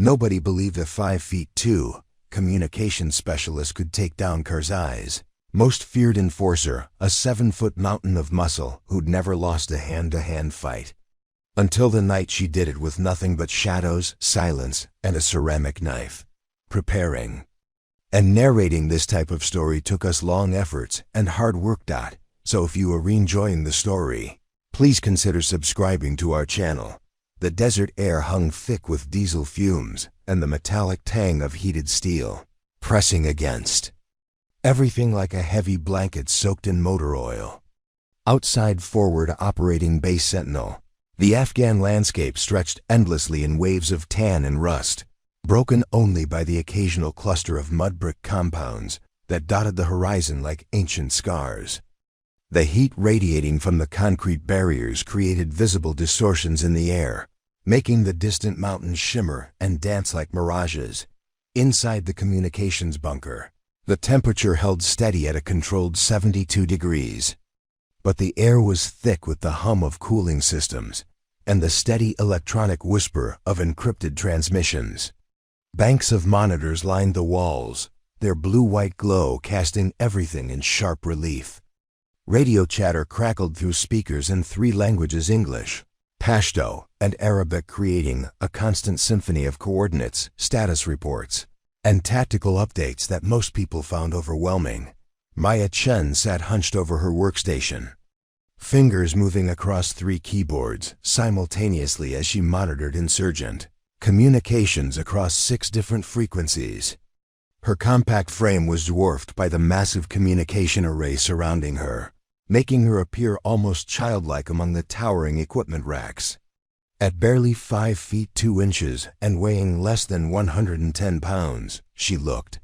Nobody believed a 5'2" communications specialist could take down Karzai's most feared enforcer, a 7-foot mountain of muscle who'd never lost a hand-to-hand fight. Until the night she did it with nothing but shadows, silence, and a ceramic knife. Preparing and narrating this type of story took us long efforts and hard work. So if you are enjoying the story, please consider subscribing to our channel. The desert air hung thick with diesel fumes and the metallic tang of heated steel, pressing against everything like a heavy blanket soaked in motor oil. Outside Forward Operating Base Sentinel, the Afghan landscape stretched endlessly in waves of tan and rust, broken only by the occasional cluster of mud brick compounds that dotted the horizon like ancient scars. The heat radiating from the concrete barriers created visible distortions in the air, making the distant mountains shimmer and dance like mirages. Inside the communications bunker, the temperature held steady at a controlled 72 degrees. But the air was thick with the hum of cooling systems and the steady electronic whisper of encrypted transmissions. Banks of monitors lined the walls, their blue-white glow casting everything in sharp relief. Radio chatter crackled through speakers in 3 languages: English, Pashto, and Arabic, creating a constant symphony of coordinates, status reports, and tactical updates that most people found overwhelming. Chen sat hunched over her workstation, fingers moving across 3 keyboards simultaneously as she monitored insurgent communications across 6 different frequencies. Her compact frame was dwarfed by the massive communication array surrounding her, making her appear almost childlike among the towering equipment racks. At barely 5'2" and weighing less than 110 pounds, she looked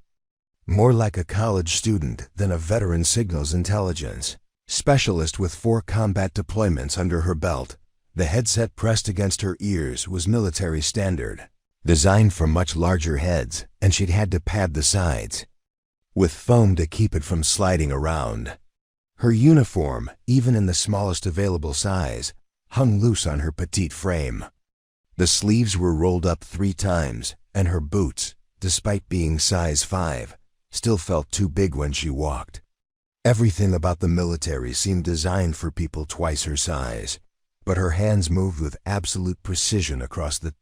more like a college student than a veteran signals intelligence specialist with 4 combat deployments under her belt. The headset pressed against her ears was military standard, designed for much larger heads, and she'd had to pad the sides with foam to keep it from sliding around. Her uniform, even in the smallest available size, hung loose on her petite frame. The sleeves were rolled up 3 times, and her boots, despite being size 5, still felt too big when she walked. Everything about the military seemed designed for people twice her size, but her hands moved with absolute precision across the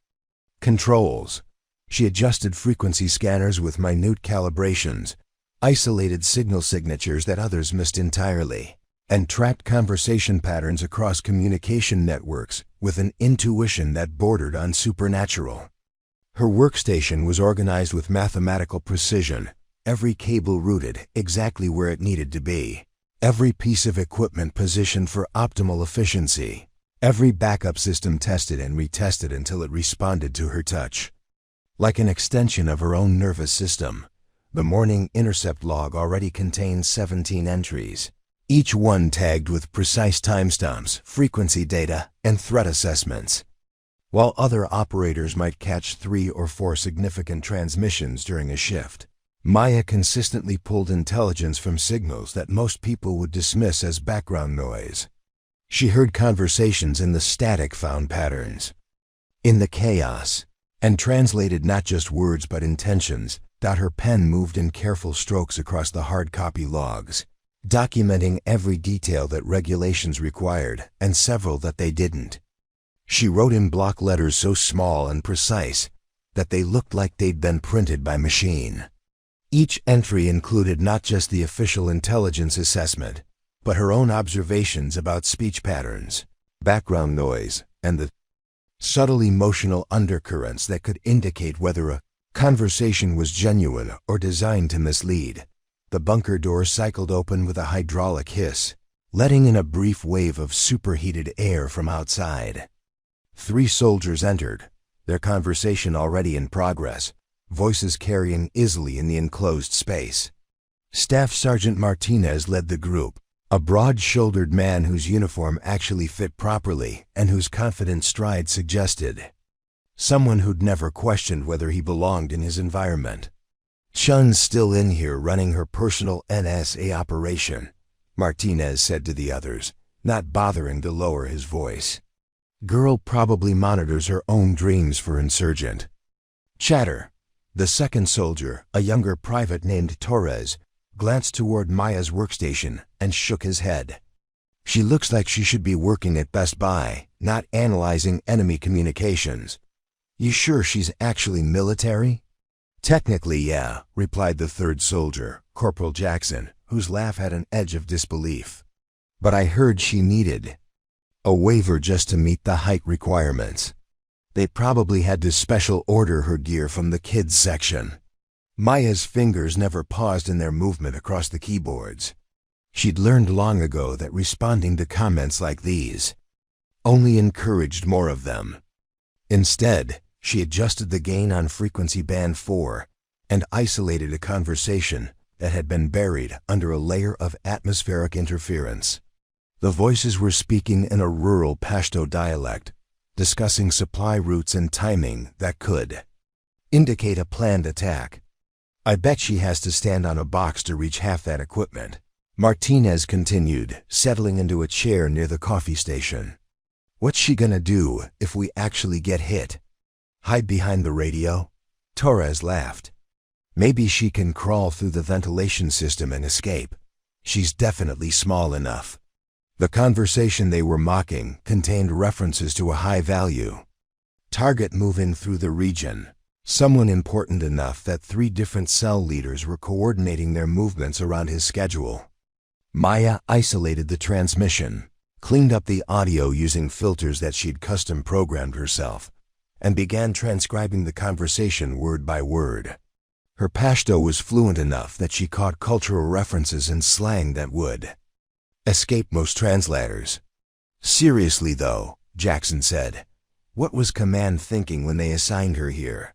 controls. She adjusted frequency scanners with minute calibrations, isolated signal signatures that others missed entirely, and tracked conversation patterns across communication networks with an intuition that bordered on supernatural. Her workstation was organized with mathematical precision, every cable routed exactly where it needed to be, every piece of equipment positioned for optimal efficiency, every backup system tested and retested until it responded to her touch. Like an extension of her own nervous system, the morning intercept log already contained 17 entries, each one tagged with precise timestamps, frequency data, and threat assessments. While other operators might catch 3 or 4 significant transmissions during a shift, Maya consistently pulled intelligence from signals that most people would dismiss as background noise. She heard conversations in the static, found patterns in the chaos, and translated not just words but intentions. Her pen moved in careful strokes across the hard copy logs, documenting every detail that regulations required and several that they didn't. She wrote in block letters so small and precise that they looked like they'd been printed by machine. Each entry included not just the official intelligence assessment, but her own observations about speech patterns, background noise, and the subtle emotional undercurrents that could indicate whether a conversation was genuine or designed to mislead. The bunker door cycled open with a hydraulic hiss, letting in a brief wave of superheated air from outside. 3 soldiers entered, their conversation already in progress, voices carrying easily in the enclosed space. Staff Sergeant Martinez led the group, a broad-shouldered man whose uniform actually fit properly and whose confident stride suggested someone who'd never questioned whether he belonged in his environment. "Chen's still in here running her personal NSA operation," Martinez said to the others, not bothering to lower his voice. "Girl probably monitors her own dreams for insurgent." Chatter. The second soldier, a younger private named Torres, glanced toward Maya's workstation and shook his head. She looks like she should be working at Best Buy, not analyzing enemy communications. You sure she's actually military? Technically, yeah, replied the third soldier, Corporal Jackson, whose laugh had an edge of disbelief. But I heard she needed a waiver just to meet the height requirements. They probably had to special order her gear from the kids section. Maya's fingers never paused in their movement across the keyboards. She'd learned long ago that responding to comments like these only encouraged more of them. Instead, she adjusted the gain on frequency band 4 and isolated a conversation that had been buried under a layer of atmospheric interference. The voices were speaking in a rural Pashto dialect, discussing supply routes and timing that could indicate a planned attack. I bet she has to stand on a box to reach half that equipment, Martinez continued, settling into a chair near the coffee station. What's she gonna do if we actually get hit? Hide behind the radio? Torres laughed. Maybe she can crawl through the ventilation system and escape. She's definitely small enough. The conversation they were mocking contained references to a high-value target moving through the region, someone important enough that 3 different cell leaders were coordinating their movements around his schedule. Maya isolated the transmission, cleaned up the audio using filters that she'd custom-programmed herself, and began transcribing the conversation word by word. Her Pashto was fluent enough that she caught cultural references and slang that would escape most translators. Seriously though, Jackson said, what was Command thinking when they assigned her here?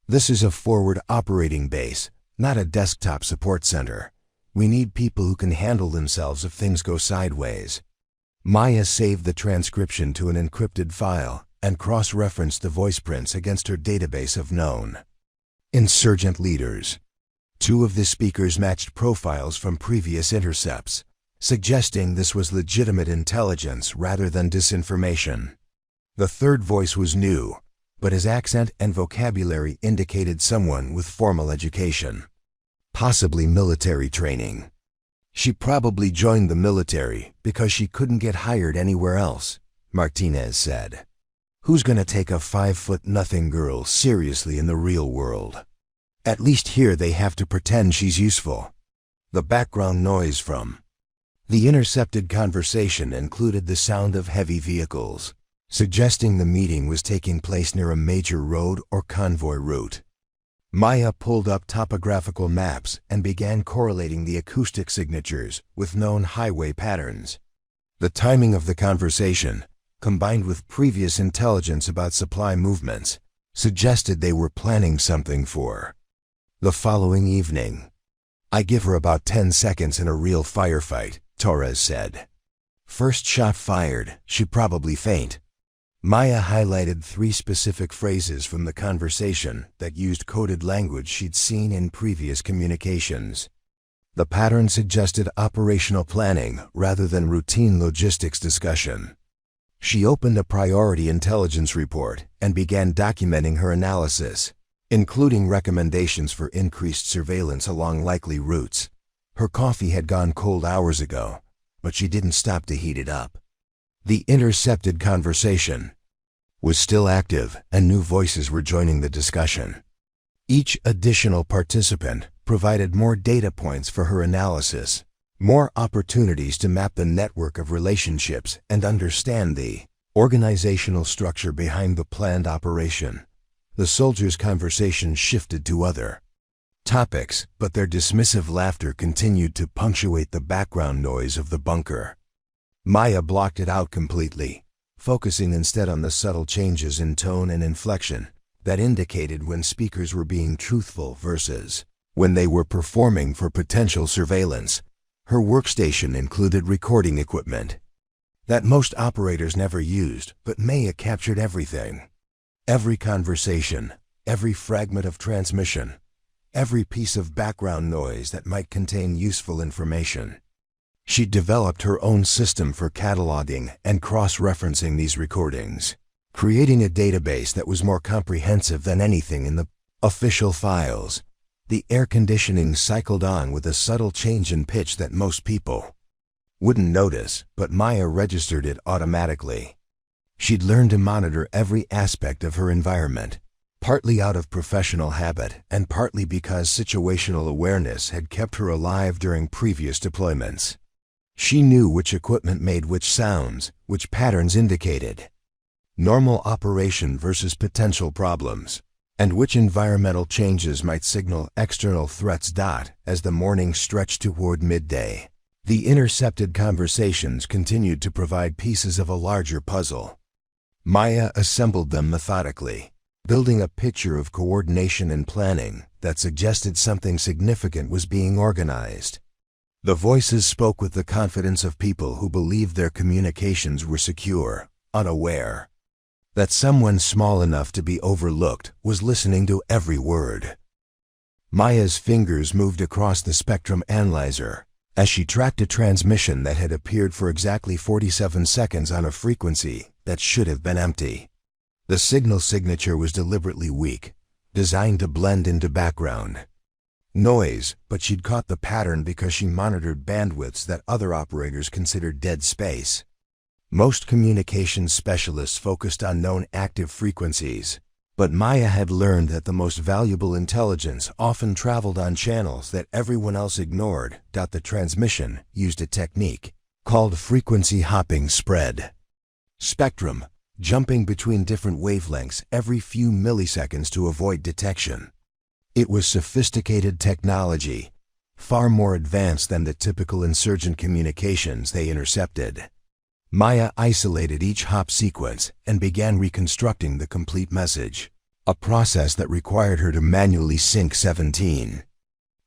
This is a forward operating base, not a desktop support center. We need people who can handle themselves if things go sideways. Maya saved the transcription to an encrypted file and cross-referenced the voice prints against her database of known insurgent leaders. 2 of the speakers matched profiles from previous intercepts, suggesting this was legitimate intelligence rather than disinformation. The third voice was new, but his accent and vocabulary indicated someone with formal education, possibly military training. She probably joined the military because she couldn't get hired anywhere else, Martinez said. Who's gonna take a 5'0" girl seriously in the real world? At least here they have to pretend she's useful. The background noise from the intercepted conversation included the sound of heavy vehicles, suggesting the meeting was taking place near a major road or convoy route. Maya pulled up topographical maps and began correlating the acoustic signatures with known highway patterns. The timing of the conversation, combined with previous intelligence about supply movements, suggested they were planning something for the following evening. I give her about 10 seconds in a real firefight, Torres said. First shot fired, she'd probably faint. Maya highlighted 3 specific phrases from the conversation that used coded language she'd seen in previous communications. The pattern suggested operational planning rather than routine logistics discussion. She opened a priority intelligence report and began documenting her analysis, including recommendations for increased surveillance along likely routes. Her coffee had gone cold hours ago, but she didn't stop to heat it up. The intercepted conversation was still active, and new voices were joining the discussion. Each additional participant provided more data points for her analysis, more opportunities to map the network of relationships and understand the organizational structure behind the planned operation. The soldiers' conversation shifted to other topics, but their dismissive laughter continued to punctuate the background noise of the bunker. Maya blocked it out completely, focusing instead on the subtle changes in tone and inflection that indicated when speakers were being truthful versus when they were performing for potential surveillance. Her workstation included recording equipment that most operators never used, but Maya captured everything. Every conversation, every fragment of transmission, every piece of background noise that might contain useful information. She developed her own system for cataloging and cross-referencing these recordings, creating a database that was more comprehensive than anything in the Official files. The air conditioning cycled on with a subtle change in pitch that most people wouldn't notice, but Maya registered it automatically. She'd learned to monitor every aspect of her environment, partly out of professional habit and partly because situational awareness had kept her alive during previous deployments. She knew which equipment made which sounds, which patterns indicated normal operation versus potential problems, and which environmental changes might signal external threats. As the morning stretched toward midday, the intercepted conversations continued to provide pieces of a larger puzzle. Maya assembled them methodically, building a picture of coordination and planning that suggested something significant was being organized. The voices spoke with the confidence of people who believed their communications were secure, unaware that someone small enough to be overlooked was listening to every word. Maya's fingers moved across the spectrum analyzer as she tracked a transmission that had appeared for exactly 47 seconds on a frequency that should have been empty. The signal signature was deliberately weak, designed to blend into background noise, but she'd caught the pattern because she monitored bandwidths that other operators considered dead space. Most communications specialists focused on known active frequencies, but Maya had learned that the most valuable intelligence often traveled on channels that everyone else ignored. The transmission used a technique called frequency hopping spread spectrum, jumping between different wavelengths every few milliseconds to avoid detection. It was sophisticated technology, far more advanced than the typical insurgent communications they intercepted. Maya isolated each hop sequence and began reconstructing the complete message, a process that required her to manually sync 17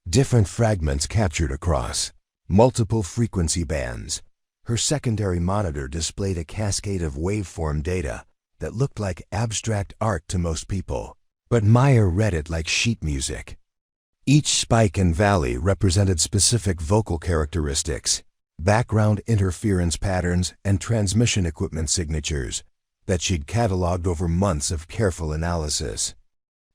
different fragments captured across multiple frequency bands. Her secondary monitor displayed a cascade of waveform data that looked like abstract art to most people, but Maya read it like sheet music. Each spike and valley represented specific vocal characteristics, background interference patterns, and transmission equipment signatures that she'd cataloged over months of careful analysis.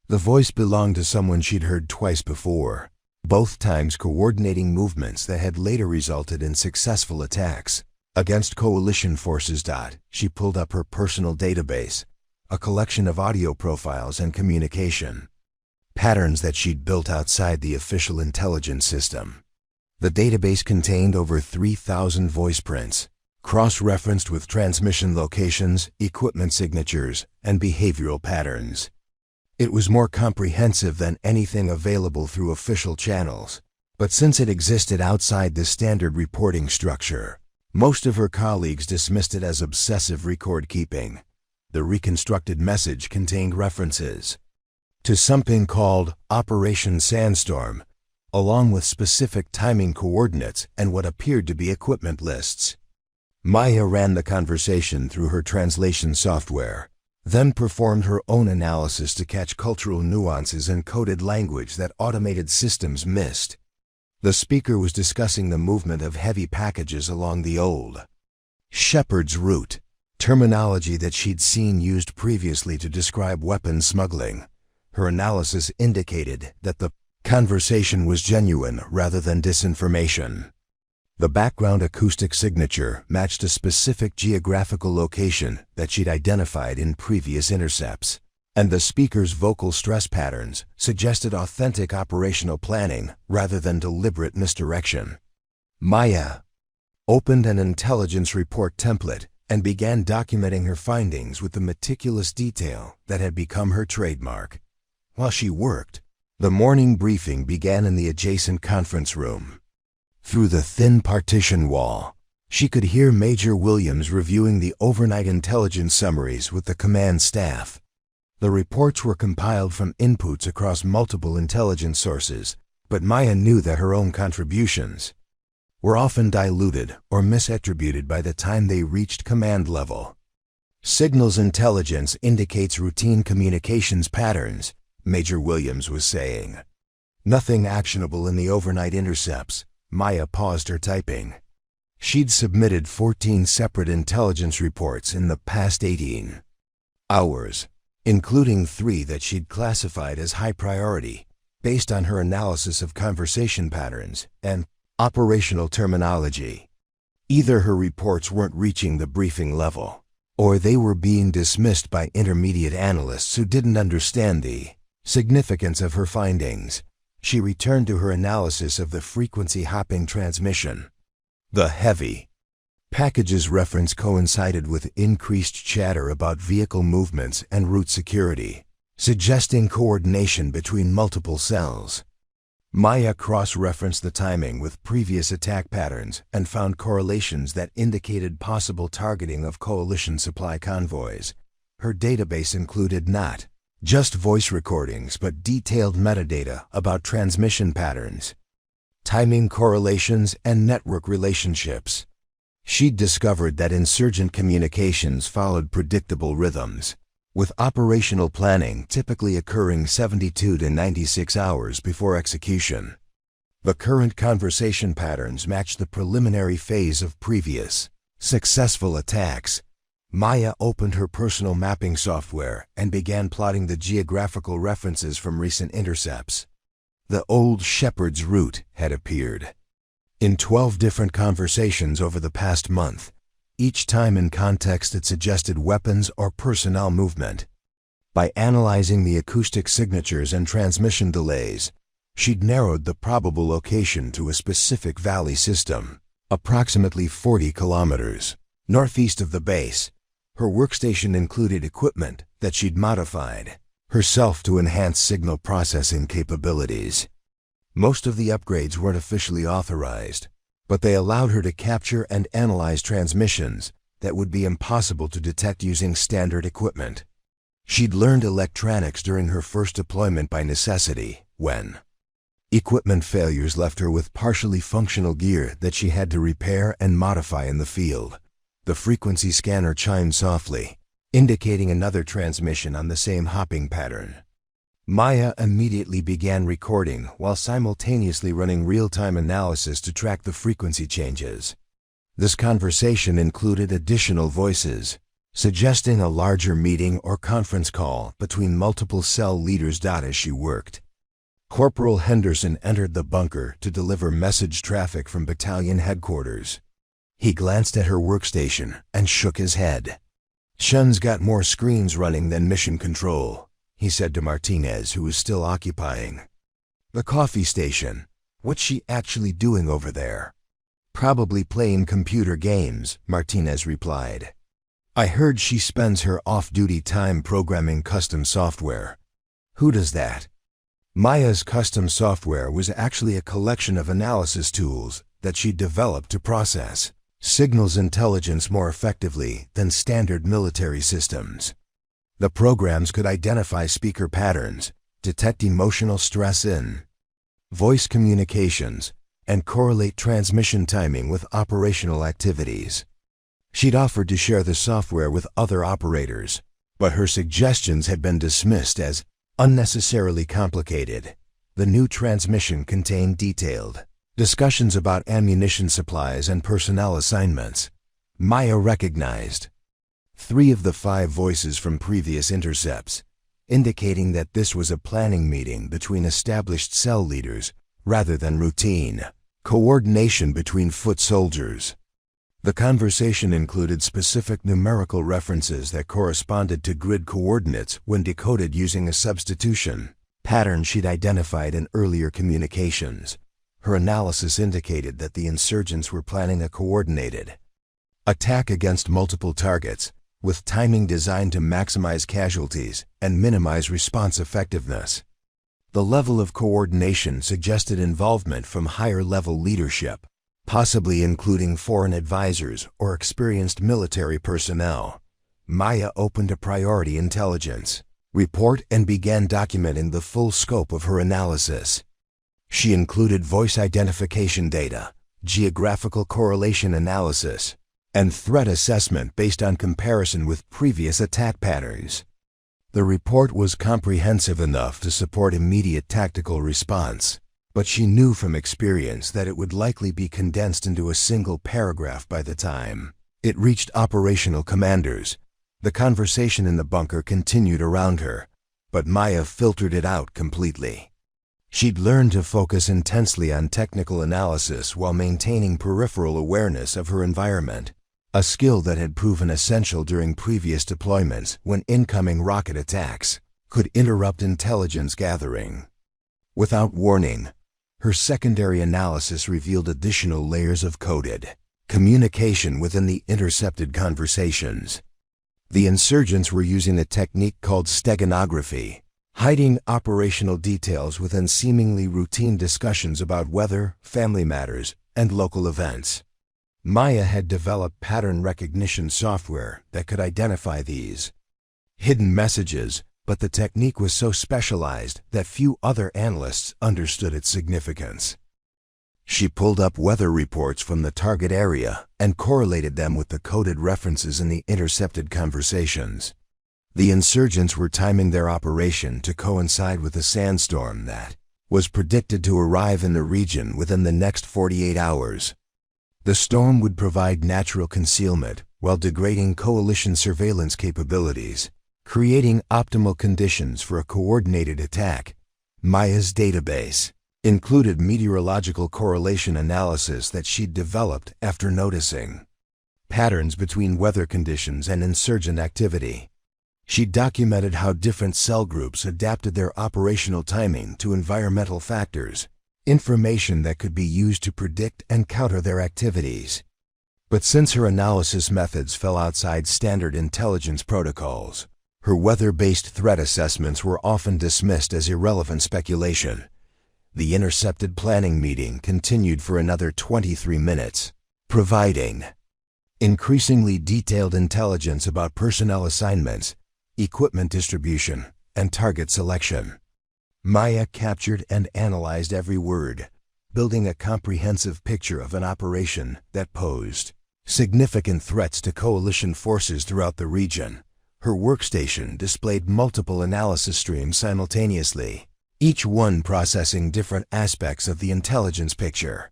The voice belonged to someone she'd heard twice before, both times coordinating movements that had later resulted in successful attacks against coalition forces. She pulled up her personal database, a collection of audio profiles and communication patterns that she'd built outside the official intelligence system. The database contained over 3,000 voice prints, cross-referenced with transmission locations, equipment signatures, and behavioral patterns. It was more comprehensive than anything available through official channels, but since it existed outside the standard reporting structure, most of her colleagues dismissed it as obsessive record-keeping. The reconstructed message contained references to something called Operation Sandstorm, along with specific timing coordinates and what appeared to be equipment lists. Maya ran the conversation through her translation software, then performed her own analysis to catch cultural nuances and coded language that automated systems missed. The speaker was discussing the movement of heavy packages along the old Shepherd's Route, terminology that she'd seen used previously to describe weapons smuggling. Her analysis indicated that the conversation was genuine rather than disinformation. The background acoustic signature matched a specific geographical location that she'd identified in previous intercepts, and the speaker's vocal stress patterns suggested authentic operational planning rather than deliberate misdirection. Maya opened an intelligence report template and began documenting her findings with the meticulous detail that had become her trademark. While she worked, the morning briefing began in the adjacent conference room. Through the thin partition wall, she could hear Major Williams reviewing the overnight intelligence summaries with the command staff. The reports were compiled from inputs across multiple intelligence sources, but Maya knew that her own contributions were often diluted or misattributed by the time they reached command level. Signals intelligence indicates routine communications patterns, Major Williams was saying. Nothing actionable in the overnight intercepts. Maya paused her typing. She'd submitted 14 separate intelligence reports in the past 18 hours, including 3 that she'd classified as high priority, based on her analysis of conversation patterns and operational terminology. Either her reports weren't reaching the briefing level, or they were being dismissed by intermediate analysts who didn't understand the significance of her findings. She returned to her analysis of the frequency hopping transmission. The heavy packages reference coincided with increased chatter about vehicle movements and route security, suggesting coordination between multiple cells. Maya cross-referenced the timing with previous attack patterns and found correlations that indicated possible targeting of coalition supply convoys. Her database included not just voice recordings but detailed metadata about transmission patterns, timing correlations, and network relationships. She'd discovered that insurgent communications followed predictable rhythms, with operational planning typically occurring 72 to 96 hours before execution. The current conversation patterns match the preliminary phase of previous successful attacks. Maya opened her personal mapping software and began plotting the geographical references from recent intercepts. The old Shepherd's route had appeared in 12 different conversations over the past month, each time in context it suggested weapons or personnel movement. By analyzing the acoustic signatures and transmission delays, she'd narrowed the probable location to a specific valley system, approximately 40 kilometers northeast of the base. Her workstation included equipment that she'd modified herself to enhance signal processing capabilities. Most of the upgrades weren't officially authorized, but they allowed her to capture and analyze transmissions that would be impossible to detect using standard equipment. She'd learned electronics during her first deployment by necessity, when equipment failures left her with partially functional gear that she had to repair and modify in the field. The frequency scanner chimed softly, indicating another transmission on the same hopping pattern. Maya immediately began recording while simultaneously running real-time analysis to track the frequency changes. This conversation included additional voices, suggesting a larger meeting or conference call between multiple cell leaders. As she worked, Corporal Henderson entered the bunker to deliver message traffic from battalion headquarters. He glanced at her workstation and shook his head. "Chen's got more screens running than mission control," he said to Martinez, who was still occupying the coffee station. "What's she actually doing over there?" "Probably playing computer games," Martinez replied. "I heard she spends her off-duty time programming custom software." "Who does that?" Maya's custom software was actually a collection of analysis tools that she developed to process signals intelligence more effectively than standard military systems. The programs could identify speaker patterns, detect emotional stress in voice communications, and correlate transmission timing with operational activities. She'd offered to share the software with other operators, but her suggestions had been dismissed as unnecessarily complicated. The new transmission contained detailed discussions about ammunition supplies and personnel assignments. Maya recognized 3 of the 5 voices from previous intercepts, indicating that this was a planning meeting between established cell leaders rather than routine coordination between foot soldiers. The conversation included specific numerical references that corresponded to grid coordinates when decoded using a substitution pattern she'd identified in earlier communications. Her analysis indicated that the insurgents were planning a coordinated attack against multiple targets, with timing designed to maximize casualties and minimize response effectiveness. The level of coordination suggested involvement from higher-level leadership, possibly including foreign advisors or experienced military personnel. Maya opened a priority intelligence report and began documenting the full scope of her analysis. She included voice identification data, geographical correlation analysis, and threat assessment based on comparison with previous attack patterns. The report was comprehensive enough to support immediate tactical response, but she knew from experience that it would likely be condensed into a single paragraph by the time it reached operational commanders. The conversation in the bunker continued around her, but Maya filtered it out completely. She'd learned to focus intensely on technical analysis while maintaining peripheral awareness of her environment, a skill that had proven essential during previous deployments when incoming rocket attacks could interrupt intelligence gathering. Without warning, her secondary analysis revealed additional layers of coded communication within the intercepted conversations. The insurgents were using a technique called steganography, hiding operational details within seemingly routine discussions about weather, family matters, and local events. Maya had developed pattern recognition software that could identify these hidden messages, but the technique was so specialized that few other analysts understood its significance. She pulled up weather reports from the target area and correlated them with the coded references in the intercepted conversations. The insurgents were timing their operation to coincide with a sandstorm that was predicted to arrive in the region within the next 48 hours. The storm would provide natural concealment while degrading coalition surveillance capabilities, creating optimal conditions for a coordinated attack. Maya's database included meteorological correlation analysis that she'd developed after noticing patterns between weather conditions and insurgent activity. She documented how different cell groups adapted their operational timing to environmental factors, information that could be used to predict and counter their activities. But since her analysis methods fell outside standard intelligence protocols, her weather-based threat assessments were often dismissed as irrelevant speculation. The intercepted planning meeting continued for another 23 minutes, providing increasingly detailed intelligence about personnel assignments, equipment distribution, and target selection. Maya captured and analyzed every word, building a comprehensive picture of an operation that posed significant threats to coalition forces throughout the region. Her workstation displayed multiple analysis streams simultaneously, each one processing different aspects of the intelligence picture.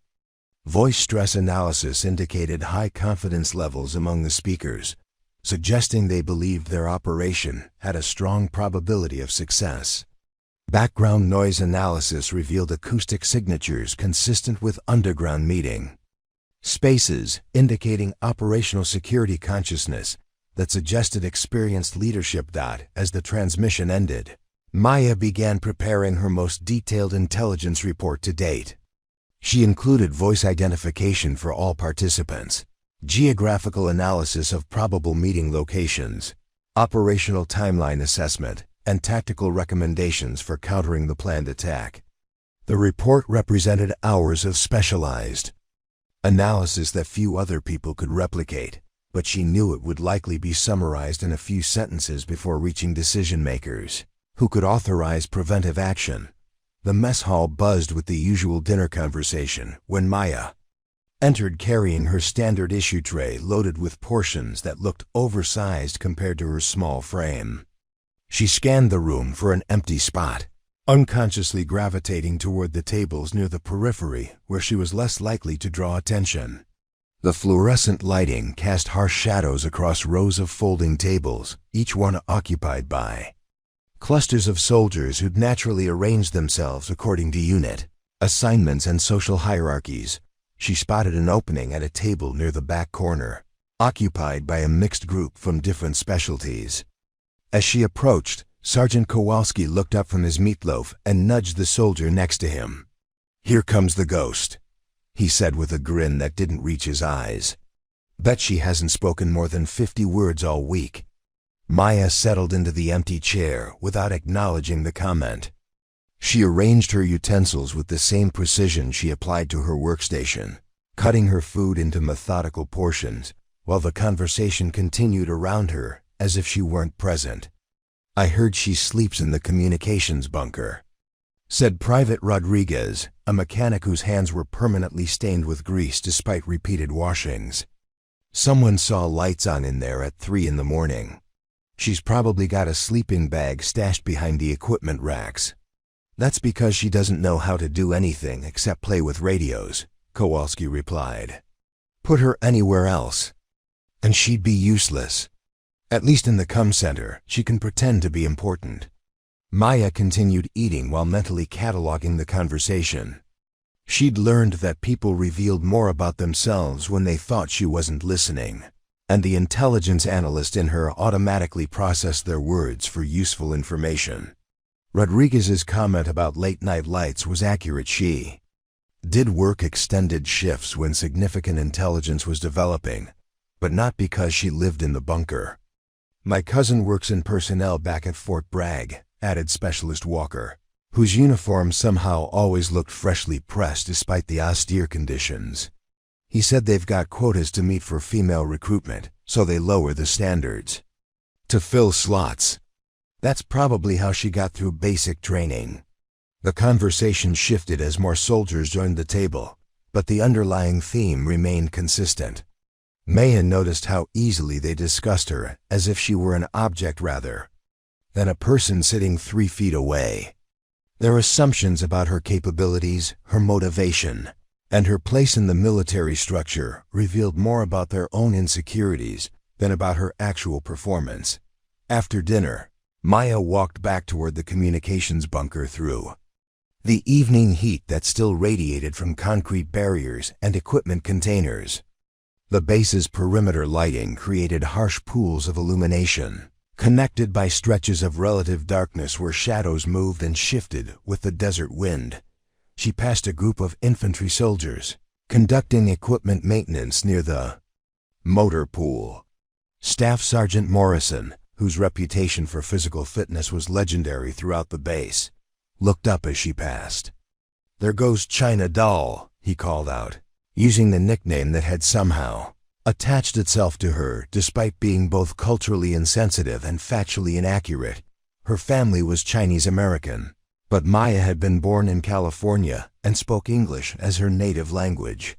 Voice stress analysis indicated high confidence levels among the speakers, suggesting they believed their operation had a strong probability of success. Background noise analysis revealed acoustic signatures consistent with underground meeting spaces, indicating operational security consciousness that suggested experienced leadership. As the transmission ended, Maya began preparing her most detailed intelligence report to date. She included voice identification for all participants, geographical analysis of probable meeting locations, operational timeline assessment, and tactical recommendations for countering the planned attack. The report represented hours of specialized analysis that few other people could replicate, but she knew it would likely be summarized in a few sentences before reaching decision-makers who could authorize preventive action. The mess hall buzzed with the usual dinner conversation when Maya entered carrying her standard issue tray loaded with portions that looked oversized compared to her small frame. She scanned the room for an empty spot, unconsciously gravitating toward the tables near the periphery where she was less likely to draw attention. The fluorescent lighting cast harsh shadows across rows of folding tables, each one occupied by clusters of soldiers who'd naturally arranged themselves according to unit assignments and social hierarchies. She spotted an opening at a table near the back corner, occupied by a mixed group from different specialties. As she approached, Sergeant Kowalski looked up from his meatloaf and nudged the soldier next to him. "Here comes the ghost," he said with a grin that didn't reach his eyes. "Bet she hasn't spoken more than 50 words all week." Maya settled into the empty chair without acknowledging the comment. She arranged her utensils with the same precision she applied to her workstation, cutting her food into methodical portions, while the conversation continued around her as if she weren't present. "I heard she sleeps in the communications bunker," said Private Rodriguez, a mechanic whose hands were permanently stained with grease despite repeated washings. "Someone saw lights on in there at 3 in the morning. She's probably got a sleeping bag stashed behind the equipment racks." "That's because she doesn't know how to do anything except play with radios," Kowalski replied. "Put her anywhere else, and she'd be useless." At least in the comm center, she can pretend to be important. Maya continued eating while mentally cataloging the conversation. She'd learned that people revealed more about themselves when they thought she wasn't listening, and the intelligence analyst in her automatically processed their words for useful information. Rodriguez's comment about late-night lights was accurate. She did work extended shifts when significant intelligence was developing, but not because she lived in the bunker. My cousin works in personnel back at Fort Bragg, added Specialist Walker, whose uniform somehow always looked freshly pressed despite the austere conditions. He said they've got quotas to meet for female recruitment, so they lower the standards to fill slots. That's probably how she got through basic training. The conversation shifted as more soldiers joined the table, but the underlying theme remained consistent. Maya noticed how easily they discussed her, as if she were an object rather than a person sitting 3 feet away. Their assumptions about her capabilities, her motivation, and her place in the military structure revealed more about their own insecurities than about her actual performance. After dinner, Maya walked back toward the communications bunker through the evening heat that still radiated from concrete barriers and equipment containers. The base's perimeter lighting created harsh pools of illumination, connected by stretches of relative darkness where shadows moved and shifted with the desert wind. She passed a group of infantry soldiers, conducting equipment maintenance near the motor pool. Staff Sergeant Morrison, whose reputation for physical fitness was legendary throughout the base, looked up as she passed. "There goes China Doll," he called out, using the nickname that had somehow attached itself to her despite being both culturally insensitive and factually inaccurate. Her family was Chinese American, but Maya had been born in California and spoke English as her native language.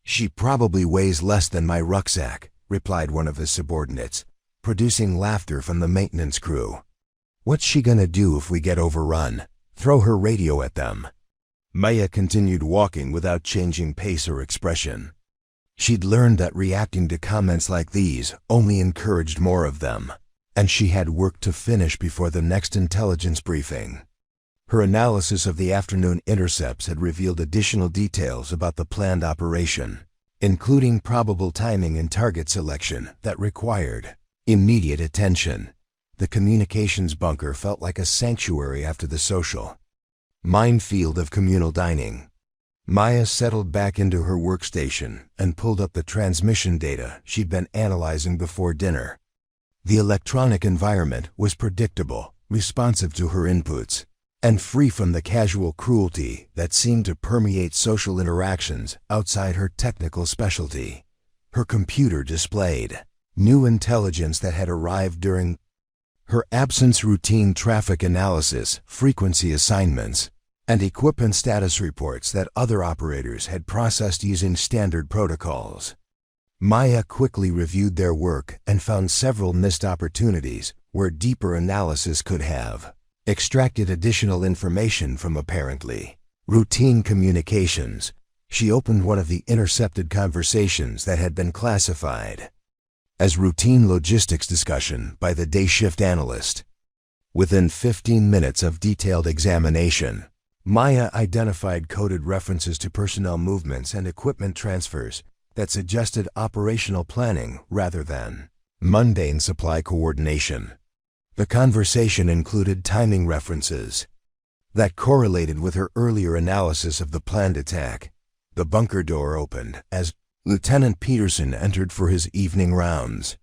"She probably weighs less than my rucksack," replied one of his subordinates, producing laughter from the maintenance crew. "What's she gonna do if we get overrun? Throw her radio at them?" Maya continued walking without changing pace or expression. She'd learned that reacting to comments like these only encouraged more of them, and she had work to finish before the next intelligence briefing. Her analysis of the afternoon intercepts had revealed additional details about the planned operation, including probable timing and target selection that required immediate attention. The communications bunker felt like a sanctuary after the social minefield of communal dining. Maya settled back into her workstation and pulled up the transmission data she'd been analyzing before dinner. The electronic environment was predictable, responsive to her inputs, and free from the casual cruelty that seemed to permeate social interactions outside her technical specialty. Her computer displayed new intelligence that had arrived during her absence: routine traffic analysis, frequency assignments, and equipment status reports that other operators had processed using standard protocols. Maya quickly reviewed their work and found several missed opportunities where deeper analysis could have extracted additional information from apparently routine communications. She opened one of the intercepted conversations that had been classified as routine logistics discussion by the day shift analyst. Within 15 minutes of detailed examination, Maya identified coded references to personnel movements and equipment transfers that suggested operational planning rather than mundane supply coordination. The conversation included timing references that correlated with her earlier analysis of the planned attack. The bunker door opened as Lieutenant Peterson entered for his evening rounds.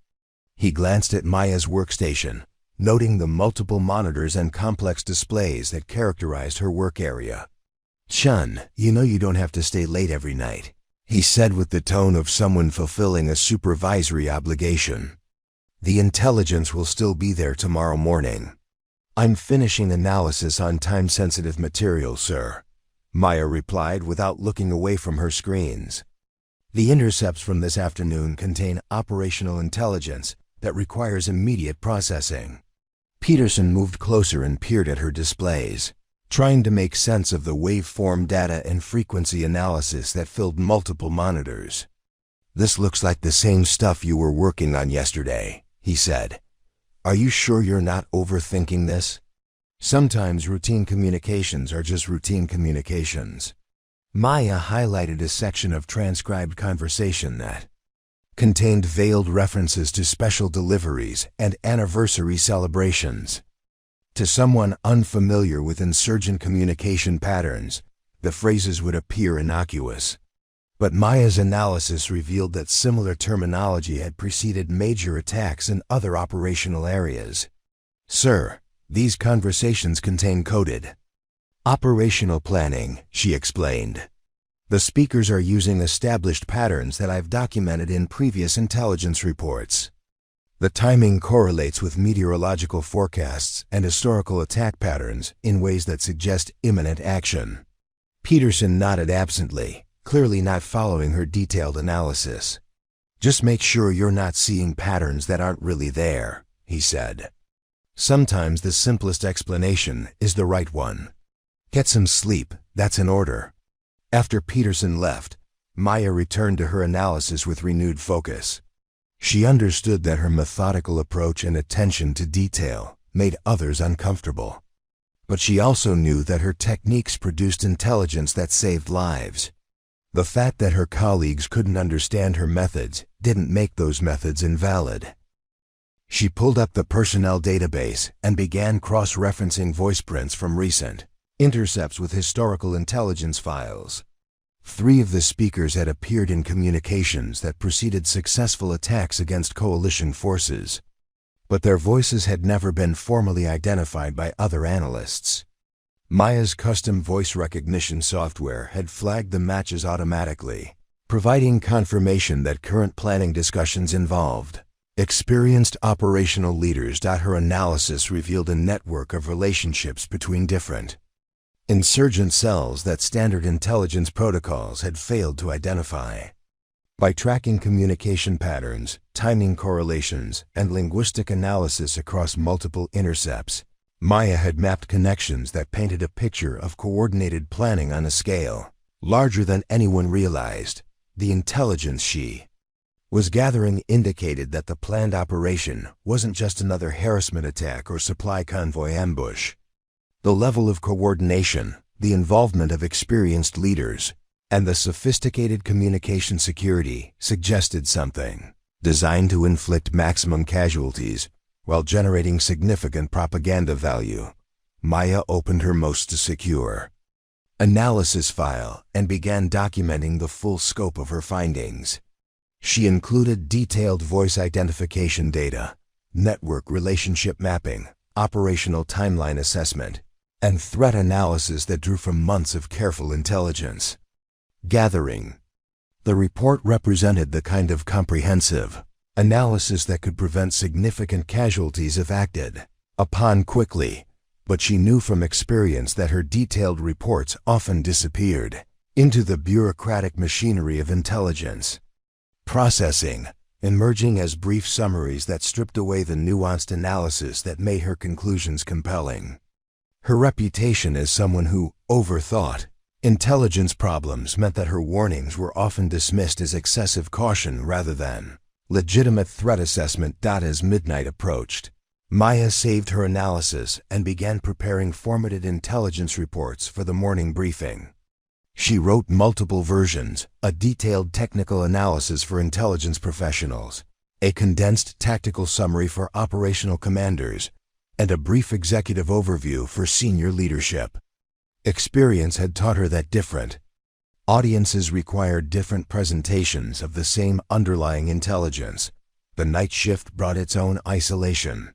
He glanced at Maya's workstation, noting the multiple monitors and complex displays that characterized her work area. "Chen, you know you don't have to stay late every night," he said with the tone of someone fulfilling a supervisory obligation. "The intelligence will still be there tomorrow morning." "I'm finishing analysis on time-sensitive material, sir," Maya replied without looking away from her screens. "The intercepts from this afternoon contain operational intelligence that requires immediate processing." Peterson moved closer and peered at her displays, trying to make sense of the waveform data and frequency analysis that filled multiple monitors. "This looks like the same stuff you were working on yesterday," he said. "Are you sure you're not overthinking this? Sometimes routine communications are just routine communications." Maya highlighted a section of transcribed conversation that contained veiled references to special deliveries and anniversary celebrations. To someone unfamiliar with insurgent communication patterns, the phrases would appear innocuous. But Maya's analysis revealed that similar terminology had preceded major attacks in other operational areas. "Sir, these conversations contain coded operational planning," she explained. "The speakers are using established patterns that I've documented in previous intelligence reports. The timing correlates with meteorological forecasts and historical attack patterns in ways that suggest imminent action." Peterson nodded absently, clearly not following her detailed analysis. "Just make sure you're not seeing patterns that aren't really there," he said. "Sometimes the simplest explanation is the right one. Get some sleep, that's an order." After Peterson left, Maya returned to her analysis with renewed focus. She understood that her methodical approach and attention to detail made others uncomfortable. But she also knew that her techniques produced intelligence that saved lives. The fact that her colleagues couldn't understand her methods didn't make those methods invalid. She pulled up the personnel database and began cross-referencing voice prints from recent intercepts with historical intelligence files. 3 of the speakers had appeared in communications that preceded successful attacks against coalition forces, but their voices had never been formally identified by other analysts. Maya's custom voice recognition software had flagged the matches automatically, providing confirmation that current planning discussions involved experienced operational leaders. Her analysis revealed a network of relationships between different insurgent cells that standard intelligence protocols had failed to identify. By tracking communication patterns, timing correlations, and linguistic analysis across multiple intercepts, Maya had mapped connections that painted a picture of coordinated planning on a scale larger than anyone realized. The intelligence she was gathering indicated that the planned operation wasn't just another harassment attack or supply convoy ambush. The level of coordination, the involvement of experienced leaders, and the sophisticated communication security suggested something designed to inflict maximum casualties while generating significant propaganda value. Maya opened her most secure analysis file and began documenting the full scope of her findings. She included detailed voice identification data, network relationship mapping, operational timeline assessment, and threat analysis that drew from months of careful intelligence gathering. The report represented the kind of comprehensive analysis that could prevent significant casualties if acted upon quickly, but she knew from experience that her detailed reports often disappeared into the bureaucratic machinery of intelligence processing, emerging as brief summaries that stripped away the nuanced analysis that made her conclusions compelling. Her reputation as someone who overthought intelligence problems meant that her warnings were often dismissed as excessive caution rather than legitimate threat assessment. As midnight approached, Maya saved her analysis and began preparing formatted intelligence reports for the morning briefing. She wrote multiple versions, a detailed technical analysis for intelligence professionals, a condensed tactical summary for operational commanders, and a brief executive overview for senior leadership. Experience had taught her that different audiences required different presentations of the same underlying intelligence. The night shift brought its own isolation.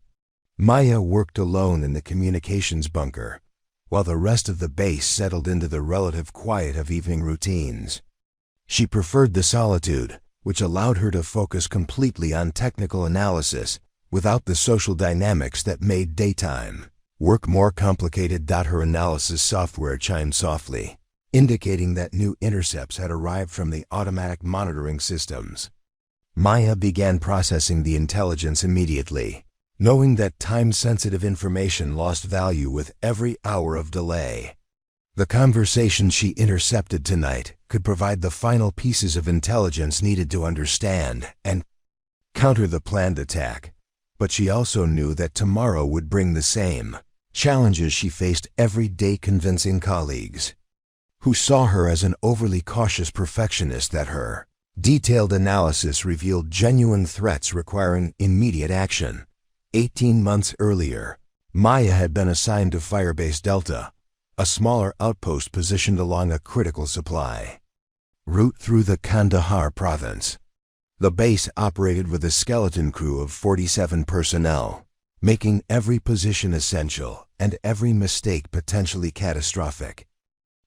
Maya worked alone in the communications bunker, while the rest of the base settled into the relative quiet of evening routines. She preferred the solitude, which allowed her to focus completely on technical analysis without the social dynamics that made daytime work more complicated. Her analysis software chimed softly, indicating that new intercepts had arrived from the automatic monitoring systems. Maya began processing the intelligence immediately, knowing that time-sensitive information lost value with every hour of delay. The conversation she intercepted tonight could provide the final pieces of intelligence needed to understand and counter the planned attack. But she also knew that tomorrow would bring the same challenges she faced every day, convincing colleagues who saw her as an overly cautious perfectionist that her detailed analysis revealed genuine threats requiring immediate action. 18 months earlier, Maya had been assigned to Firebase Delta, a smaller outpost positioned along a critical supply route through the Kandahar province. The base operated with a skeleton crew of 47 personnel, making every position essential and every mistake potentially catastrophic.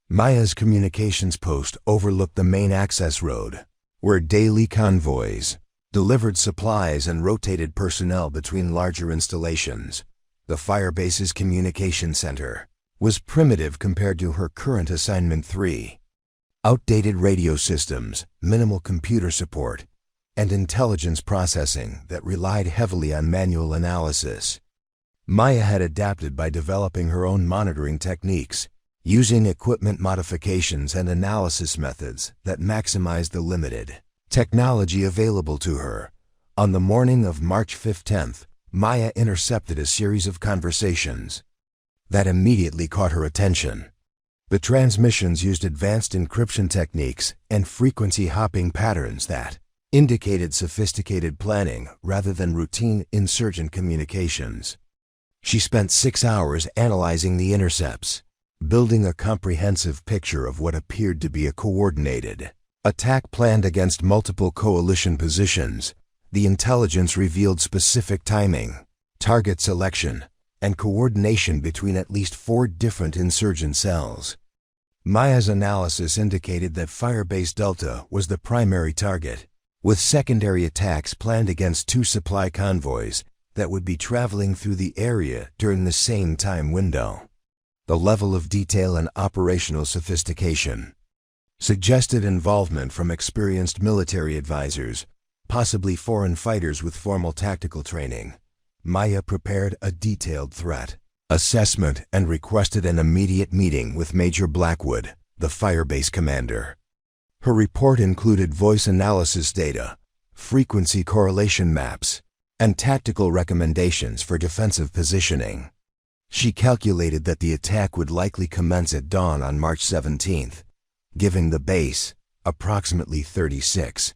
Maya's communications post overlooked the main access road, where daily convoys delivered supplies and rotated personnel between larger installations. The Firebase's communication center was primitive compared to her current assignment 3. Outdated radio systems, minimal computer support, and intelligence processing that relied heavily on manual analysis. Maya had adapted by developing her own monitoring techniques, using equipment modifications and analysis methods that maximized the limited technology available to her. On the morning of March 15th, Maya intercepted a series of conversations that immediately caught her attention. The transmissions used advanced encryption techniques and frequency hopping patterns that indicated sophisticated planning rather than routine insurgent communications. She spent 6 hours analyzing the intercepts, building a comprehensive picture of what appeared to be a coordinated attack planned against multiple coalition positions. The intelligence revealed specific timing, target selection, and coordination between at least 4 different insurgent cells. Maya's analysis indicated that Firebase Delta was the primary target, with secondary attacks planned against 2 supply convoys that would be traveling through the area during the same time window. The level of detail and operational sophistication suggested involvement from experienced military advisors, possibly foreign fighters with formal tactical training. Maya prepared a detailed threat assessment and requested an immediate meeting with Major Blackwood, the Firebase commander. Her report included voice analysis data, frequency correlation maps, and tactical recommendations for defensive positioning. She calculated that the attack would likely commence at dawn on March 17th, giving the base approximately 36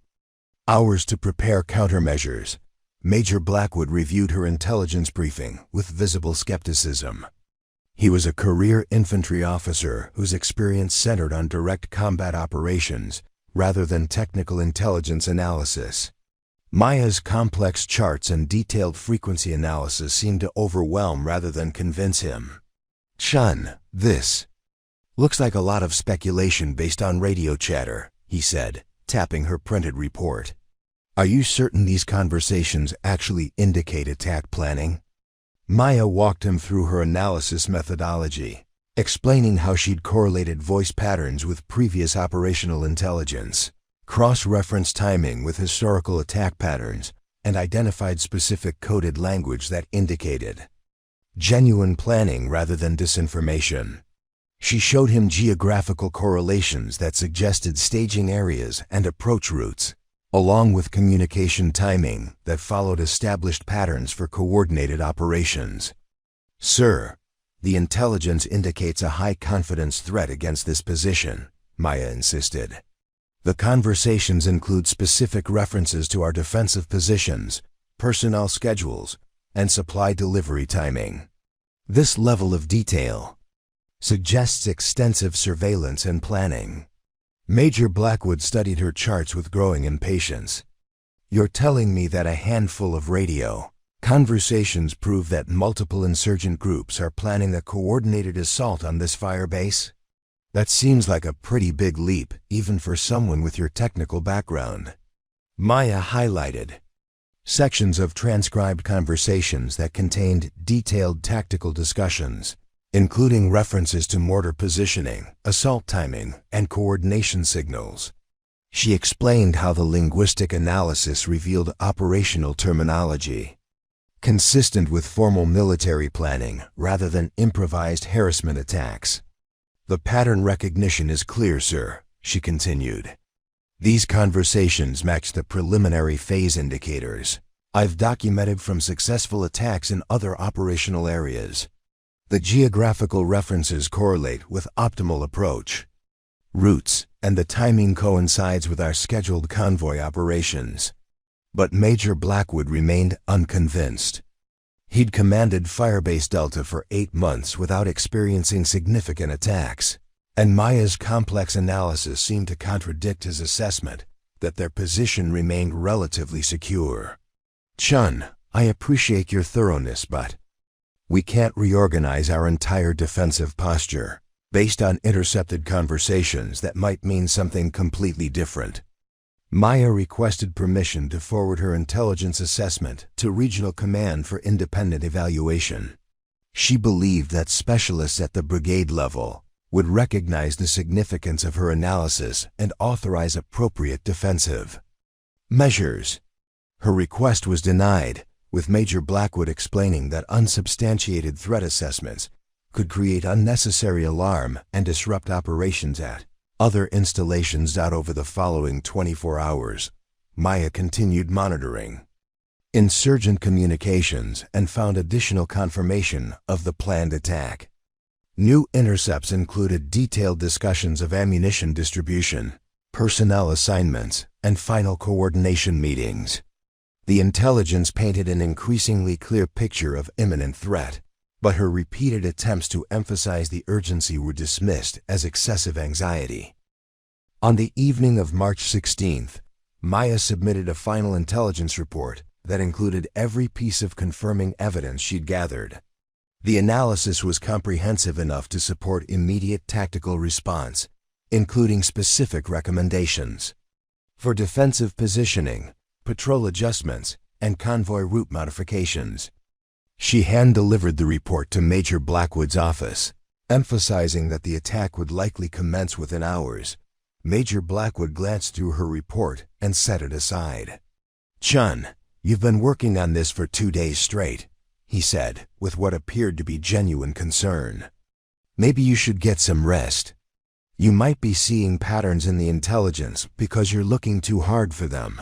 hours to prepare countermeasures. Major Blackwood reviewed her intelligence briefing with visible skepticism. He was a career infantry officer whose experience centered on direct combat operations rather than technical intelligence analysis. Maya's complex charts and detailed frequency analysis seemed to overwhelm rather than convince him. "Chen, this looks like a lot of speculation based on radio chatter," he said, tapping her printed report. "Are you certain these conversations actually indicate attack planning?" Maya walked him through her analysis methodology, explaining how she'd correlated voice patterns with previous operational intelligence, cross-referenced timing with historical attack patterns, and identified specific coded language that indicated genuine planning rather than disinformation. She showed him geographical correlations that suggested staging areas and approach routes, along with communication timing that followed established patterns for coordinated operations. "Sir, the intelligence indicates a high-confidence threat against this position," Maya insisted. "The conversations include specific references to our defensive positions, personnel schedules, and supply delivery timing. This level of detail suggests extensive surveillance and planning." Major Blackwood studied her charts with growing impatience. "You're telling me that a handful of radio conversations prove that multiple insurgent groups are planning a coordinated assault on this firebase? That seems like a pretty big leap, even for someone with your technical background." Maya highlighted sections of transcribed conversations that contained detailed tactical discussions, including references to mortar positioning, assault timing, and coordination signals. She explained how the linguistic analysis revealed operational terminology consistent with formal military planning rather than improvised harassment attacks. "The pattern recognition is clear, sir," she continued. "These conversations match the preliminary phase indicators, I've documented from successful attacks in other operational areas. The geographical references correlate with optimal approach routes, and the timing coincides with our scheduled convoy operations. But Major Blackwood remained unconvinced. He'd commanded Firebase Delta for 8 months without experiencing significant attacks, and Maya's complex analysis seemed to contradict his assessment that their position remained relatively secure. Chen, I appreciate your thoroughness, but we can't reorganize our entire defensive posture based on intercepted conversations that might mean something completely different. Maya requested permission to forward her intelligence assessment to Regional Command for independent evaluation. She believed that specialists at the brigade level would recognize the significance of her analysis and authorize appropriate defensive measures. Her request was denied, with Major Blackwood explaining that unsubstantiated threat assessments could create unnecessary alarm and disrupt operations at other installations. Over the following 24 hours, Maya continued monitoring insurgent communications and found additional confirmation of the planned attack. New intercepts included detailed discussions of ammunition distribution, personnel assignments, and final coordination meetings. The intelligence painted an increasingly clear picture of imminent threat, but her repeated attempts to emphasize the urgency were dismissed as excessive anxiety. On the evening of March 16th, Maya submitted a final intelligence report that included every piece of confirming evidence she'd gathered. The analysis was comprehensive enough to support immediate tactical response, including specific recommendations for defensive positioning, patrol adjustments, and convoy route modifications. She hand-delivered the report to Major Blackwood's office, emphasizing that the attack would likely commence within hours. Major Blackwood glanced through her report and set it aside. "Chen, you've been working on this for 2 days straight," he said, with what appeared to be genuine concern. "Maybe you should get some rest. You might be seeing patterns in the intelligence because you're looking too hard for them."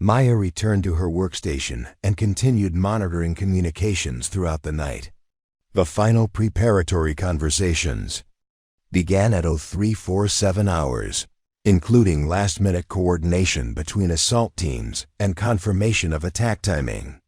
Maya returned to her workstation and continued monitoring communications throughout the night. The final preparatory conversations began at 0347 hours, including last-minute coordination between assault teams and confirmation of attack timing.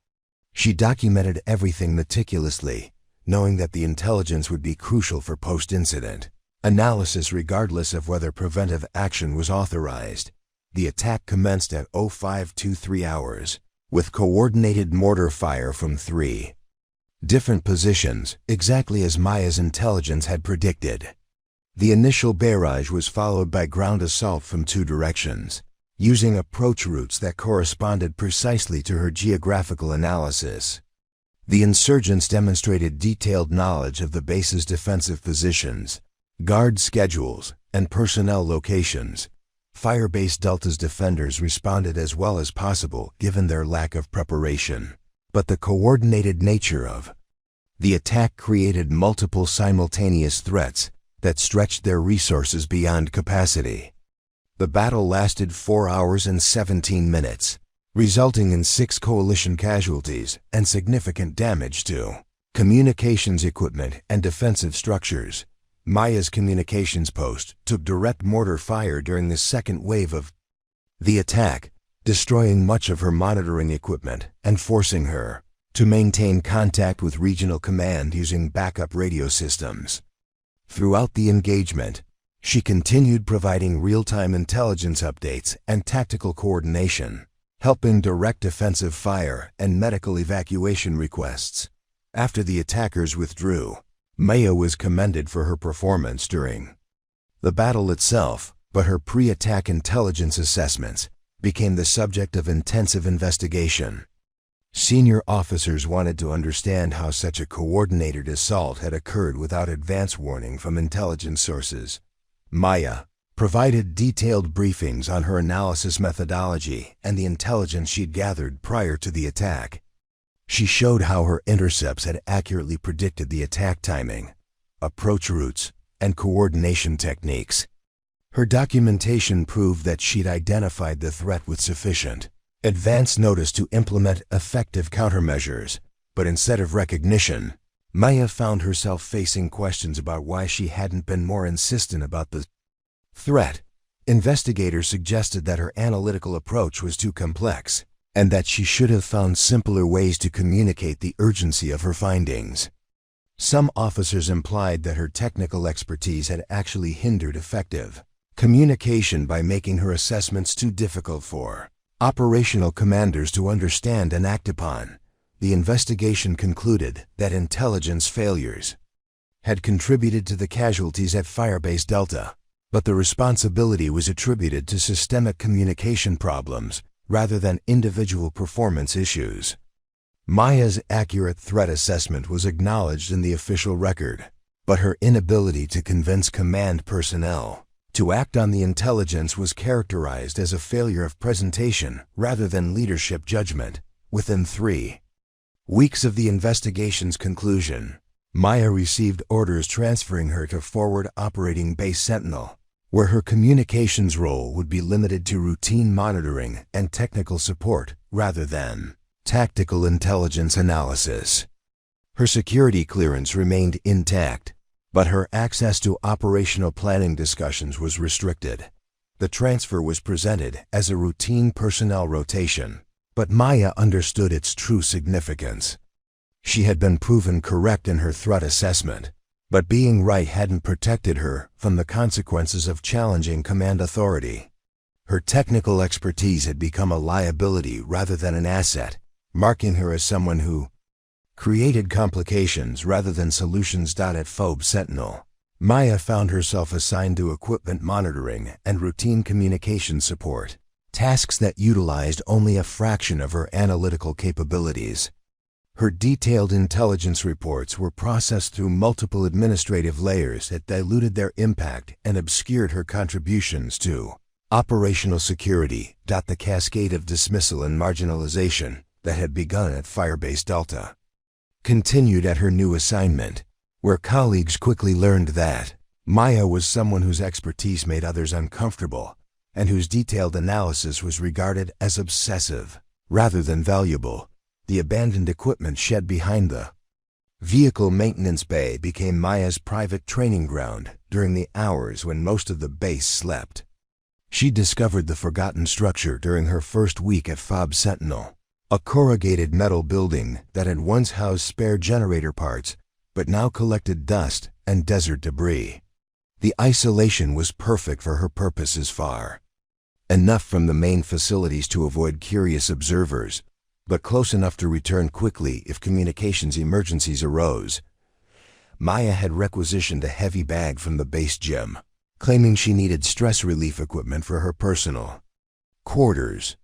She documented everything meticulously, knowing that the intelligence would be crucial for post-incident analysis regardless of whether preventive action was authorized. The attack commenced at 0523 hours, with coordinated mortar fire from 3 different positions, exactly as Maya's intelligence had predicted. The initial barrage was followed by ground assault from 2 directions, using approach routes that corresponded precisely to her geographical analysis. The insurgents demonstrated detailed knowledge of the base's defensive positions, guard schedules, and personnel locations. Firebase Delta's defenders responded as well as possible given their lack of preparation, but the coordinated nature of the attack created multiple simultaneous threats that stretched their resources beyond capacity. The battle lasted 4 hours and 17 minutes, resulting in 6 coalition casualties and significant damage to communications equipment and defensive structures. Maya's communications post took direct mortar fire during the second wave of the attack, destroying much of her monitoring equipment and forcing her to maintain contact with Regional Command using backup radio systems. Throughout the engagement, she continued providing real-time intelligence updates and tactical coordination, helping direct defensive fire and medical evacuation requests. After the attackers withdrew, Maya was commended for her performance during the battle itself, but her pre-attack intelligence assessments became the subject of intensive investigation. Senior officers wanted to understand how such a coordinated assault had occurred without advance warning from intelligence sources. Maya provided detailed briefings on her analysis methodology and the intelligence she'd gathered prior to the attack. She showed how her intercepts had accurately predicted the attack timing, approach routes, and coordination techniques. Her documentation proved that she'd identified the threat with sufficient advance notice to implement effective countermeasures, but instead of recognition, Maya found herself facing questions about why she hadn't been more insistent about the threat. Investigators suggested that her analytical approach was too complex, and that she should have found simpler ways to communicate the urgency of her findings. Some officers implied that her technical expertise had actually hindered effective communication by making her assessments too difficult for operational commanders to understand and act upon. The investigation concluded that intelligence failures had contributed to the casualties at Firebase Delta, but the responsibility was attributed to systemic communication problems rather than individual performance issues. Maya's accurate threat assessment was acknowledged in the official record, but her inability to convince command personnel to act on the intelligence was characterized as a failure of presentation rather than leadership judgment. Within 3 weeks of the investigation's conclusion, Maya received orders transferring her to Forward Operating Base Sentinel, where her communications role would be limited to routine monitoring and technical support rather than tactical intelligence analysis. Her security clearance remained intact, but her access to operational planning discussions was restricted. The transfer was presented as a routine personnel rotation, but Maya understood its true significance. She had been proven correct in her threat assessment, but being right hadn't protected her from the consequences of challenging command authority. Her technical expertise had become a liability rather than an asset, marking her as someone who created complications rather than solutions. At FOB Sentinel, Maya found herself assigned to equipment monitoring and routine communication support, tasks that utilized only a fraction of her analytical capabilities. Her detailed intelligence reports were processed through multiple administrative layers that diluted their impact and obscured her contributions to operational security. The cascade of dismissal and marginalization that had begun at Firebase Delta continued at her new assignment, where colleagues quickly learned that Maya was someone whose expertise made others uncomfortable and whose detailed analysis was regarded as obsessive rather than valuable. The abandoned equipment shed behind the vehicle maintenance bay became Maya's private training ground during the hours when most of the base slept. She discovered the forgotten structure during her first week at FOB Sentinel, a corrugated metal building that had once housed spare generator parts but now collected dust and desert debris. The isolation was perfect for her purposes, far enough from the main facilities to avoid curious observers, but close enough to return quickly if communications emergencies arose. Maya had requisitioned a heavy bag from the base gym, claiming she needed stress relief equipment for her personal quarters.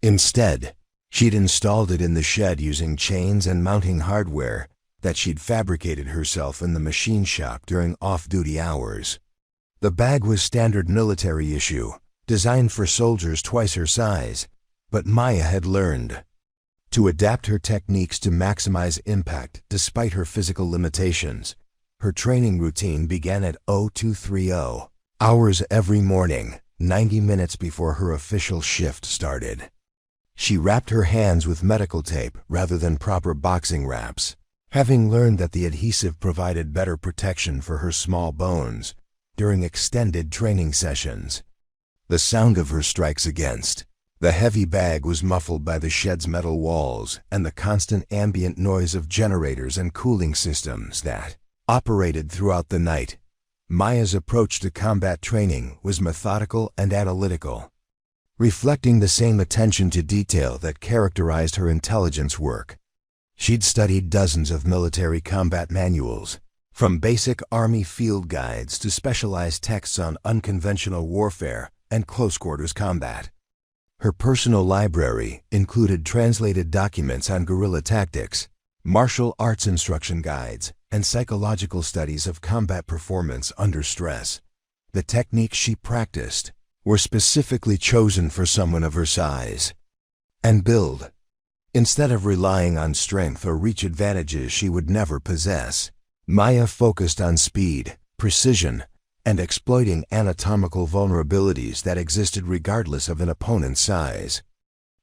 Instead, she'd installed it in the shed using chains and mounting hardware that she'd fabricated herself in the machine shop during off-duty hours. The bag was standard military issue, designed for soldiers twice her size, but Maya had learned to adapt her techniques to maximize impact despite her physical limitations. Her training routine began at 0230 hours every morning, 90 minutes before her official shift started. She wrapped her hands with medical tape rather than proper boxing wraps, having learned that the adhesive provided better protection for her small bones during extended training sessions. The sound of her strikes against the heavy bag was muffled by the shed's metal walls and the constant ambient noise of generators and cooling systems that operated throughout the night. Maya's approach to combat training was methodical and analytical, reflecting the same attention to detail that characterized her intelligence work. She'd studied dozens of military combat manuals, from basic Army field guides to specialized texts on unconventional warfare and close-quarters combat. Her personal library included translated documents on guerrilla tactics, martial arts instruction guides, and psychological studies of combat performance under stress. The techniques she practiced were specifically chosen for someone of her size and build, instead of relying on strength or reach advantages she would never possess. Maya focused on speed, precision, and exploiting anatomical vulnerabilities that existed regardless of an opponent's size.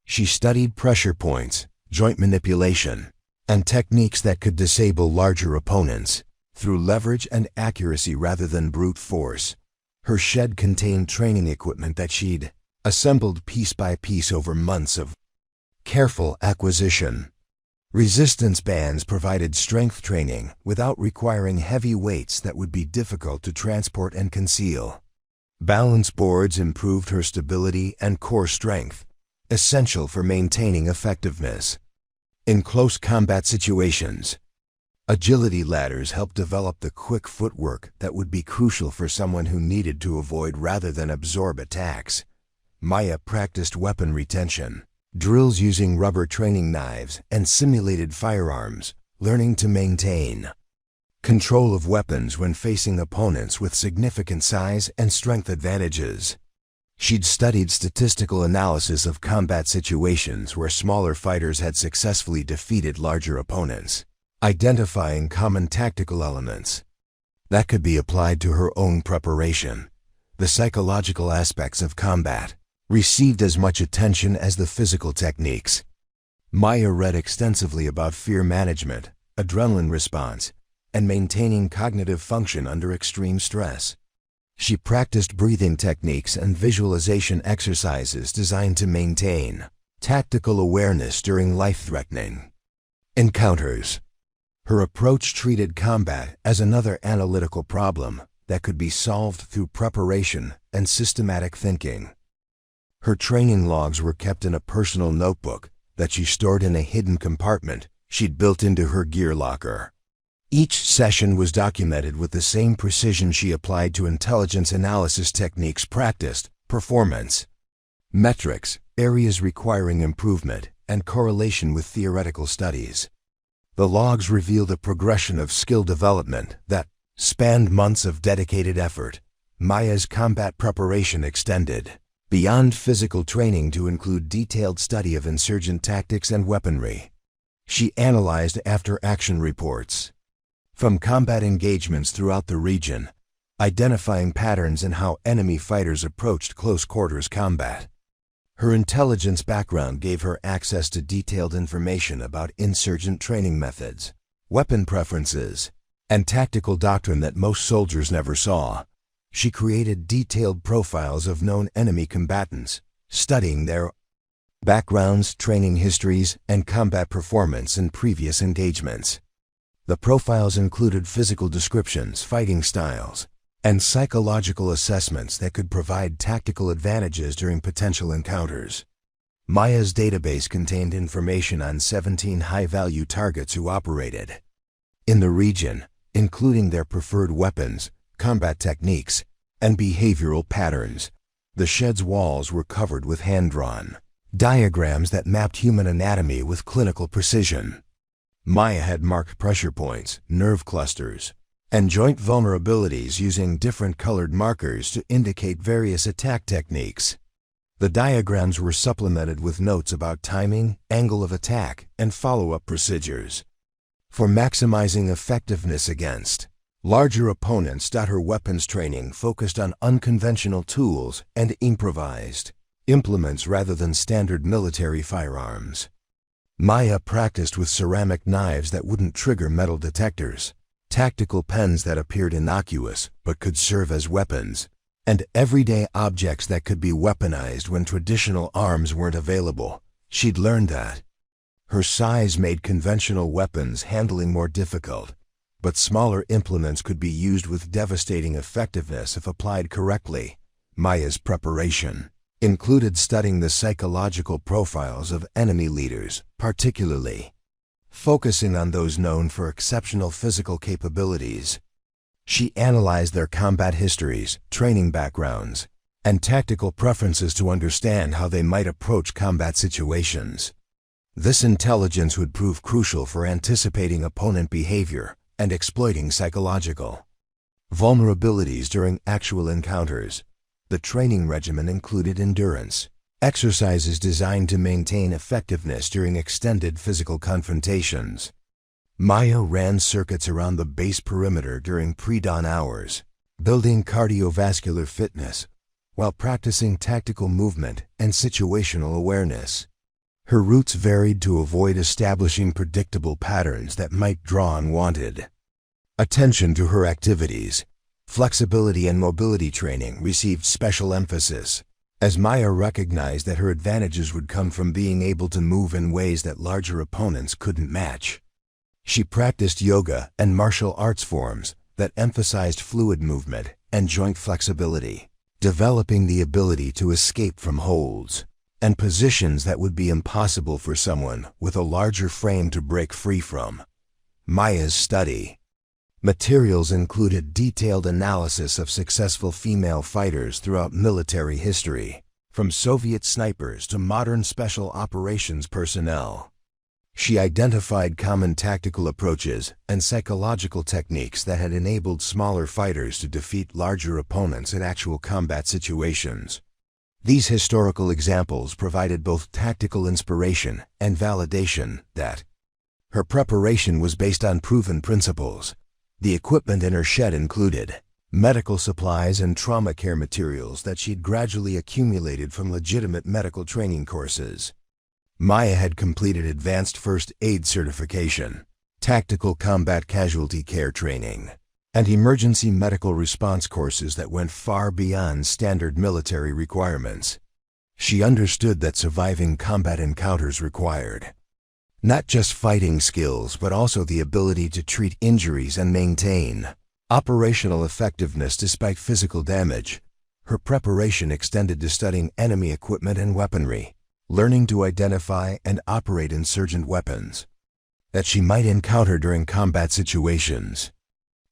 She studied pressure points, joint manipulation, and techniques that could disable larger opponents through leverage and accuracy rather than brute force. Her shed contained training equipment that she'd assembled piece by piece over months of careful acquisition. Resistance bands provided strength training without requiring heavy weights that would be difficult to transport and conceal. Balance boards improved her stability and core strength, essential for maintaining effectiveness in close combat situations. Agility ladders helped develop the quick footwork that would be crucial for someone who needed to avoid rather than absorb attacks. Maya practiced weapon retention, drills using rubber training knives and simulated firearms, learning to maintain control of weapons when facing opponents with significant size and strength advantages. She'd studied statistical analysis of combat situations where smaller fighters had successfully defeated larger opponents, identifying common tactical elements that could be applied to her own preparation. The psychological aspects of combat received as much attention as the physical techniques. Maya read extensively about fear management, adrenaline response, and maintaining cognitive function under extreme stress. She practiced breathing techniques and visualization exercises designed to maintain tactical awareness during life-threatening encounters. Her approach treated combat as another analytical problem that could be solved through preparation and systematic thinking. Her training logs were kept in a personal notebook that she stored in a hidden compartment she'd built into her gear locker. Each session was documented with the same precision she applied to intelligence analysis techniques practiced, performance metrics, areas requiring improvement, and correlation with theoretical studies. The logs reveal the progression of skill development that spanned months of dedicated effort. Maya's combat preparation extended beyond physical training to include detailed study of insurgent tactics and weaponry. She analyzed after-action reports from combat engagements throughout the region, identifying patterns in how enemy fighters approached close-quarters combat. Her intelligence background gave her access to detailed information about insurgent training methods, weapon preferences, and tactical doctrine that most soldiers never saw. She created detailed profiles of known enemy combatants, studying their backgrounds, training histories, and combat performance in previous engagements. The profiles included physical descriptions, fighting styles, and psychological assessments that could provide tactical advantages during potential encounters. Maya's database contained information on 17 high-value targets who operated in the region, including their preferred weapons, combat techniques, and behavioral patterns. The shed's walls were covered with hand-drawn diagrams that mapped human anatomy with clinical precision. Maya had marked pressure points, nerve clusters, and joint vulnerabilities using different colored markers to indicate various attack techniques. The diagrams were supplemented with notes about timing, angle of attack, and follow-up procedures for maximizing effectiveness against larger opponents. Her weapons training focused on unconventional tools and improvised implements rather than standard military firearms. Maya practiced with ceramic knives that wouldn't trigger metal detectors, tactical pens that appeared innocuous but could serve as weapons, and everyday objects that could be weaponized when traditional arms weren't available. She'd learned that her size made conventional weapons handling more difficult, but smaller implements could be used with devastating effectiveness if applied correctly. Maya's preparation included studying the psychological profiles of enemy leaders, particularly focusing on those known for exceptional physical capabilities. She analyzed their combat histories, training backgrounds, and tactical preferences to understand how they might approach combat situations. This intelligence would prove crucial for anticipating opponent behavior and exploiting psychological vulnerabilities during actual encounters. The training regimen included endurance exercises designed to maintain effectiveness during extended physical confrontations. Maya ran circuits around the base perimeter during pre-dawn hours, building cardiovascular fitness while practicing tactical movement and situational awareness. Her routes varied to avoid establishing predictable patterns that might draw unwanted attention to her activities. Flexibility and mobility training received special emphasis, as Maya recognized that her advantages would come from being able to move in ways that larger opponents couldn't match. She practiced yoga and martial arts forms that emphasized fluid movement and joint flexibility, developing the ability to escape from holds and positions that would be impossible for someone with a larger frame to break free from. Maya's study materials included detailed analysis of successful female fighters throughout military history, from Soviet snipers to modern special operations personnel. She identified common tactical approaches and psychological techniques that had enabled smaller fighters to defeat larger opponents in actual combat situations. These historical examples provided both tactical inspiration and validation that her preparation was based on proven principles. The equipment in her shed included medical supplies and trauma care materials that she'd gradually accumulated from legitimate medical training courses. Maya had completed advanced first aid certification, tactical combat casualty care training, and emergency medical response courses that went far beyond standard military requirements. She understood that surviving combat encounters required not just fighting skills, but also the ability to treat injuries and maintain operational effectiveness despite physical damage. Her preparation extended to studying enemy equipment and weaponry, learning to identify and operate insurgent weapons that she might encounter during combat situations.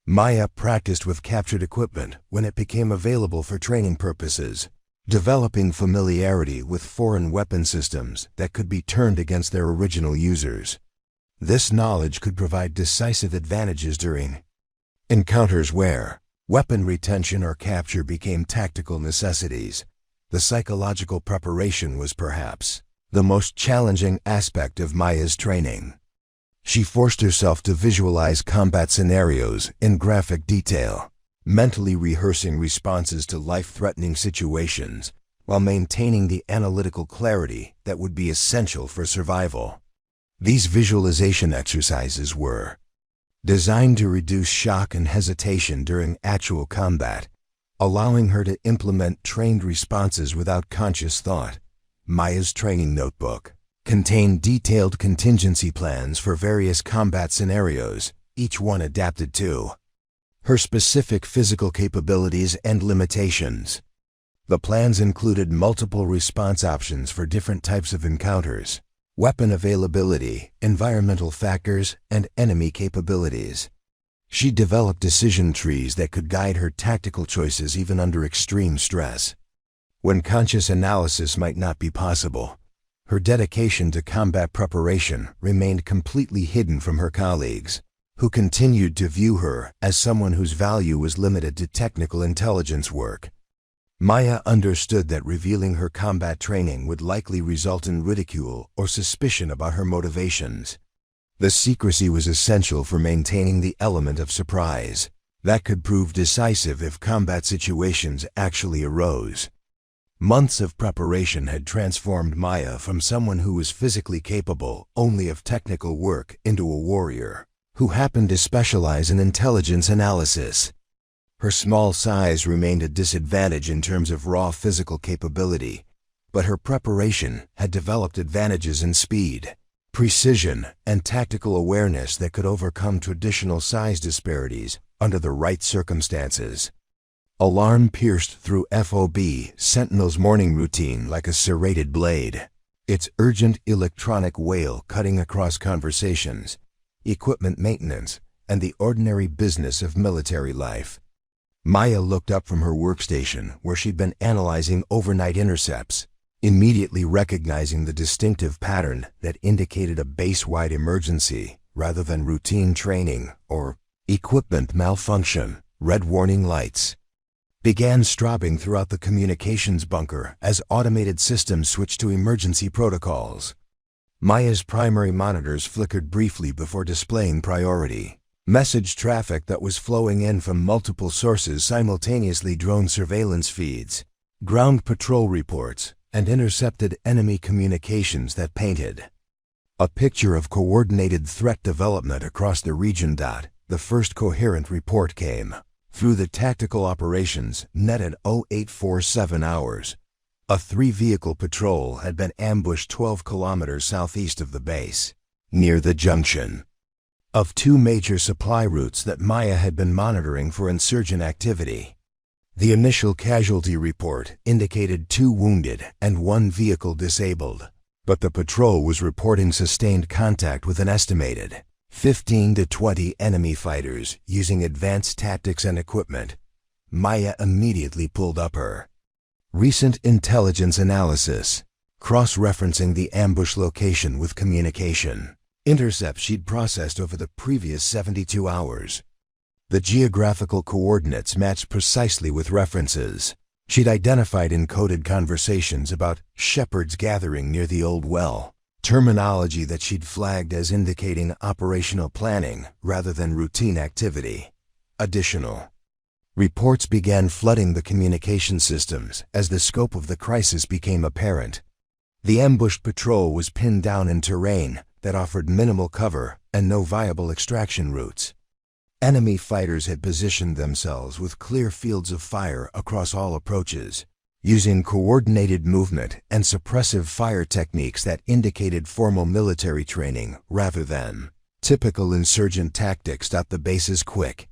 Maya practiced with captured equipment when it became available for training purposes, developing familiarity with foreign weapon systems that could be turned against their original users. This knowledge could provide decisive advantages during encounters where weapon retention or capture became tactical necessities. The psychological preparation was perhaps the most challenging aspect of Maya's training. She forced herself to visualize combat scenarios in graphic detail, mentally rehearsing responses to life-threatening situations while maintaining the analytical clarity that would be essential for survival. These visualization exercises were designed to reduce shock and hesitation during actual combat, allowing her to implement trained responses without conscious thought. Maya's training notebook contained detailed contingency plans for various combat scenarios, each one adapted to her specific physical capabilities and limitations. The plans included multiple response options for different types of encounters, weapon availability, environmental factors, and enemy capabilities. She developed decision trees that could guide her tactical choices even under extreme stress. When conscious analysis might not be possible, her dedication to combat preparation remained completely hidden from her colleagues, who continued to view her as someone whose value was limited to technical intelligence work. Maya understood that revealing her combat training would likely result in ridicule or suspicion about her motivations. The secrecy was essential for maintaining the element of surprise that could prove decisive if combat situations actually arose. Months of preparation had transformed Maya from someone who was physically capable only of technical work into a warrior who happened to specialize in intelligence analysis. Her small size remained a disadvantage in terms of raw physical capability, but her preparation had developed advantages in speed, precision, and tactical awareness that could overcome traditional size disparities under the right circumstances. Alarm pierced through FOB Sentinel's morning routine like a serrated blade, its urgent electronic wail cutting across conversations, equipment maintenance, and the ordinary business of military life. Maya looked up from her workstation where she'd been analyzing overnight intercepts, immediately recognizing the distinctive pattern that indicated a base-wide emergency rather than routine training or equipment malfunction. Red warning lights began strobing throughout the communications bunker as automated systems switched to emergency protocols. Maya's primary monitors flickered briefly before displaying priority. Message traffic that was flowing in from multiple sources simultaneously: drone surveillance feeds, ground patrol reports, and intercepted enemy communications that painted a picture of coordinated threat development across the region. The first coherent report came through the tactical operations net at 0847 hours. A 3-vehicle patrol had been ambushed 12 kilometers southeast of the base, near the junction of 2 major supply routes that Maya had been monitoring for insurgent activity. The initial casualty report indicated 2 wounded and 1 vehicle disabled, but the patrol was reporting sustained contact with an estimated 15 to 20 enemy fighters using advanced tactics and equipment. Maya immediately pulled up her recent intelligence analysis, cross-referencing the ambush location with communication intercepts she'd processed over the previous 72 hours. The geographical coordinates matched precisely with references she'd identified in coded conversations about shepherds gathering near the old well, terminology that she'd flagged as indicating operational planning rather than routine activity. Additional reports began flooding the communication systems as the scope of the crisis became apparent. The ambushed patrol was pinned down in terrain that offered minimal cover and no viable extraction routes. Enemy fighters had positioned themselves with clear fields of fire across all approaches, using coordinated movement and suppressive fire techniques that indicated formal military training rather than typical insurgent tactics. The base's quick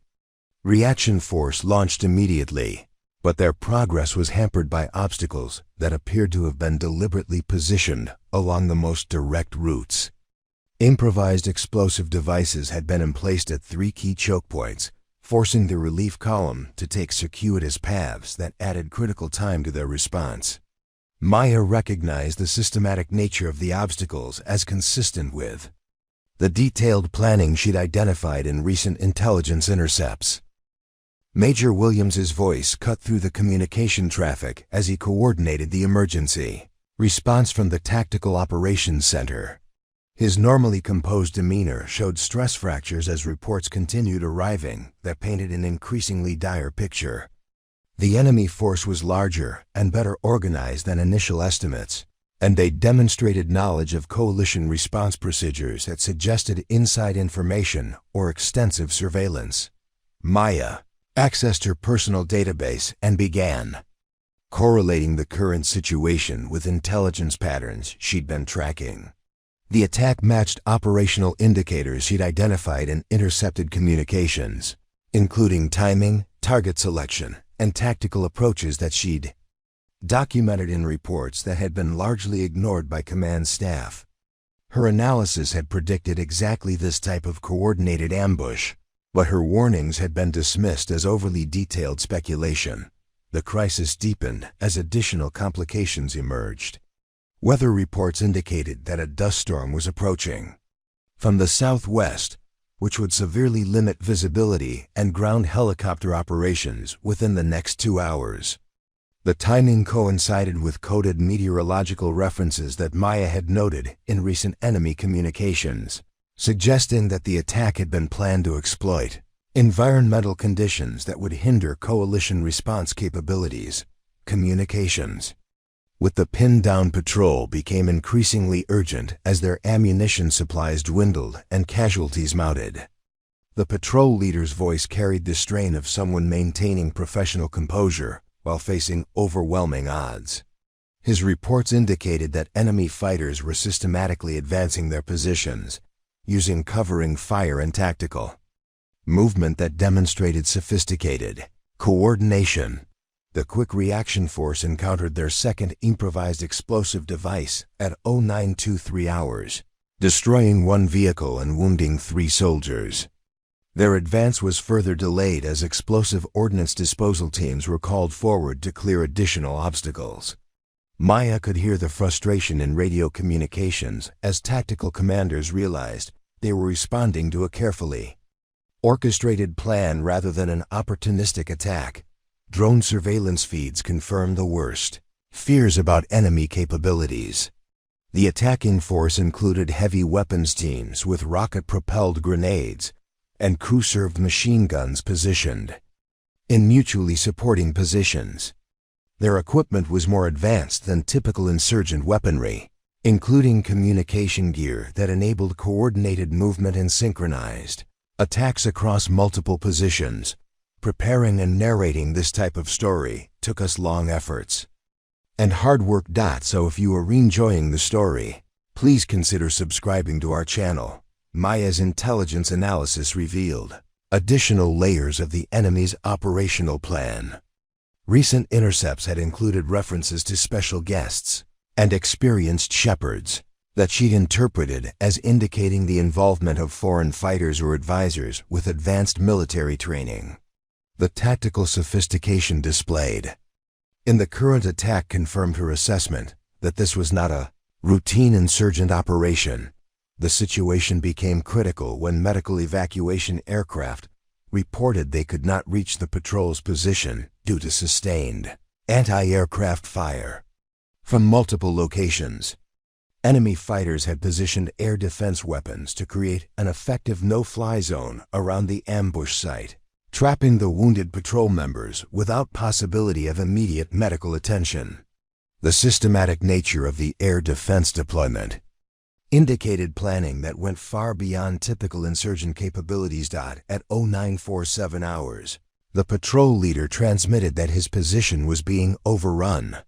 reaction force launched immediately, but their progress was hampered by obstacles that appeared to have been deliberately positioned along the most direct routes. Improvised explosive devices had been emplaced at 3 key choke points, forcing the relief column to take circuitous paths that added critical time to their response. Maya recognized the systematic nature of the obstacles as consistent with the detailed planning she'd identified in recent intelligence intercepts. Major Williams's voice cut through the communication traffic as he coordinated the emergency response from the Tactical Operations Center. His normally composed demeanor showed stress fractures as reports continued arriving that painted an increasingly dire picture. The enemy force was larger and better organized than initial estimates, and they demonstrated knowledge of coalition response procedures that suggested inside information or extensive surveillance. Maya accessed her personal database and began correlating the current situation with intelligence patterns she'd been tracking. The attack matched operational indicators she'd identified in intercepted communications, including timing, target selection, and tactical approaches that she'd documented in reports that had been largely ignored by command staff. Her analysis had predicted exactly this type of coordinated ambush, but her warnings had been dismissed as overly detailed speculation. The crisis deepened as additional complications emerged. Weather reports indicated that a dust storm was approaching from the southwest, which would severely limit visibility and ground helicopter operations within the next 2 hours. The timing coincided with coded meteorological references that Maya had noted in recent enemy communications, suggesting that the attack had been planned to exploit environmental conditions that would hinder coalition response capabilities. Communications with the pinned-down patrol became increasingly urgent as their ammunition supplies dwindled and casualties mounted. The patrol leader's voice carried the strain of someone maintaining professional composure while facing overwhelming odds. His reports indicated that enemy fighters were systematically advancing their positions, using covering fire and tactical movement that demonstrated sophisticated coordination. The Quick Reaction Force encountered their second improvised explosive device at 0923 hours, destroying 1 vehicle and wounding 3 soldiers. Their advance was further delayed as explosive ordnance disposal teams were called forward to clear additional obstacles. Maya could hear the frustration in radio communications as tactical commanders realized they were responding to a carefully orchestrated plan rather than an opportunistic attack. Drone surveillance feeds confirmed the worst fears about enemy capabilities. The attacking force included heavy weapons teams with rocket-propelled grenades and crew-served machine guns positioned in mutually supporting positions. Their equipment was more advanced than typical insurgent weaponry, including communication gear that enabled coordinated movement and synchronized attacks across multiple positions. Preparing and narrating this type of story took us long efforts and hard work. So if you are enjoying the story, please consider subscribing to our channel. Maya's intelligence analysis revealed additional layers of the enemy's operational plan. Recent intercepts had included references to special guests and experienced shepherds that she'd interpreted as indicating the involvement of foreign fighters or advisors with advanced military training. The tactical sophistication displayed in the current attack confirmed her assessment that this was not a routine insurgent operation. The situation became critical when medical evacuation aircraft reported they could not reach the patrol's position due to sustained anti-aircraft fire from multiple locations. Enemy fighters had positioned air defense weapons to create an effective no-fly zone around the ambush site, trapping the wounded patrol members without possibility of immediate medical attention. The systematic nature of the air defense deployment indicated planning that went far beyond typical insurgent capabilities. At 0947 hours, the patrol leader transmitted that his position was being overrun.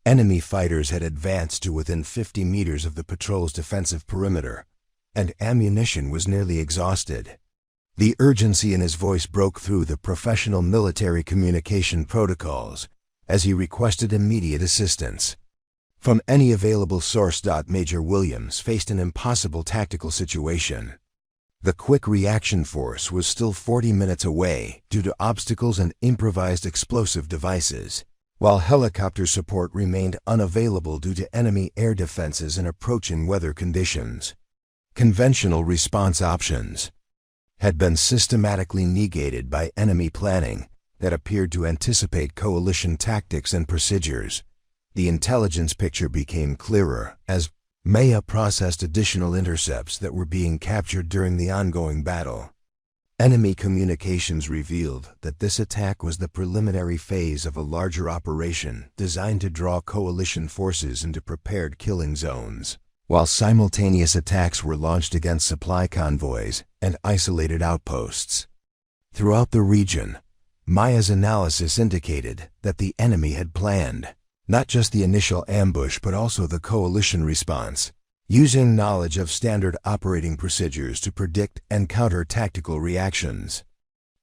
Enemy fighters had advanced to within 50 meters of the patrol's defensive perimeter, and ammunition was nearly exhausted. The urgency in his voice broke through the professional military communication protocols as he requested immediate assistance from any available source. Major Williams faced an impossible tactical situation. The quick reaction force was still 40 minutes away due to obstacles and improvised explosive devices, while helicopter support remained unavailable due to enemy air defenses and approaching weather conditions. Conventional response options had been systematically negated by enemy planning that appeared to anticipate coalition tactics and procedures. The intelligence picture became clearer as Maya processed additional intercepts that were being captured during the ongoing battle. Enemy communications revealed that this attack was the preliminary phase of a larger operation designed to draw coalition forces into prepared killing zones, while simultaneous attacks were launched against supply convoys and isolated outposts. Throughout the region, Maya's analysis indicated that the enemy had planned not just the initial ambush but also the coalition response, using knowledge of standard operating procedures to predict and counter tactical reactions.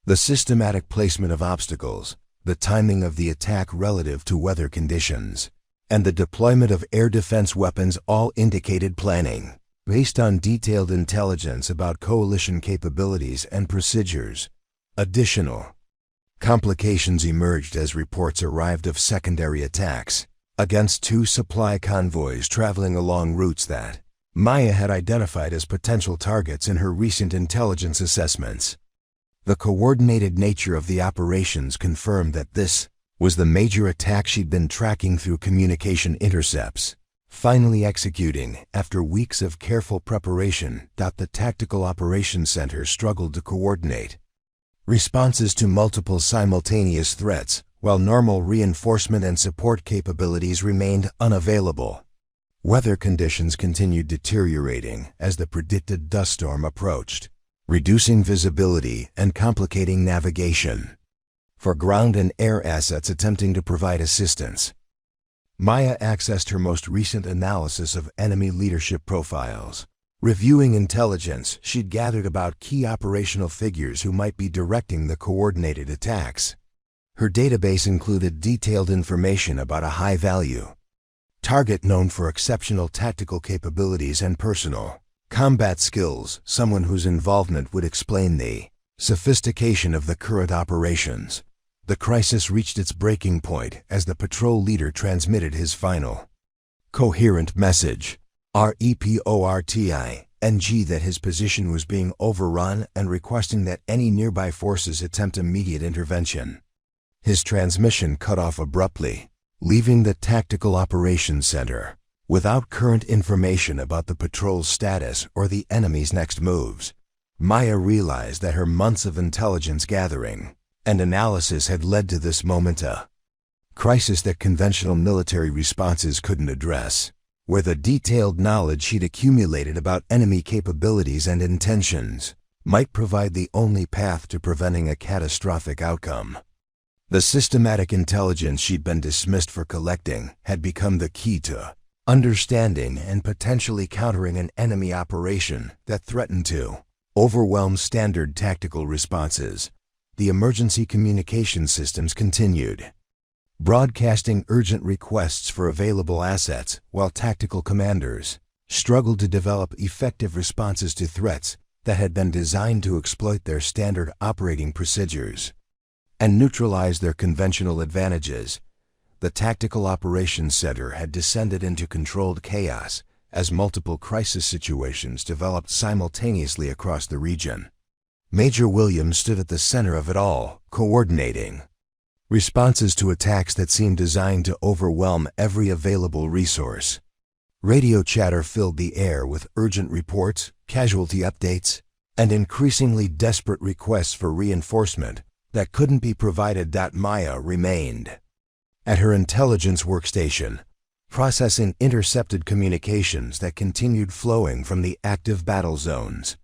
The systematic placement of obstacles, the timing of the attack relative to weather conditions, and the deployment of air defense weapons all indicated planning based on detailed intelligence about coalition capabilities and procedures. Additional complications emerged as reports arrived of secondary attacks against two supply convoys traveling along routes that Maya had identified as potential targets in her recent intelligence assessments. The coordinated nature of the operations confirmed that this was the major attack she'd been tracking through communication intercepts, finally executing after weeks of careful preparation. The Tactical Operations Center struggled to coordinate responses to multiple simultaneous threats, while normal reinforcement and support capabilities remained unavailable. Weather conditions continued deteriorating as the predicted dust storm approached, reducing visibility and complicating navigation for ground and air assets attempting to provide assistance. Maya accessed her most recent analysis of enemy leadership profiles. Reviewing intelligence she'd gathered about key operational figures who might be directing the coordinated attacks. Her database included detailed information about a high-value target known for exceptional tactical capabilities and personal combat skills, someone whose involvement would explain the sophistication of the current operations. The crisis reached its breaking point as the patrol leader transmitted his final coherent message. REPORTING that his position was being overrun and requesting that any nearby forces attempt immediate intervention. His transmission cut off abruptly, leaving the Tactical Operations Center without current information about the patrol's status or the enemy's next moves. Maya realized that her months of intelligence gathering and analysis had led to this moment. A crisis that conventional military responses couldn't address, where the detailed knowledge she'd accumulated about enemy capabilities and intentions might provide the only path to preventing a catastrophic outcome. The systematic intelligence she'd been dismissed for collecting had become the key to understanding and potentially countering an enemy operation that threatened to overwhelm standard tactical responses. The emergency communication systems continued broadcasting urgent requests for available assets, while tactical commanders struggled to develop effective responses to threats that had been designed to exploit their standard operating procedures and neutralize their conventional advantages. The Tactical Operations Center had descended into controlled chaos as multiple crisis situations developed simultaneously across the region. Major Williams stood at the center of it all, coordinating responses to attacks that seemed designed to overwhelm every available resource. Radio chatter filled the air with urgent reports, casualty updates, and increasingly desperate requests for reinforcement that couldn't be provided. Maya remained at her intelligence workstation, processing intercepted communications that continued flowing from the active battle zones.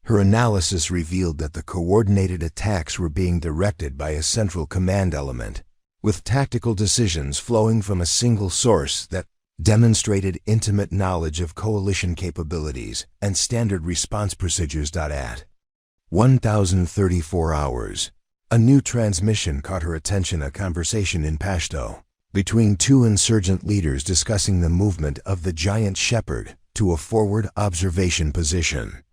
Her analysis revealed that the coordinated attacks were being directed by a central command element, with tactical decisions flowing from a single source that demonstrated intimate knowledge of coalition capabilities and standard response procedures. At 1034 hours, a new transmission caught her attention, a conversation in Pashto between two insurgent leaders discussing the movement of the giant shepherd to a forward observation position.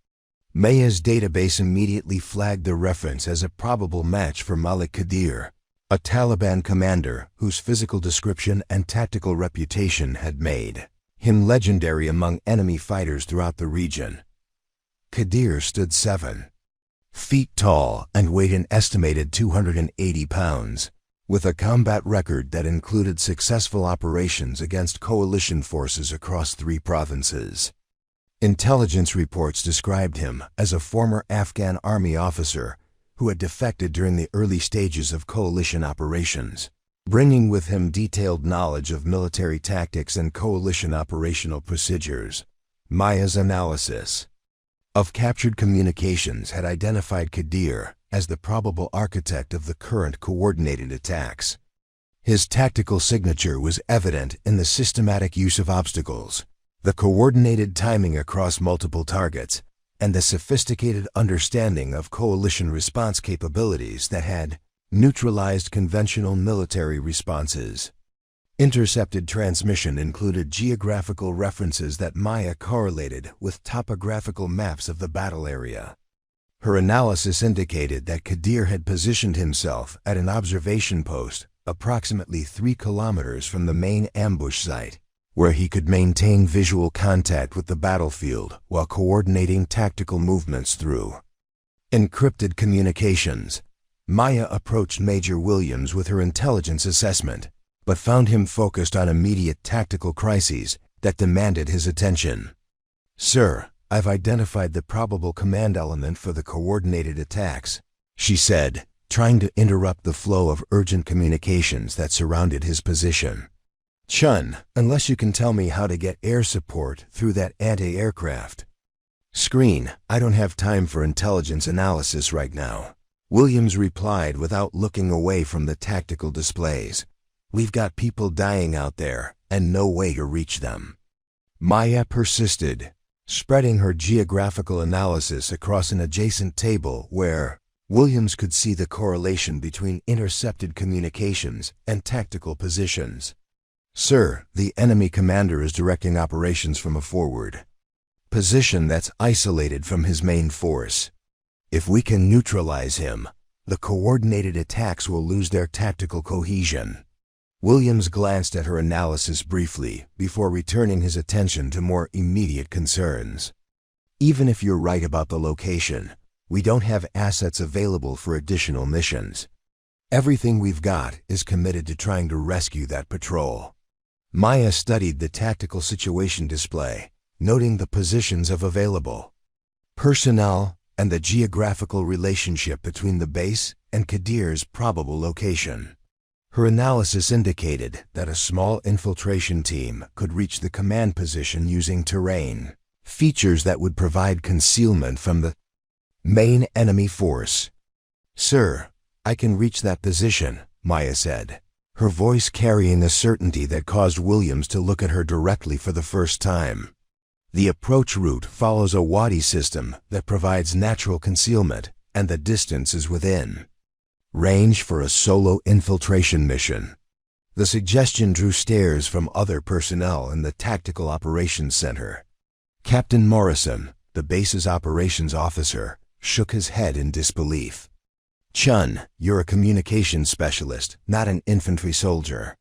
Maya's database immediately flagged the reference as a probable match for Malik Qadeer, a Taliban commander whose physical description and tactical reputation had made him legendary among enemy fighters throughout the region. Qadeer stood 7 feet tall and weighed an estimated 280 pounds, with a combat record that included successful operations against coalition forces across 3 provinces. Intelligence reports described him as a former Afghan army officer who had defected during the early stages of coalition operations, bringing with him detailed knowledge of military tactics and coalition operational procedures. Maya's analysis of captured communications had identified Qadeer as the probable architect of the current coordinated attacks. His tactical signature was evident in the systematic use of obstacles, the coordinated timing across multiple targets, and the sophisticated understanding of coalition response capabilities that had neutralized conventional military responses. Intercepted transmission included geographical references that Maya correlated with topographical maps of the battle area. Her analysis indicated that Qadeer had positioned himself at an observation post approximately 3 kilometers from the main ambush site, where he could maintain visual contact with the battlefield while coordinating tactical movements through encrypted communications. Maya approached Major Williams with her intelligence assessment, but found him focused on immediate tactical crises that demanded his attention. "Sir, I've identified the probable command element for the coordinated attacks," she said, trying to interrupt the flow of urgent communications that surrounded his position. "Chen, unless you can tell me how to get air support through that anti-aircraft screen, I don't have time for intelligence analysis right now," Williams replied without looking away from the tactical displays. "We've got people dying out there and no way to reach them." Maya persisted, spreading her geographical analysis across an adjacent table where Williams could see the correlation between intercepted communications and tactical positions. "Sir, the enemy commander is directing operations from a forward position that's isolated from his main force. If we can neutralize him, the coordinated attacks will lose their tactical cohesion." Williams glanced at her analysis briefly before returning his attention to more immediate concerns. "Even if you're right about the location, we don't have assets available for additional missions. Everything we've got is committed to trying to rescue that patrol." Maya studied the tactical situation display, noting the positions of available personnel and the geographical relationship between the base and Qadeer's probable location. Her analysis indicated that a small infiltration team could reach the command position using terrain, features that would provide concealment from the main enemy force. "Sir, I can reach that position," Maya said, her voice carrying a certainty that caused Williams to look at her directly for the first time. The approach route follows a wadi system that provides natural concealment, and the distance is within range for a solo infiltration mission. The suggestion drew stares from other personnel in the Tactical Operations Center. Captain Morrison, the base's operations officer, shook his head in disbelief. "Chen, you're a communications specialist, not an infantry soldier.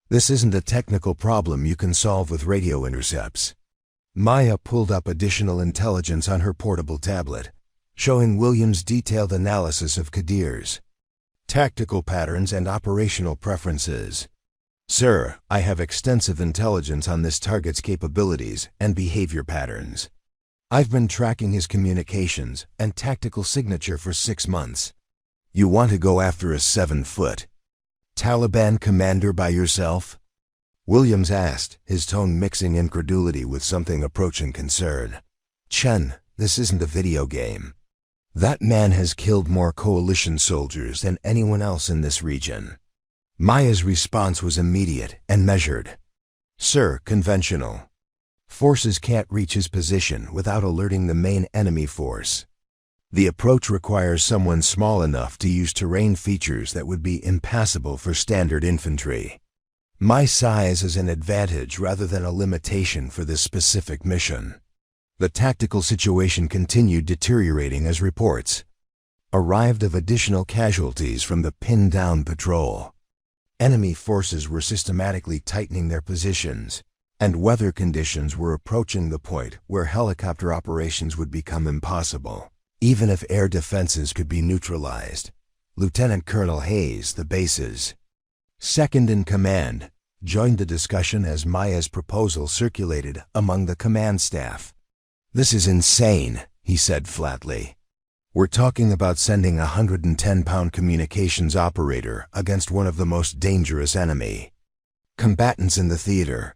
This isn't a technical problem you can solve with radio intercepts." Maya pulled up additional intelligence on her portable tablet, showing Williams' detailed analysis of Qadeer's tactical patterns and operational preferences. "Sir, I have extensive intelligence on this target's capabilities and behavior patterns. I've been tracking his communications and tactical signature for 6 months. You want to go after a 7-foot Taliban commander by yourself?" Williams asked, his tone mixing incredulity with something approaching concern. "Chen, this isn't a video game. That man has killed more coalition soldiers than anyone else in this region." Maya's response was immediate and measured. "Sir, conventional forces can't reach his position without alerting the main enemy force. The approach requires someone small enough to use terrain features that would be impassable for standard infantry. My size is an advantage rather than a limitation for this specific mission." The tactical situation continued deteriorating as reports arrived of additional casualties from the pinned-down patrol. Enemy forces were systematically tightening their positions, and weather conditions were approaching the point where helicopter operations would become impossible, even if air defenses could be neutralized. Lieutenant Colonel Hayes, the base's second-in-command, joined the discussion as Maya's proposal circulated among the command staff. "This is insane," he said flatly. "We're talking about sending a 110-pound communications operator against one of the most dangerous enemy combatants in the theater."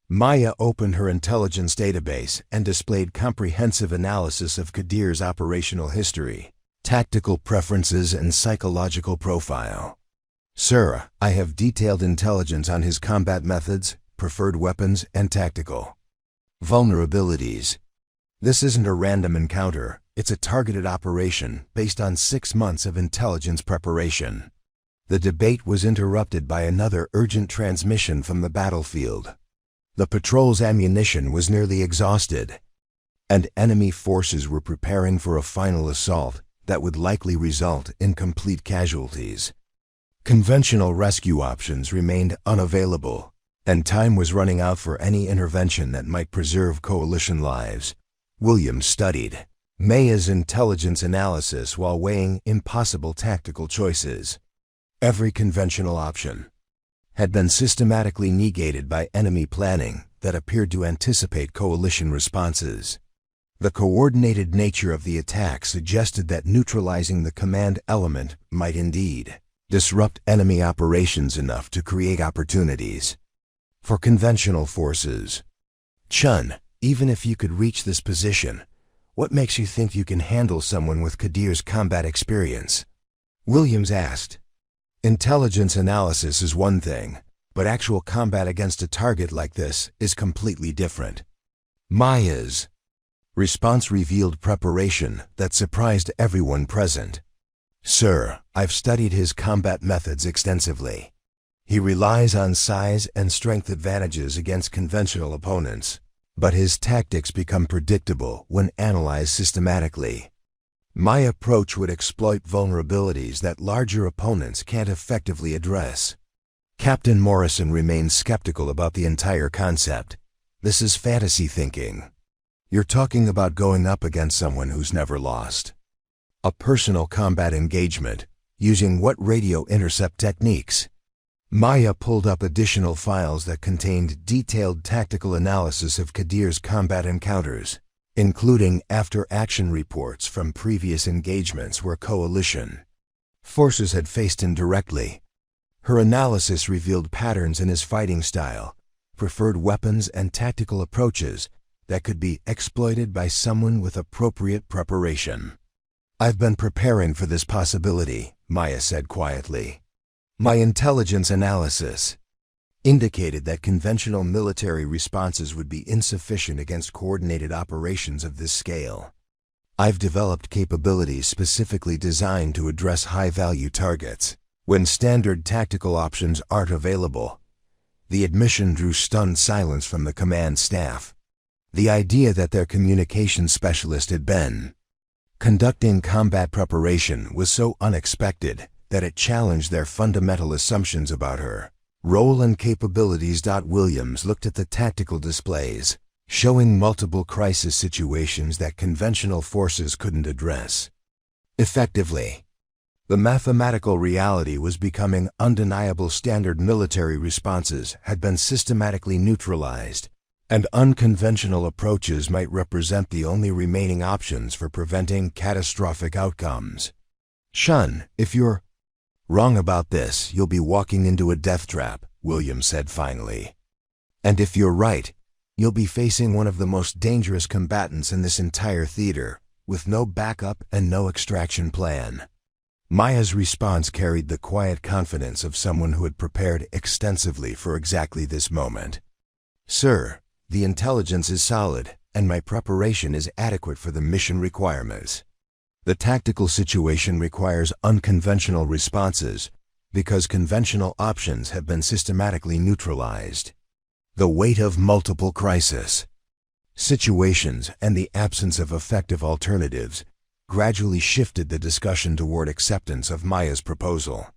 Maya opened her intelligence database and displayed comprehensive analysis of Qadeer's operational history, tactical preferences, and psychological profile. "Sir, I have detailed intelligence on his combat methods, preferred weapons, and tactical vulnerabilities. This isn't a random encounter, it's a targeted operation based on 6 months of intelligence preparation." The debate was interrupted by another urgent transmission from the battlefield. The patrol's ammunition was nearly exhausted, and enemy forces were preparing for a final assault that would likely result in complete casualties. Conventional rescue options remained unavailable, and time was running out for any intervention that might preserve coalition lives. Williams studied Maya's intelligence analysis while weighing impossible tactical choices. Every conventional option had been systematically negated by enemy planning that appeared to anticipate coalition responses. The coordinated nature of the attack suggested that neutralizing the command element might indeed disrupt enemy operations enough to create opportunities for conventional forces. "Chen, even if you could reach this position, what makes you think you can handle someone with Qadeer's combat experience?" Williams asked. "Intelligence analysis is one thing, but actual combat against a target like this is completely different." Maya's response revealed preparation that surprised everyone present. "Sir, I've studied his combat methods extensively. He relies on size and strength advantages against conventional opponents, but his tactics become predictable when analyzed systematically. My approach would exploit vulnerabilities that larger opponents can't effectively address." Captain Morrison remained skeptical about the entire concept. "This is fantasy thinking. You're talking about going up against someone who's never lost a personal combat engagement, using what radio intercept techniques?" Maya pulled up additional files that contained detailed tactical analysis of Qadeer's combat encounters, including after-action reports from previous engagements where coalition forces had faced him directly. Her analysis revealed patterns in his fighting style, preferred weapons and tactical approaches that could be exploited by someone with appropriate preparation. "I've been preparing for this possibility," Maya said quietly. "My intelligence analysis indicated that conventional military responses would be insufficient against coordinated operations of this scale. I've developed capabilities specifically designed to address high-value targets when standard tactical options aren't available." The admission drew stunned silence from the command staff. The idea that their communications specialist had been conducting combat preparation was so unexpected that it challenged their fundamental assumptions about her role and capabilities. Williams looked at the tactical displays, showing multiple crisis situations that conventional forces couldn't address effectively. The mathematical reality was becoming undeniable. Standard military responses had been systematically neutralized, and unconventional approaches might represent the only remaining options for preventing catastrophic outcomes. "Chen, if you're wrong about this, you'll be walking into a death trap," Williams said finally. "And if you're right, you'll be facing one of the most dangerous combatants in this entire theater, with no backup and no extraction plan." Maya's response carried the quiet confidence of someone who had prepared extensively for exactly this moment. "Sir, the intelligence is solid, and my preparation is adequate for the mission requirements. The tactical situation requires unconventional responses because conventional options have been systematically neutralized. The weight of multiple crisis situations and the absence of effective alternatives gradually shifted the discussion toward acceptance of Maya's proposal.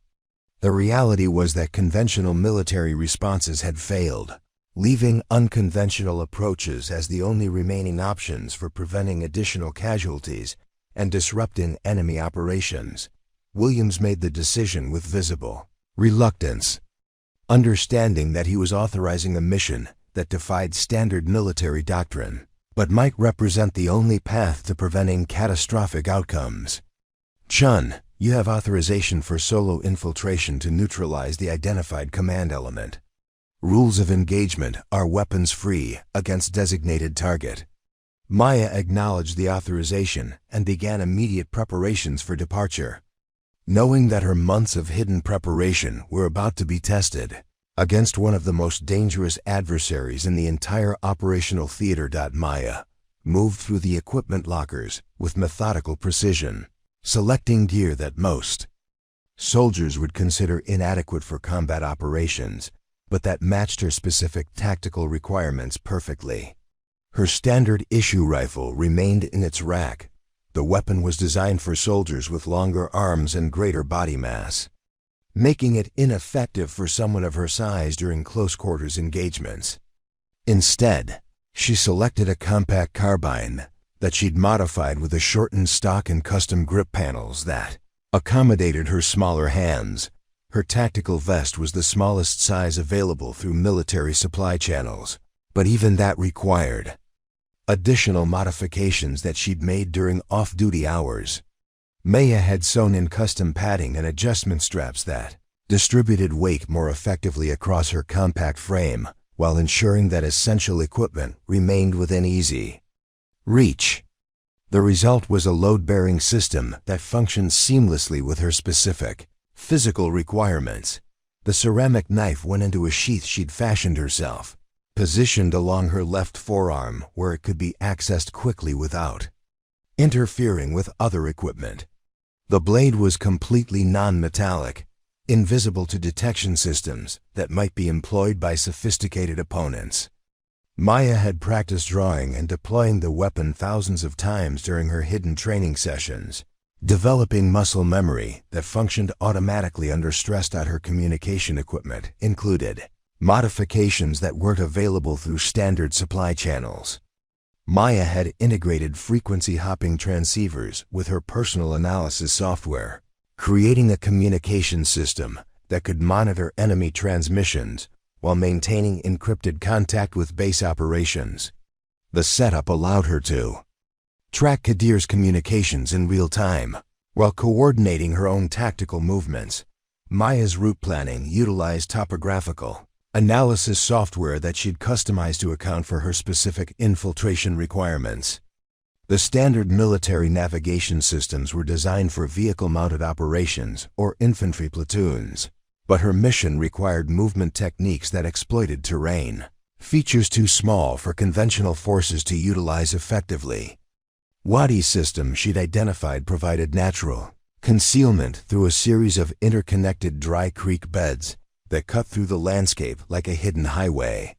The reality was that conventional military responses had failed, leaving unconventional approaches as the only remaining options for preventing additional casualties and disrupting enemy operations. Williams made the decision with visible reluctance, understanding that he was authorizing a mission that defied standard military doctrine, but might represent the only path to preventing catastrophic outcomes. "Chen, you have authorization for solo infiltration to neutralize the identified command element. Rules of engagement are weapons-free against designated target." Maya acknowledged the authorization and began immediate preparations for departure, knowing that her months of hidden preparation were about to be tested against one of the most dangerous adversaries in the entire operational theater. Maya moved through the equipment lockers with methodical precision, selecting gear that most soldiers would consider inadequate for combat operations, but that matched her specific tactical requirements perfectly. Her standard issue rifle remained in its rack. The weapon was designed for soldiers with longer arms and greater body mass, making it ineffective for someone of her size during close-quarters engagements. Instead, she selected a compact carbine that she'd modified with a shortened stock and custom grip panels that accommodated her smaller hands. Her tactical vest was the smallest size available through military supply channels, but even that required additional modifications that she'd made during off-duty hours. Maya had sewn in custom padding and adjustment straps that distributed weight more effectively across her compact frame while ensuring that essential equipment remained within easy reach. The result was a load-bearing system that functioned seamlessly with her specific physical requirements. The ceramic knife went into a sheath she'd fashioned herself, positioned along her left forearm where it could be accessed quickly without interfering with other equipment. The blade was completely non-metallic, invisible to detection systems that might be employed by sophisticated opponents. Maya had practiced drawing and deploying the weapon thousands of times during her hidden training sessions, developing muscle memory that functioned automatically under stress. Her communication equipment included modifications that weren't available through standard supply channels. Maya had integrated frequency-hopping transceivers with her personal analysis software, creating a communication system that could monitor enemy transmissions while maintaining encrypted contact with base operations. The setup allowed her to track Qadeer's communications in real time while coordinating her own tactical movements. Maya's route planning utilized topographical analysis software that she'd customized to account for her specific infiltration requirements. The standard military navigation systems were designed for vehicle-mounted operations or infantry platoons, but her mission required movement techniques that exploited terrain, features too small for conventional forces to utilize effectively. Wadi systems she'd identified provided natural concealment through a series of interconnected dry creek beds that cut through the landscape like a hidden highway.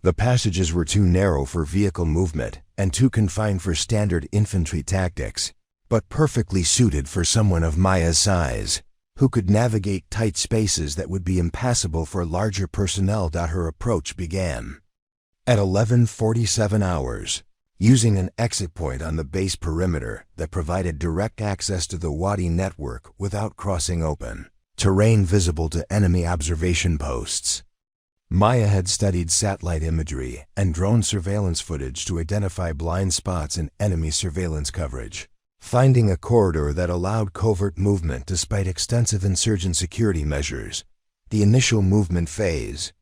The passages were too narrow for vehicle movement and too confined for standard infantry tactics, but perfectly suited for someone of Maya's size, who could navigate tight spaces that would be impassable for larger personnel. Her approach began at 11:47 hours, using an exit point on the base perimeter that provided direct access to the Wadi network without crossing open terrain visible to enemy observation posts. Maya had studied satellite imagery and drone surveillance footage to identify blind spots in enemy surveillance coverage, finding a corridor that allowed covert movement despite extensive insurgent security measures. The initial movement phase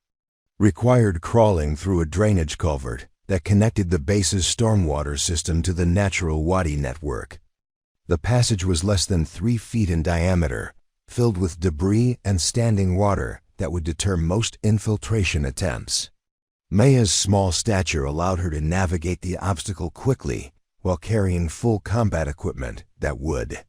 required crawling through a drainage culvert that connected the base's stormwater system to the natural Wadi network. The passage was less than 3 feet in diameter, filled with debris and standing water that would deter most infiltration attempts. Maya's small stature allowed her to navigate the obstacle quickly while carrying full combat equipment that would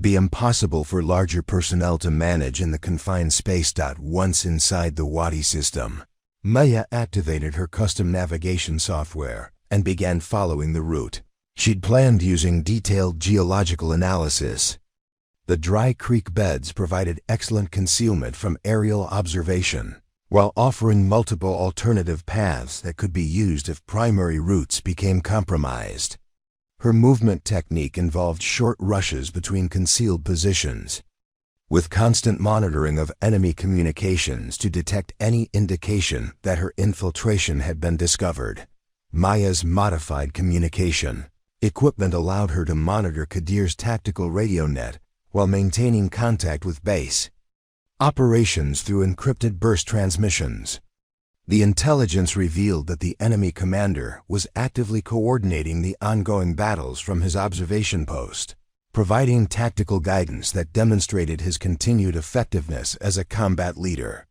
be impossible for larger personnel to manage in the confined space. Once inside the Wadi system, Maya activated her custom navigation software and began following the route she'd planned using detailed geological analysis. The dry creek beds provided excellent concealment from aerial observation, while offering multiple alternative paths that could be used if primary routes became compromised. Her movement technique involved short rushes between concealed positions, with constant monitoring of enemy communications to detect any indication that her infiltration had been discovered. Maya's modified communication equipment allowed her to monitor Qadeer's tactical radio net while maintaining contact with base operations through encrypted burst transmissions. The intelligence revealed that the enemy commander was actively coordinating the ongoing battles from his observation post, providing tactical guidance that demonstrated his continued effectiveness as a combat leader.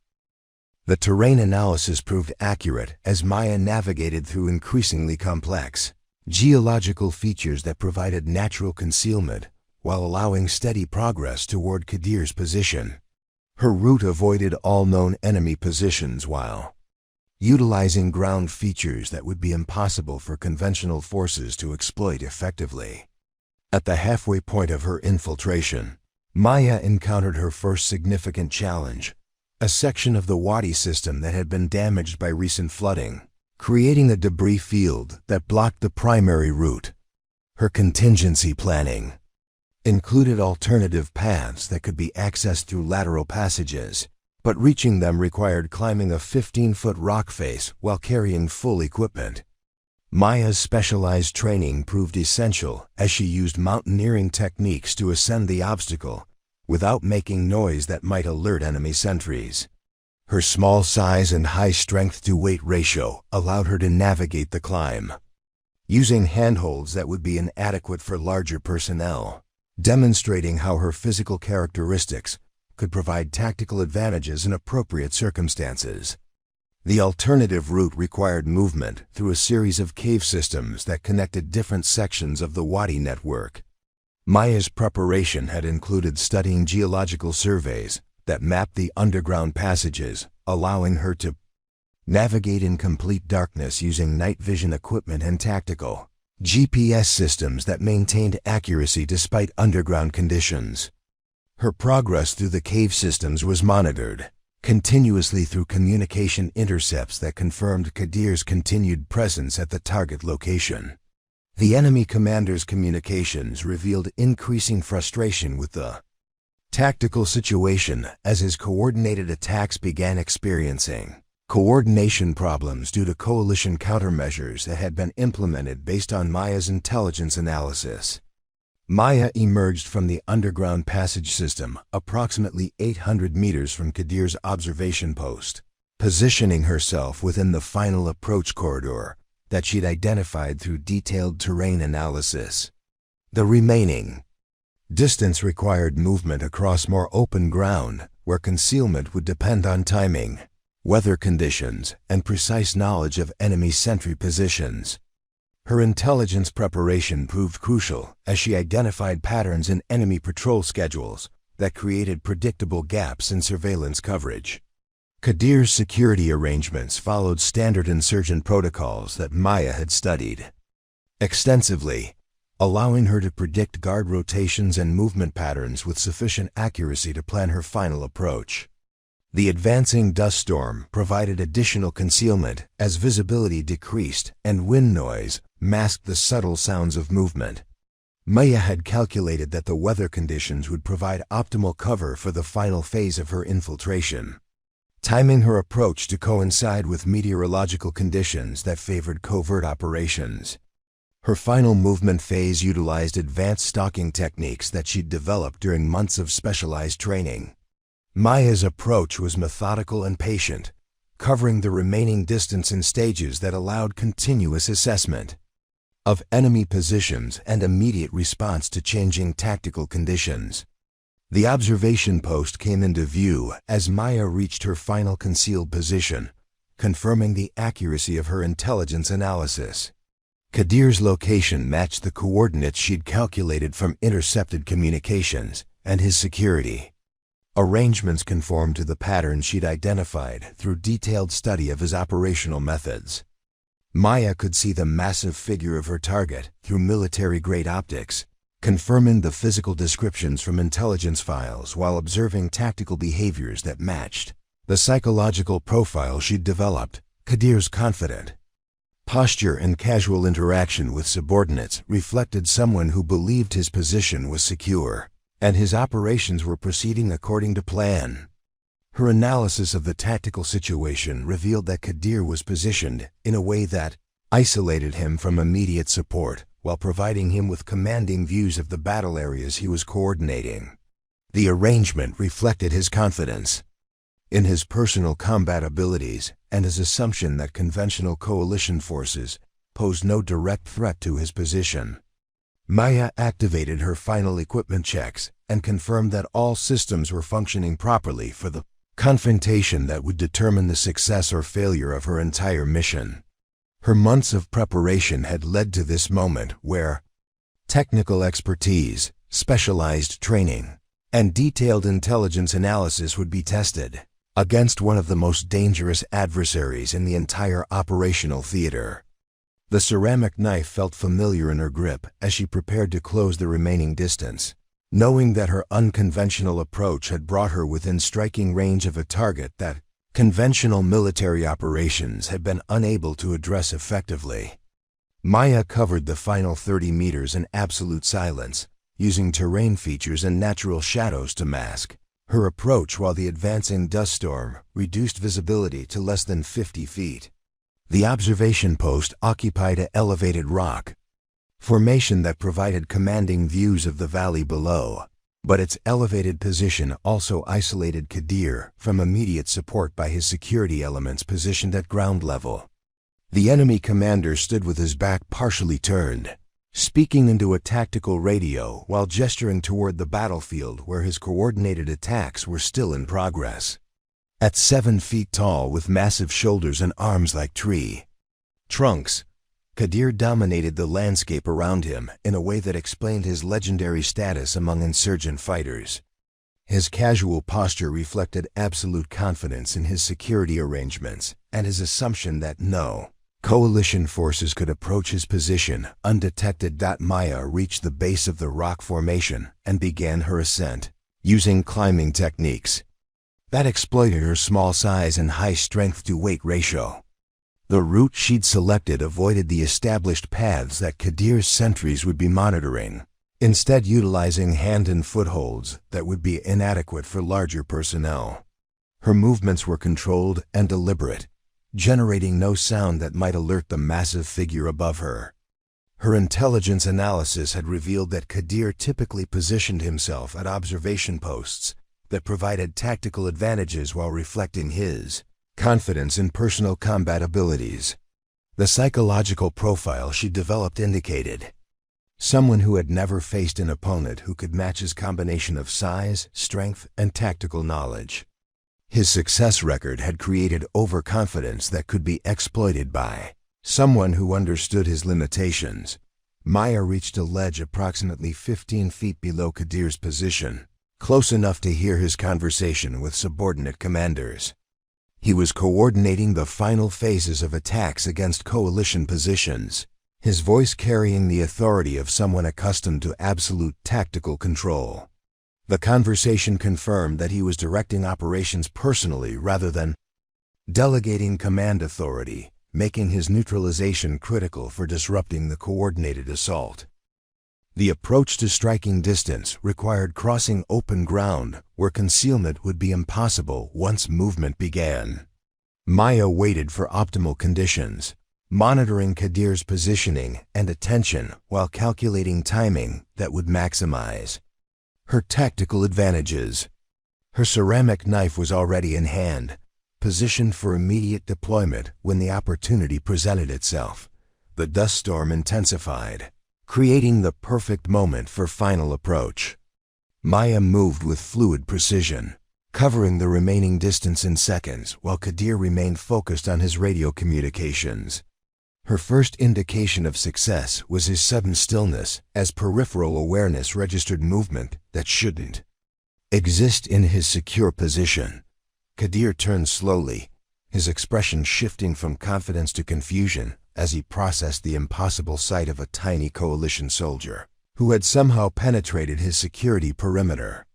The terrain analysis proved accurate as Maya navigated through increasingly complex geological features that provided natural concealment while allowing steady progress toward Qadeer's position. Her route avoided all known enemy positions while utilizing ground features that would be impossible for conventional forces to exploit effectively. At the halfway point of her infiltration, Maya encountered her first significant challenge, a section of the Wadi system that had been damaged by recent flooding, creating a debris field that blocked the primary route. Her contingency planning included alternative paths that could be accessed through lateral passages, but reaching them required climbing a 15-foot rock face while carrying full equipment. Maya's specialized training proved essential as she used mountaineering techniques to ascend the obstacle without making noise that might alert enemy sentries. Her small size and high strength-to-weight ratio allowed her to navigate the climb, using handholds that would be inadequate for larger personnel, demonstrating how her physical characteristics could provide tactical advantages in appropriate circumstances. The alternative route required movement through a series of cave systems that connected different sections of the Wadi network. Maya's preparation had included studying geological surveys that mapped the underground passages, allowing her to navigate in complete darkness using night vision equipment and tactical GPS systems that maintained accuracy despite underground conditions. Her progress through the cave systems was monitored continuously through communication intercepts that confirmed Qadeer's continued presence at the target location. The enemy commander's communications revealed increasing frustration with the tactical situation as his coordinated attacks began experiencing coordination problems due to coalition countermeasures that had been implemented based on Maya's intelligence analysis. Maya emerged from the underground passage system approximately 800 meters from Qadeer's observation post, positioning herself within the final approach corridor that she'd identified through detailed terrain analysis. The remaining distance required movement across more open ground where concealment would depend on timing, weather conditions, and precise knowledge of enemy sentry positions. Her intelligence preparation proved crucial as she identified patterns in enemy patrol schedules that created predictable gaps in surveillance coverage. Qadeer's security arrangements followed standard insurgent protocols that Maya had studied extensively, allowing her to predict guard rotations and movement patterns with sufficient accuracy to plan her final approach. The advancing dust storm provided additional concealment as visibility decreased and wind noise masked the subtle sounds of movement. Maya had calculated that the weather conditions would provide optimal cover for the final phase of her infiltration, timing her approach to coincide with meteorological conditions that favored covert operations. Her final movement phase utilized advanced stalking techniques that she'd developed during months of specialized training. Maya's approach was methodical and patient, covering the remaining distance in stages that allowed continuous assessment of enemy positions and immediate response to changing tactical conditions. The observation post came into view as Maya reached her final concealed position, confirming the accuracy of her intelligence analysis. Qadeer's location matched the coordinates she'd calculated from intercepted communications, and his security arrangements conformed to the pattern she'd identified through detailed study of his operational methods. Maya could see the massive figure of her target through military-grade optics, confirming the physical descriptions from intelligence files while observing tactical behaviors that matched the psychological profile she'd developed. Qadeer's confident posture and casual interaction with subordinates reflected someone who believed his position was secure, and his operations were proceeding according to plan. Her analysis of the tactical situation revealed that Qadeer was positioned in a way that isolated him from immediate support while providing him with commanding views of the battle areas he was coordinating. The arrangement reflected his confidence in his personal combat abilities and his assumption that conventional coalition forces posed no direct threat to his position. Maya activated her final equipment checks and confirmed that all systems were functioning properly for the confrontation that would determine the success or failure of her entire mission. Her months of preparation had led to this moment where technical expertise, specialized training, and detailed intelligence analysis would be tested against one of the most dangerous adversaries in the entire operational theater. The ceramic knife felt familiar in her grip as she prepared to close the remaining distance, knowing that her unconventional approach had brought her within striking range of a target that conventional military operations had been unable to address effectively. Maya covered the final 30 meters in absolute silence, using terrain features and natural shadows to mask her approach while the advancing dust storm reduced visibility to less than 50 feet. The observation post occupied an elevated rock formation that provided commanding views of the valley below, but its elevated position also isolated Qadeer from immediate support by his security elements positioned at ground level. The enemy commander stood with his back partially turned, speaking into a tactical radio while gesturing toward the battlefield where his coordinated attacks were still in progress. At 7 feet tall with massive shoulders and arms like tree trunks, Qadeer dominated the landscape around him in a way that explained his legendary status among insurgent fighters. His casual posture reflected absolute confidence in his security arrangements and his assumption that no coalition forces could approach his position undetected. Maya reached the base of the rock formation and began her ascent, using climbing techniques that exploited her small size and high strength-to-weight ratio. The route she'd selected avoided the established paths that Qadeer's sentries would be monitoring, instead utilizing hand and footholds that would be inadequate for larger personnel. Her movements were controlled and deliberate, generating no sound that might alert the massive figure above her. Her intelligence analysis had revealed that Qadeer typically positioned himself at observation posts that provided tactical advantages while reflecting his confidence in personal combat abilities. The psychological profile she developed indicated someone who had never faced an opponent who could match his combination of size, strength, and tactical knowledge. His success record had created overconfidence that could be exploited by someone who understood his limitations. Maya reached a ledge approximately 15 feet below Qadeer's position, close enough to hear his conversation with subordinate commanders. He was coordinating the final phases of attacks against coalition positions, his voice carrying the authority of someone accustomed to absolute tactical control. The conversation confirmed that he was directing operations personally rather than delegating command authority, making his neutralization critical for disrupting the coordinated assault. The approach to striking distance required crossing open ground where concealment would be impossible once movement began. Maya waited for optimal conditions, monitoring Qadeer's positioning and attention while calculating timing that would maximize her tactical advantages. Her ceramic knife was already in hand, positioned for immediate deployment when the opportunity presented itself. The dust storm intensified, creating the perfect moment for final approach. Maya moved with fluid precision, covering the remaining distance in seconds while Qadeer remained focused on his radio communications. Her first indication of success was his sudden stillness as peripheral awareness registered movement that shouldn't exist in his secure position. Qadeer turned slowly, his expression shifting from confidence to confusion as he processed the impossible sight of a tiny coalition soldier who had somehow penetrated his security perimeter.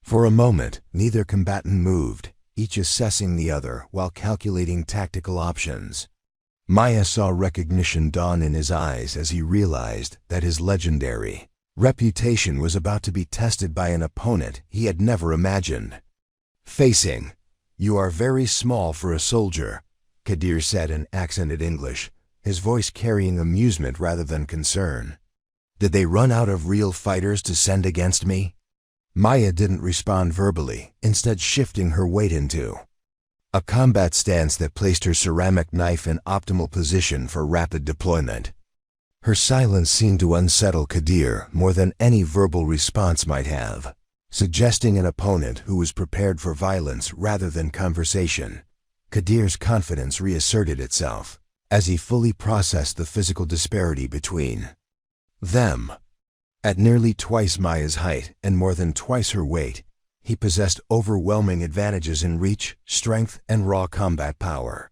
For a moment, neither combatant moved, each assessing the other while calculating tactical options. Maya saw recognition dawn in his eyes as he realized that his legendary reputation was about to be tested by an opponent he had never imagined. Facing, "You are very small for a soldier," Qadeer said in accented English, his voice carrying amusement rather than concern. "Did they run out of real fighters to send against me?" Maya didn't respond verbally, instead shifting her weight into a combat stance that placed her ceramic knife in optimal position for rapid deployment. Her silence seemed to unsettle Qadeer more than any verbal response might have, suggesting an opponent who was prepared for violence rather than conversation. Qadeer's confidence reasserted itself as he fully processed the physical disparity between them. At nearly twice Maya's height and more than twice her weight, he possessed overwhelming advantages in reach, strength, and raw combat power.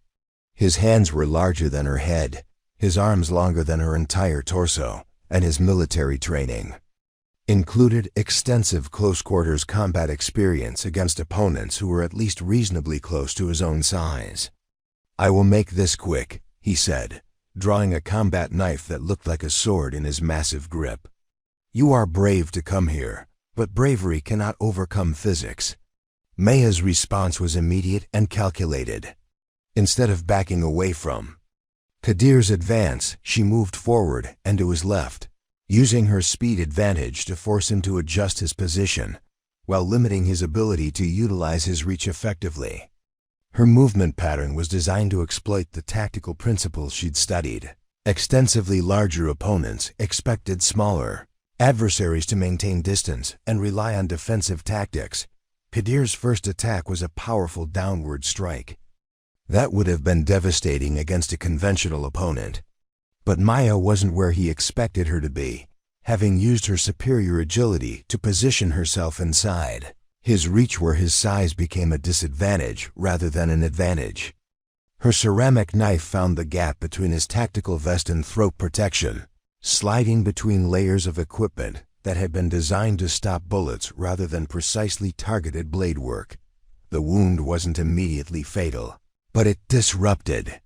His hands were larger than her head, his arms longer than her entire torso, and his military training included extensive close-quarters combat experience against opponents who were at least reasonably close to his own size. "I will make this quick," he said, drawing a combat knife that looked like a sword in his massive grip. "You are brave to come here, but bravery cannot overcome physics." Maya's response was immediate and calculated. Instead of backing away from Qadeer's advance, she moved forward and to his left, using her speed advantage to force him to adjust his position, while limiting his ability to utilize his reach effectively. Her movement pattern was designed to exploit the tactical principles she'd studied. Extensively larger opponents expected smaller adversaries to maintain distance and rely on defensive tactics. Qadeer's first attack was a powerful downward strike that would have been devastating against a conventional opponent. But Maya wasn't where he expected her to be, having used her superior agility to position herself inside his reach where his size became a disadvantage rather than an advantage. Her ceramic knife found the gap between his tactical vest and throat protection, sliding between layers of equipment that had been designed to stop bullets rather than precisely targeted blade work. The wound wasn't immediately fatal, but it disrupted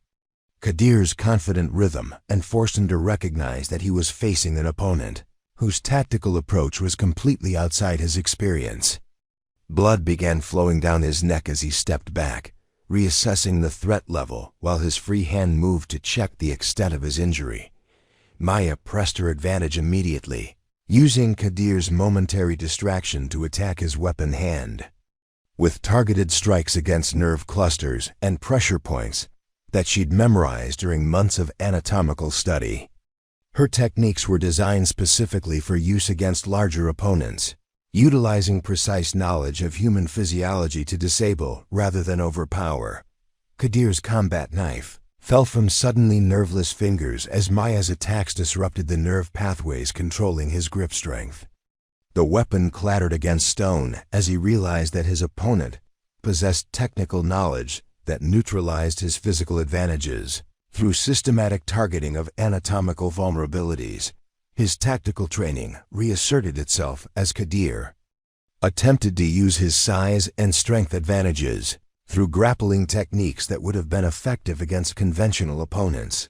Qadeer's confident rhythm and forced him to recognize that he was facing an opponent whose tactical approach was completely outside his experience. Blood began flowing down his neck as he stepped back, reassessing the threat level while his free hand moved to check the extent of his injury. Maya pressed her advantage immediately, using Qadeer's momentary distraction to attack his weapon hand. With targeted strikes against nerve clusters and pressure points that she'd memorized during months of anatomical study. Her techniques were designed specifically for use against larger opponents, utilizing precise knowledge of human physiology to disable rather than overpower. Qadeer's combat knife fell from suddenly nerveless fingers as Maya's attacks disrupted the nerve pathways controlling his grip strength. The weapon clattered against stone as he realized that his opponent possessed technical knowledge that neutralized his physical advantages. Through systematic targeting of anatomical vulnerabilities, his tactical training reasserted itself as Qadeer attempted to use his size and strength advantages through grappling techniques that would have been effective against conventional opponents.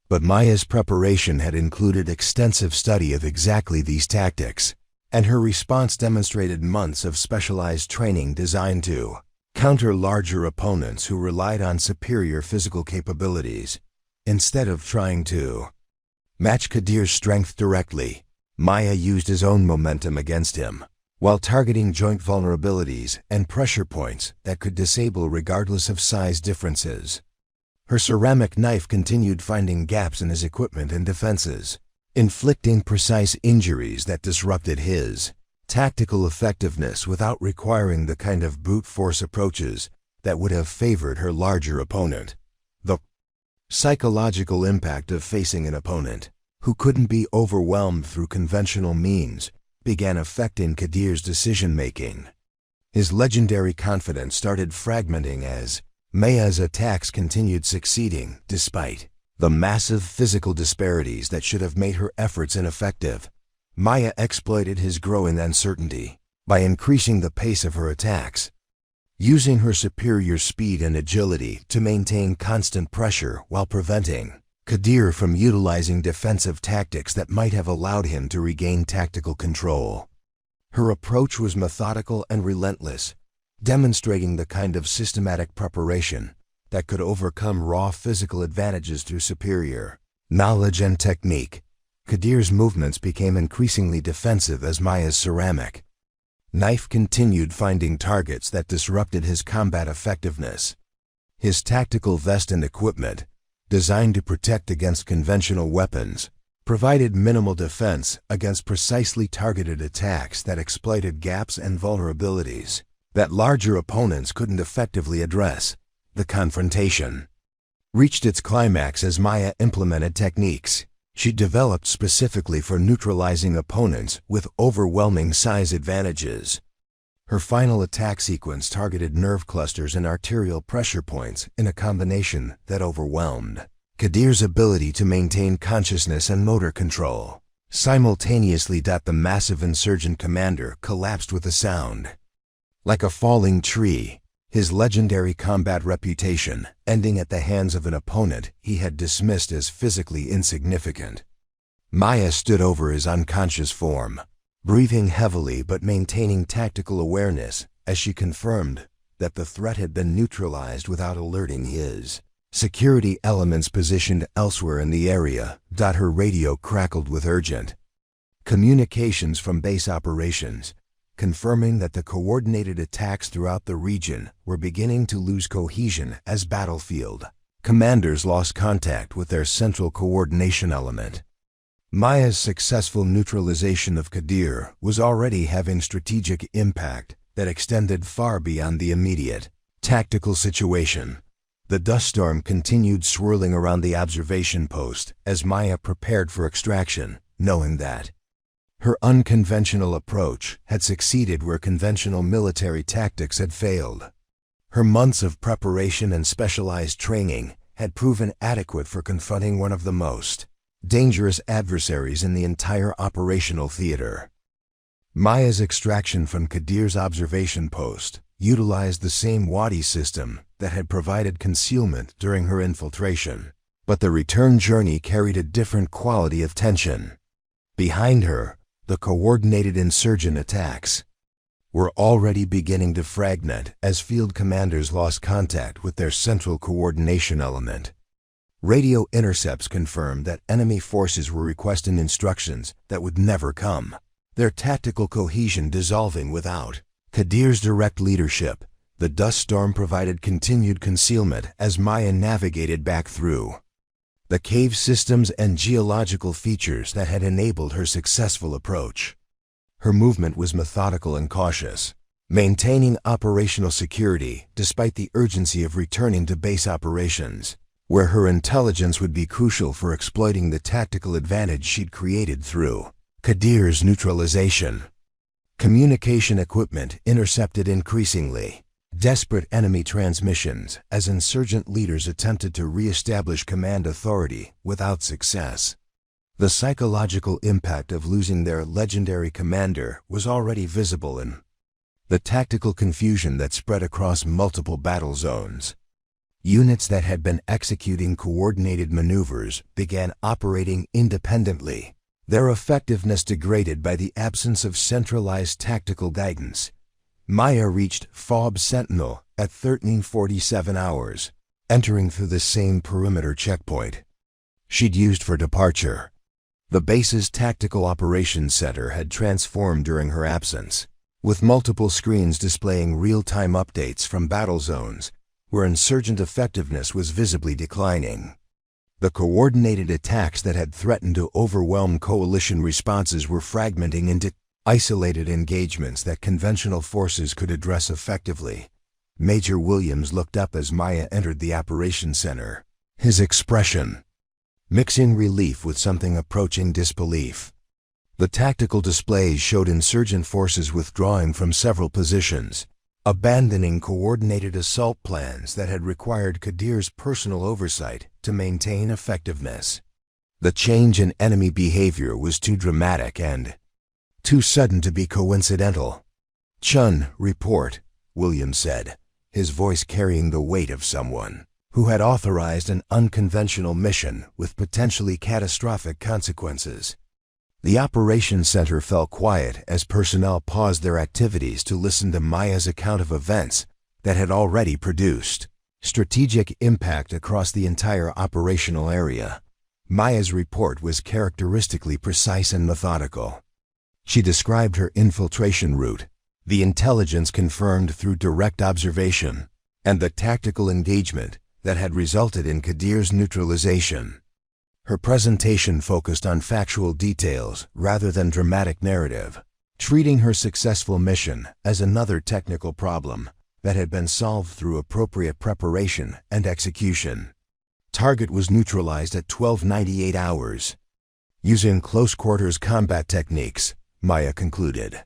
But Maya's preparation had included extensive study of exactly these tactics, and her response demonstrated months of specialized training designed to counter larger opponents who relied on superior physical capabilities. Instead of trying to match Qadeer's strength directly, Maya used his own momentum against him, while targeting joint vulnerabilities and pressure points that could disable regardless of size differences. Her ceramic knife continued finding gaps in his equipment and defenses, inflicting precise injuries that disrupted his tactical effectiveness without requiring the kind of brute force approaches that would have favored her larger opponent. The psychological impact of facing an opponent who couldn't be overwhelmed through conventional means began affecting Qadeer's decision-making. His legendary confidence started fragmenting as Maya's attacks continued succeeding despite the massive physical disparities that should have made her efforts ineffective. Maya exploited his growing uncertainty by increasing the pace of her attacks, using her superior speed and agility to maintain constant pressure while preventing Qadeer from utilizing defensive tactics that might have allowed him to regain tactical control. Her approach was methodical and relentless, demonstrating the kind of systematic preparation that could overcome raw physical advantages through superior knowledge and technique. Qadeer's movements became increasingly defensive as Maya's ceramic knife continued finding targets that disrupted his combat effectiveness. His tactical vest and equipment, designed to protect against conventional weapons, provided minimal defense against precisely targeted attacks that exploited gaps and vulnerabilities that larger opponents couldn't effectively address. The confrontation reached its climax as Maya implemented techniques she developed specifically for neutralizing opponents with overwhelming size advantages. Her final attack sequence targeted nerve clusters and arterial pressure points in a combination that overwhelmed Qadeer's ability to maintain consciousness and motor control. Simultaneously, the massive insurgent commander collapsed with a sound. Like a falling tree, his legendary combat reputation ending at the hands of an opponent he had dismissed as physically insignificant. Maya stood over his unconscious form, breathing heavily but maintaining tactical awareness as she confirmed that the threat had been neutralized without alerting his security elements positioned elsewhere in the area. Her radio crackled with urgent communications from base operations, confirming that the coordinated attacks throughout the region were beginning to lose cohesion as battlefield commanders lost contact with their central coordination element. Maya's successful neutralization of Qadeer was already having strategic impact that extended far beyond the immediate tactical situation. The dust storm continued swirling around the observation post as Maya prepared for extraction, knowing that her unconventional approach had succeeded where conventional military tactics had failed. Her months of preparation and specialized training had proven adequate for confronting one of the most dangerous adversaries in the entire operational theater. Maya's extraction from Qadeer's observation post utilized the same Wadi system that had provided concealment during her infiltration, but the return journey carried a different quality of tension. Behind her, the coordinated insurgent attacks were already beginning to fragment as field commanders lost contact with their central coordination element. Radio intercepts confirmed that enemy forces were requesting instructions that would never come, their tactical cohesion dissolving without Qadeer's direct leadership. The dust storm provided continued concealment as Maya navigated back through the cave systems and geological features that had enabled her successful approach. Her movement was methodical and cautious, maintaining operational security despite the urgency of returning to base operations, where her intelligence would be crucial for exploiting the tactical advantage she'd created through Qadeer's neutralization. Communication equipment intercepted increasingly desperate enemy transmissions as insurgent leaders attempted to re-establish command authority without success. The psychological impact of losing their legendary commander was already visible in the tactical confusion that spread across multiple battle zones. Units that had been executing coordinated maneuvers began operating independently, their effectiveness degraded by the absence of centralized tactical guidance. Maya reached Forward Sentinel at 1347 hours, entering through the same perimeter checkpoint she'd used for departure. The base's tactical operations center had transformed during her absence, with multiple screens displaying real-time updates from battle zones where insurgent effectiveness was visibly declining. The coordinated attacks that had threatened to overwhelm coalition responses were fragmenting into isolated engagements that conventional forces could address effectively. Major Williams looked up as Maya entered the operations center, his expression mixing relief with something approaching disbelief. The tactical displays showed insurgent forces withdrawing from several positions, abandoning coordinated assault plans that had required Qadeer's personal oversight to maintain effectiveness. The change in enemy behavior was too dramatic and too sudden to be coincidental. "Chen, report," Williams said, his voice carrying the weight of someone who had authorized an unconventional mission with potentially catastrophic consequences. The operations center fell quiet as personnel paused their activities to listen to Maya's account of events that had already produced strategic impact across the entire operational area. Maya's report was characteristically precise and methodical. She described her infiltration route, the intelligence confirmed through direct observation, and the tactical engagement that had resulted in Qadeer's neutralization. Her presentation focused on factual details rather than dramatic narrative, treating her successful mission as another technical problem that had been solved through appropriate preparation and execution. Target was neutralized at 1298 hours. Using close-quarters combat techniques, Maya concluded.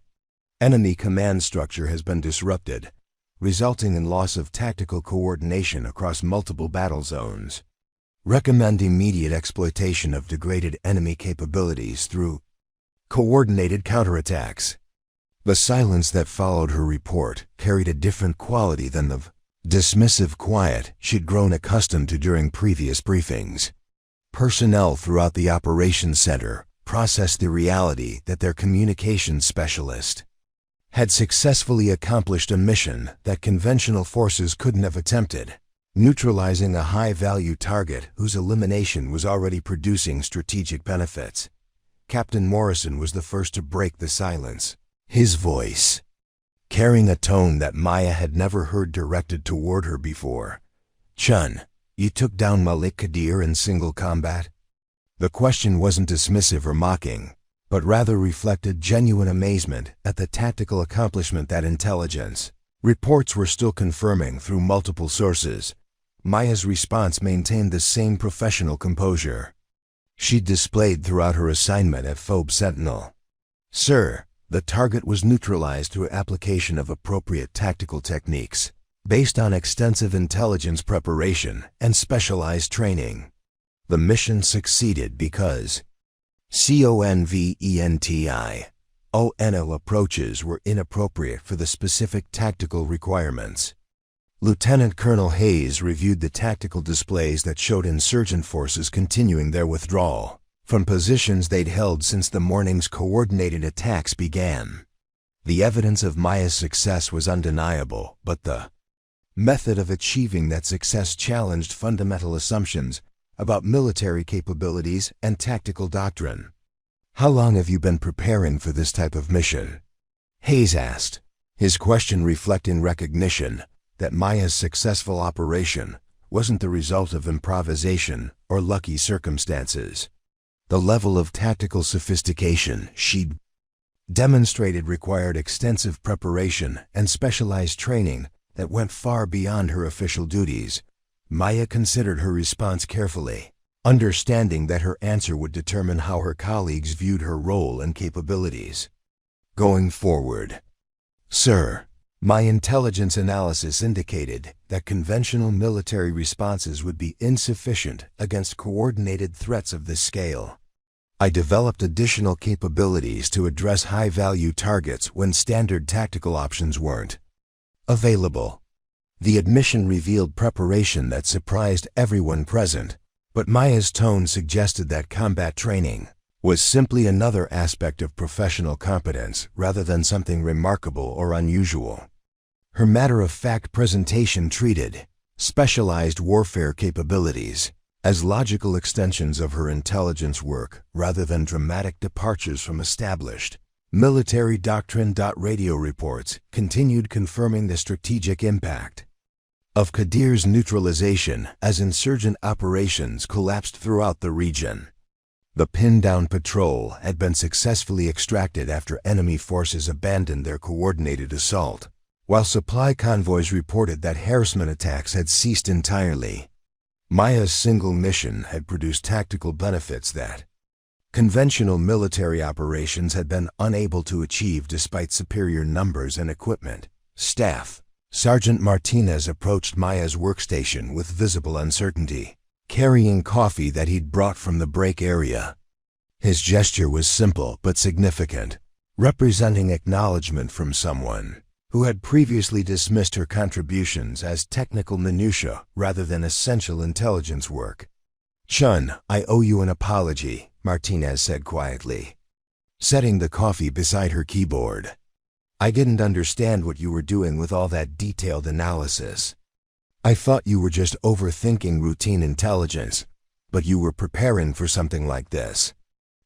Enemy command structure has been disrupted, resulting in loss of tactical coordination across multiple battle zones. Recommend immediate exploitation of degraded enemy capabilities through coordinated counterattacks. The silence that followed her report carried a different quality than the dismissive quiet she'd grown accustomed to during previous briefings. Personnel throughout the operations center processed the reality that their communications specialist had successfully accomplished a mission that conventional forces couldn't have attempted, neutralizing a high-value target whose elimination was already producing strategic benefits. Captain Morrison was the first to break the silence, his voice carrying a tone that Maya had never heard directed toward her before. "Chen, you took down Malik Qadeer in single combat?" The question wasn't dismissive or mocking, but rather reflected genuine amazement at the tactical accomplishment that intelligence reports were still confirming through multiple sources. Maya's response maintained the same professional composure she'd displayed throughout her assignment at Forward Sentinel. "Sir, the target was neutralized through application of appropriate tactical techniques, based on extensive intelligence preparation and specialized training. The mission succeeded because CONVENTIONO approaches were inappropriate for the specific tactical requirements." Lieutenant Colonel Hayes reviewed the tactical displays that showed insurgent forces continuing their withdrawal from positions they'd held since the morning's coordinated attacks began. The evidence of Maya's success was undeniable, but the method of achieving that success challenged fundamental assumptions about military capabilities and tactical doctrine. "How long have you been preparing for this type of mission?" Hayes asked, his question reflecting recognition that Maya's successful operation wasn't the result of improvisation or lucky circumstances. The level of tactical sophistication she'd demonstrated required extensive preparation and specialized training that went far beyond her official duties. Maya considered her response carefully, understanding that her answer would determine how her colleagues viewed her role and capabilities. Going forward, "Sir, my intelligence analysis indicated that conventional military responses would be insufficient against coordinated threats of this scale. I developed additional capabilities to address high-value targets when standard tactical options weren't available." The admission revealed preparation that surprised everyone present, but Maya's tone suggested that combat training was simply another aspect of professional competence rather than something remarkable or unusual. Her matter-of-fact presentation treated specialized warfare capabilities as logical extensions of her intelligence work rather than dramatic departures from established military doctrine. Radio reports continued confirming the strategic impact of Qadeer's neutralization as insurgent operations collapsed throughout the region. The pinned-down patrol had been successfully extracted after enemy forces abandoned their coordinated assault, while supply convoys reported that harassment attacks had ceased entirely. Maya's single mission had produced tactical benefits that conventional military operations had been unable to achieve despite superior numbers and equipment. Staff Sergeant Martinez approached Maya's workstation with visible uncertainty, carrying coffee that he'd brought from the break area. His gesture was simple but significant, representing acknowledgement from someone who had previously dismissed her contributions as technical minutiae rather than essential intelligence work. "Chen, I owe you an apology," Martinez said quietly, setting the coffee beside her keyboard. "I didn't understand what you were doing with all that detailed analysis. I thought you were just overthinking routine intelligence, but you were preparing for something like this."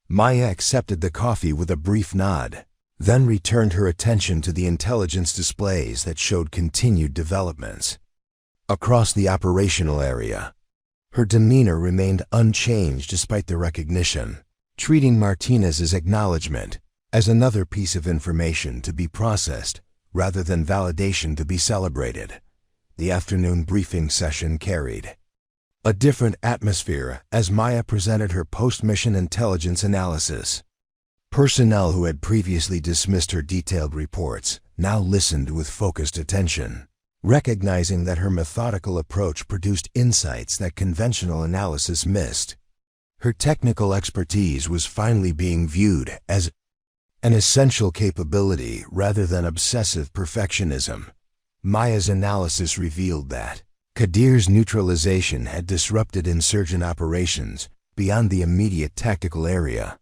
Maya accepted the coffee with a brief nod, then returned her attention to the intelligence displays that showed continued developments across the operational area. Her demeanor remained unchanged despite the recognition, treating Martinez's acknowledgement as another piece of information to be processed rather than validation to be celebrated. The afternoon briefing session carried a different atmosphere as Maya presented her post-mission intelligence analysis. Personnel who had previously dismissed her detailed reports now listened with focused attention, recognizing that her methodical approach produced insights that conventional analysis missed. Her technical expertise was finally being viewed as an essential capability rather than obsessive perfectionism. Maya's analysis revealed that Qadeer's neutralization had disrupted insurgent operations beyond the immediate tactical area.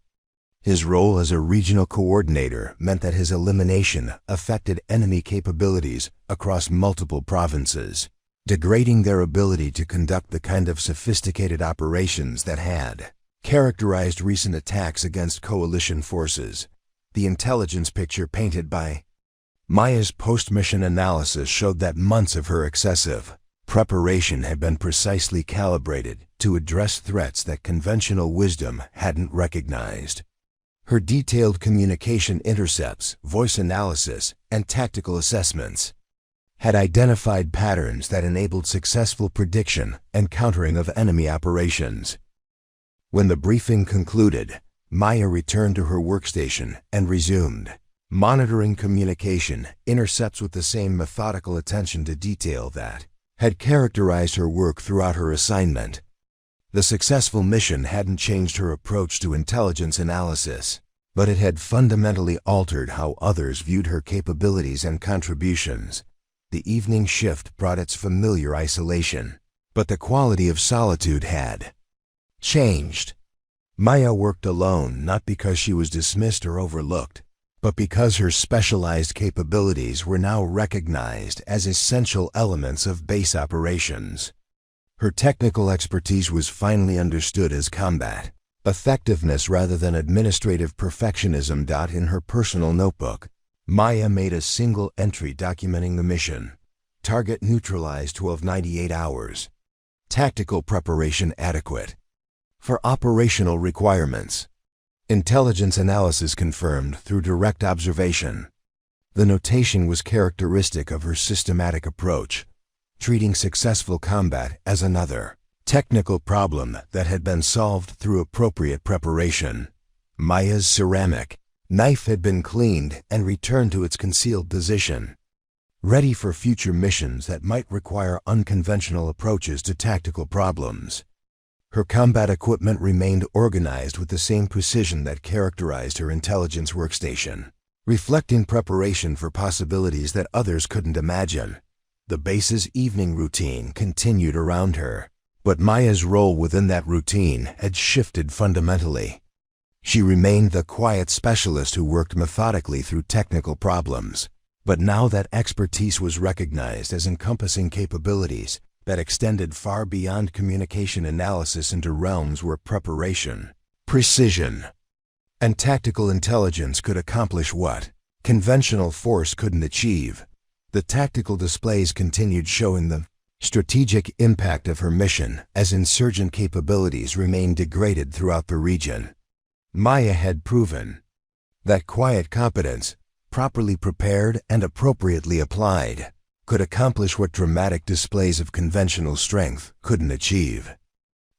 His role as a regional coordinator meant that his elimination affected enemy capabilities across multiple provinces, degrading their ability to conduct the kind of sophisticated operations that had characterized recent attacks against coalition forces. The intelligence picture painted by Maya's post-mission analysis showed that months of her excessive preparation had been precisely calibrated to address threats that conventional wisdom hadn't recognized. Her detailed communication intercepts, voice analysis, and tactical assessments had identified patterns that enabled successful prediction and countering of enemy operations. When the briefing concluded, Maya returned to her workstation and resumed monitoring communication intercepts with the same methodical attention to detail that had characterized her work throughout her assignment. The successful mission hadn't changed her approach to intelligence analysis, but it had fundamentally altered how others viewed her capabilities and contributions. The evening shift brought its familiar isolation, but the quality of solitude had changed. Maya worked alone not because she was dismissed or overlooked, but because her specialized capabilities were now recognized as essential elements of base operations. Her technical expertise was finally understood as combat effectiveness rather than administrative perfectionism. In her personal notebook, Maya made a single entry documenting the mission. Target neutralized 1298 hours. Tactical preparation adequate. For operational requirements, intelligence analysis confirmed through direct observation. The notation was characteristic of her systematic approach, treating successful combat as another technical problem that had been solved through appropriate preparation. Maya's ceramic knife had been cleaned and returned to its concealed position, ready for future missions that might require unconventional approaches to tactical problems. Her combat equipment remained organized with the same precision that characterized her intelligence workstation, reflecting preparation for possibilities that others couldn't imagine. The base's evening routine continued around her, but Maya's role within that routine had shifted fundamentally. She remained the quiet specialist who worked methodically through technical problems, but now that expertise was recognized as encompassing capabilities that extended far beyond communication analysis into realms where preparation, precision, and tactical intelligence could accomplish what conventional force couldn't achieve. The tactical displays continued showing the strategic impact of her mission as insurgent capabilities remained degraded throughout the region. Maya had proven that quiet competence, properly prepared and appropriately applied, could accomplish what dramatic displays of conventional strength couldn't achieve.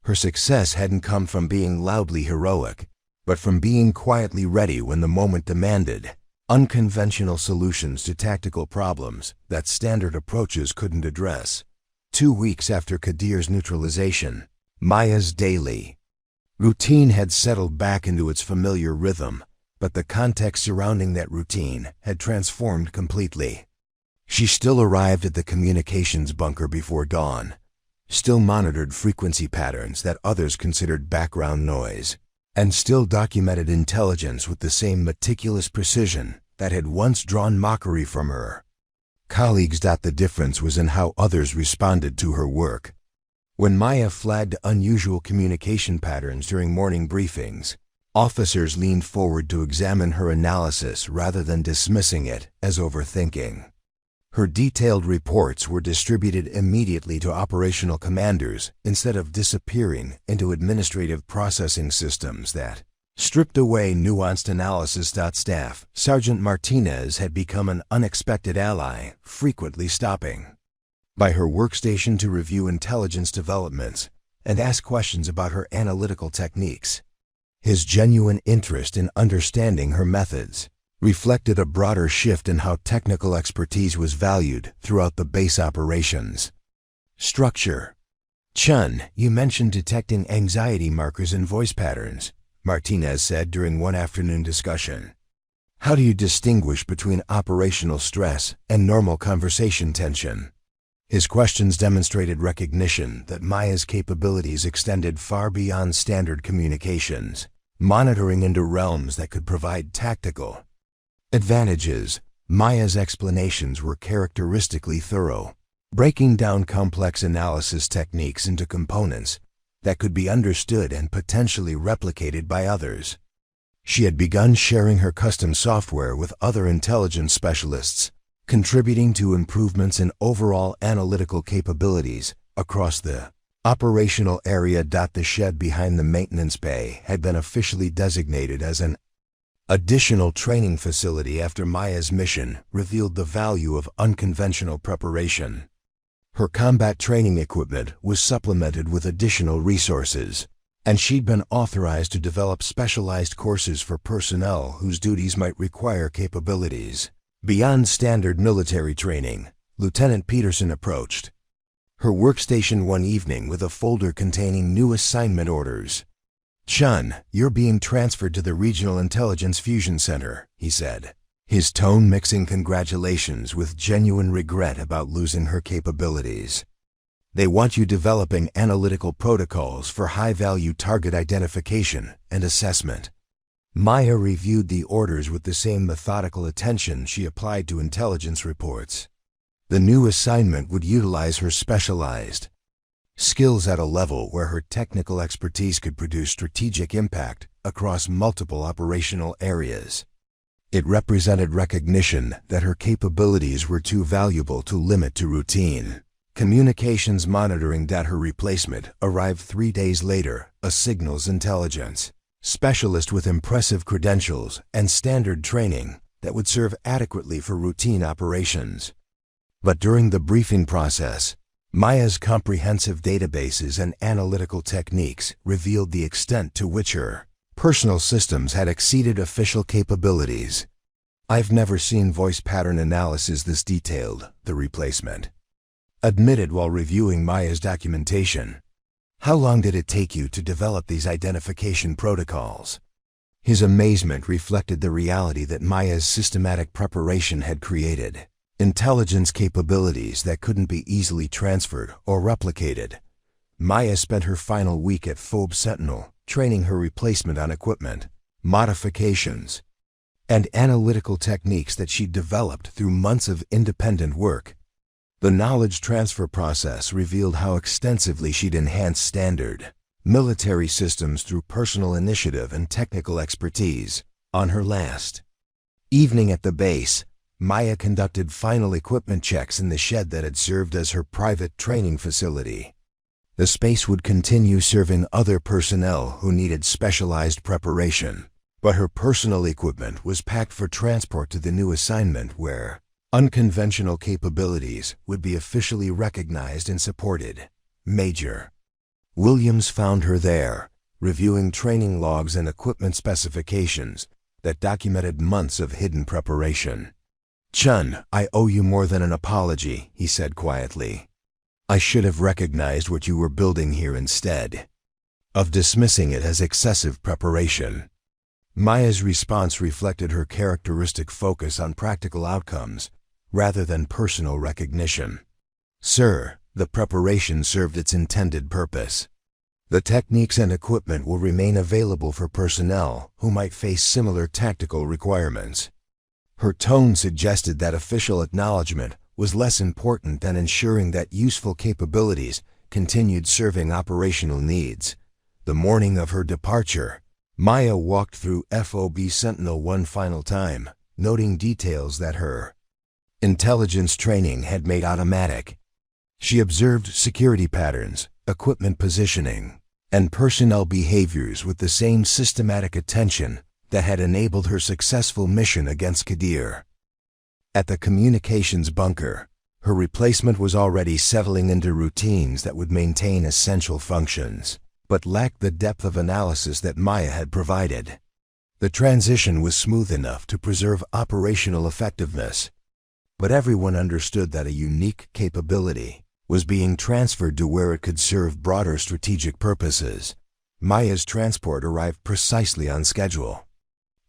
Her success hadn't come from being loudly heroic, but from being quietly ready when the moment demanded unconventional solutions to tactical problems that standard approaches couldn't address. 2 weeks after Qadeer's neutralization, Maya's daily routine had settled back into its familiar rhythm, but the context surrounding that routine had transformed completely. She still arrived at the communications bunker before dawn, still monitored frequency patterns that others considered background noise, and still documented intelligence with the same meticulous precision that had once drawn mockery from her. Colleagues. The difference was in how others responded to her work. When Maya flagged unusual communication patterns during morning briefings, officers leaned forward to examine her analysis rather than dismissing it as overthinking. Her detailed reports were distributed immediately to operational commanders instead of disappearing into administrative processing systems that stripped away nuanced analysis. Staff Sergeant Martinez had become an unexpected ally, frequently stopping by her workstation to review intelligence developments and ask questions about her analytical techniques. His genuine interest in understanding her methods reflected a broader shift in how technical expertise was valued throughout the base operations. Structure. Chen, you mentioned detecting anxiety markers in voice patterns, Martinez said during one afternoon discussion. How do you distinguish between operational stress and normal conversation tension? His questions demonstrated recognition that Maya's capabilities extended far beyond standard communications, monitoring into realms that could provide tactical advantages. Maya's explanations were characteristically thorough, breaking down complex analysis techniques into components that could be understood and potentially replicated by others. She had begun sharing her custom software with other intelligence specialists, contributing to improvements in overall analytical capabilities across the operational area. The shed behind the maintenance bay had been officially designated as an additional training facility after Maya's mission revealed the value of unconventional preparation. Her combat training equipment was supplemented with additional resources, and she'd been authorized to develop specialized courses for personnel whose duties might require capabilities beyond standard military training. Lieutenant Peterson approached her workstation one evening with a folder containing new assignment orders. "Chen, you're being transferred to the Regional Intelligence Fusion Center," he said, his tone mixing congratulations with genuine regret about losing her capabilities. "They want you developing analytical protocols for high-value target identification and assessment." Maya reviewed the orders with the same methodical attention she applied to intelligence reports. The new assignment would utilize her specialized skills at a level where her technical expertise could produce strategic impact across multiple operational areas. It represented recognition that her capabilities were too valuable to limit to routine communications monitoring. That her replacement arrived 3 days later, a signals intelligence specialist with impressive credentials and standard training that would serve adequately for routine operations. But during the briefing process, Maya's comprehensive databases and analytical techniques revealed the extent to which her personal systems had exceeded official capabilities. "I've never seen voice pattern analysis this detailed," the replacement admitted while reviewing Maya's documentation. "How long did it take you to develop these identification protocols?" His amazement reflected the reality that Maya's systematic preparation had created intelligence capabilities that couldn't be easily transferred or replicated. Maya spent her final week at Forward Sentinel training her replacement on equipment, modifications, and analytical techniques that she'd developed through months of independent work. The knowledge transfer process revealed how extensively she'd enhanced standard military systems through personal initiative and technical expertise. On her last evening at the base, Maya conducted final equipment checks in the shed that had served as her private training facility. The space would continue serving other personnel who needed specialized preparation, but her personal equipment was packed for transport to the new assignment where unconventional capabilities would be officially recognized and supported. Major Williams found her there, reviewing training logs and equipment specifications that documented months of hidden preparation. "Chen, I owe you more than an apology," he said quietly. "I should have recognized what you were building here instead of dismissing it as excessive preparation." Maya's response reflected her characteristic focus on practical outcomes rather than personal recognition. "Sir, the preparation served its intended purpose. The techniques and equipment will remain available for personnel who might face similar tactical requirements." Her tone suggested that official acknowledgement was less important than ensuring that useful capabilities continued serving operational needs. The morning of her departure, Maya walked through FOB Sentinel one final time, noting details that her intelligence training had made automatic. She observed security patterns, equipment positioning, and personnel behaviors with the same systematic attention that had enabled her successful mission against Qadeer. At the communications bunker, her replacement was already settling into routines that would maintain essential functions, but lacked the depth of analysis that Maya had provided. The transition was smooth enough to preserve operational effectiveness, but everyone understood that a unique capability was being transferred to where it could serve broader strategic purposes. Maya's transport arrived precisely on schedule,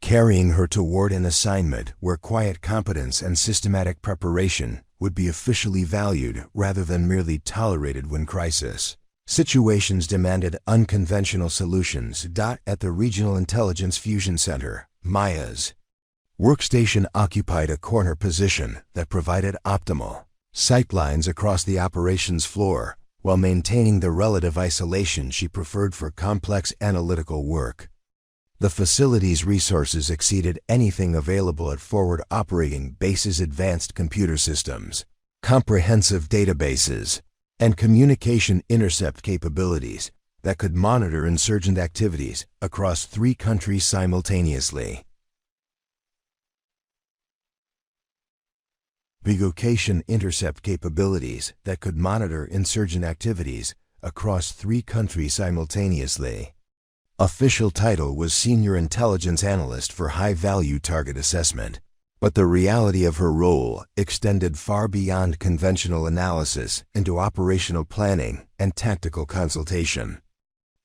carrying her toward an assignment where quiet competence and systematic preparation would be officially valued rather than merely tolerated when crisis situations demanded unconventional solutions. At the Regional Intelligence Fusion Center, Maya's workstation occupied a corner position that provided optimal sightlines across the operations floor while maintaining the relative isolation she preferred for complex analytical work. The facility's resources exceeded anything available at Forward Operating Base's advanced computer systems, comprehensive databases, and communication intercept capabilities that could monitor insurgent activities across 3 countries simultaneously. Communication intercept capabilities that could monitor insurgent activities across 3 countries simultaneously. Official title was Senior Intelligence Analyst for High-Value Target Assessment, but the reality of her role extended far beyond conventional analysis into operational planning and tactical consultation.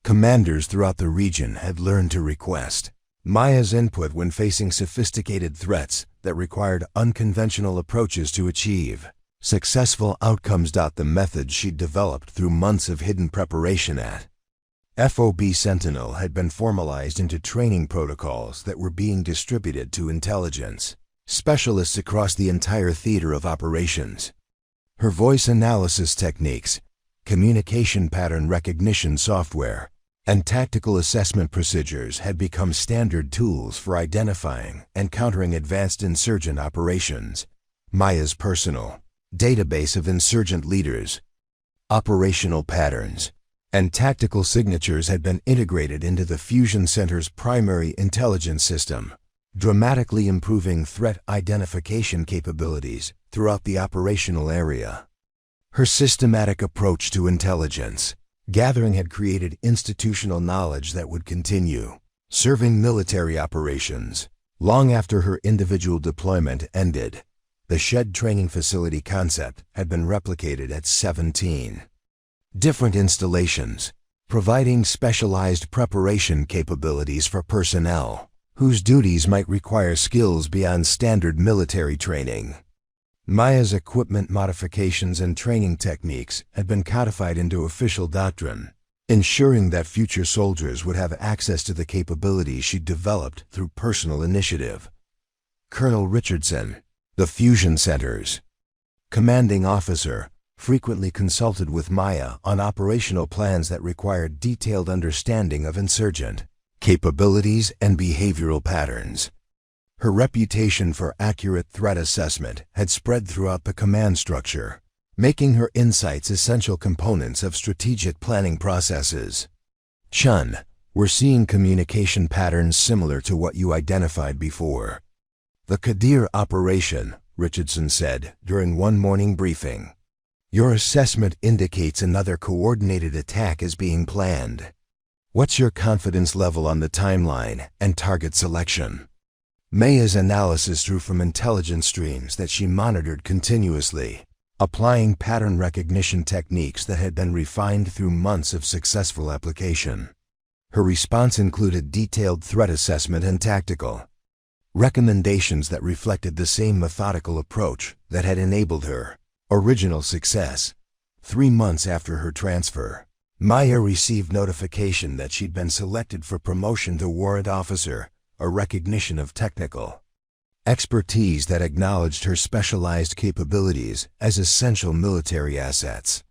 Commanders throughout the region had learned to request Maya's input when facing sophisticated threats that required unconventional approaches to achieve successful outcomes. The methods she'd developed through months of hidden preparation at FOB Sentinel had been formalized into training protocols that were being distributed to intelligence specialists across the entire theater of operations. Her voice analysis techniques, communication pattern recognition software, and tactical assessment procedures had become standard tools for identifying and countering advanced insurgent operations. Maya's personal database of insurgent leaders, operational patterns, and tactical signatures had been integrated into the Fusion Center's primary intelligence system, dramatically improving threat identification capabilities throughout the operational area. Her systematic approach to intelligence gathering had created institutional knowledge that would continue serving military operations long after her individual deployment ended. The shed training facility concept had been replicated at 17 different installations, providing specialized preparation capabilities for personnel whose duties might require skills beyond standard military training. Maya's equipment modifications and training techniques had been codified into official doctrine, ensuring that future soldiers would have access to the capabilities she'd developed through personal initiative. Colonel Richardson, the Fusion Center's commanding officer, frequently consulted with Maya on operational plans that required detailed understanding of insurgent capabilities and behavioral patterns. Her reputation for accurate threat assessment had spread throughout the command structure, making her insights essential components of strategic planning processes. Chen, we're seeing communication patterns similar to what you identified before. The Qadeer operation, Richardson said during one morning briefing. Your assessment indicates another coordinated attack is being planned. What's your confidence level on the timeline and target selection? Maya's analysis drew from intelligence streams that she monitored continuously, applying pattern recognition techniques that had been refined through months of successful application. Her response included detailed threat assessment and tactical recommendations that reflected the same methodical approach that had enabled her original success. 3 months after her transfer, Maya received notification that she'd been selected for promotion to warrant officer, a recognition of technical expertise that acknowledged her specialized capabilities as essential military assets.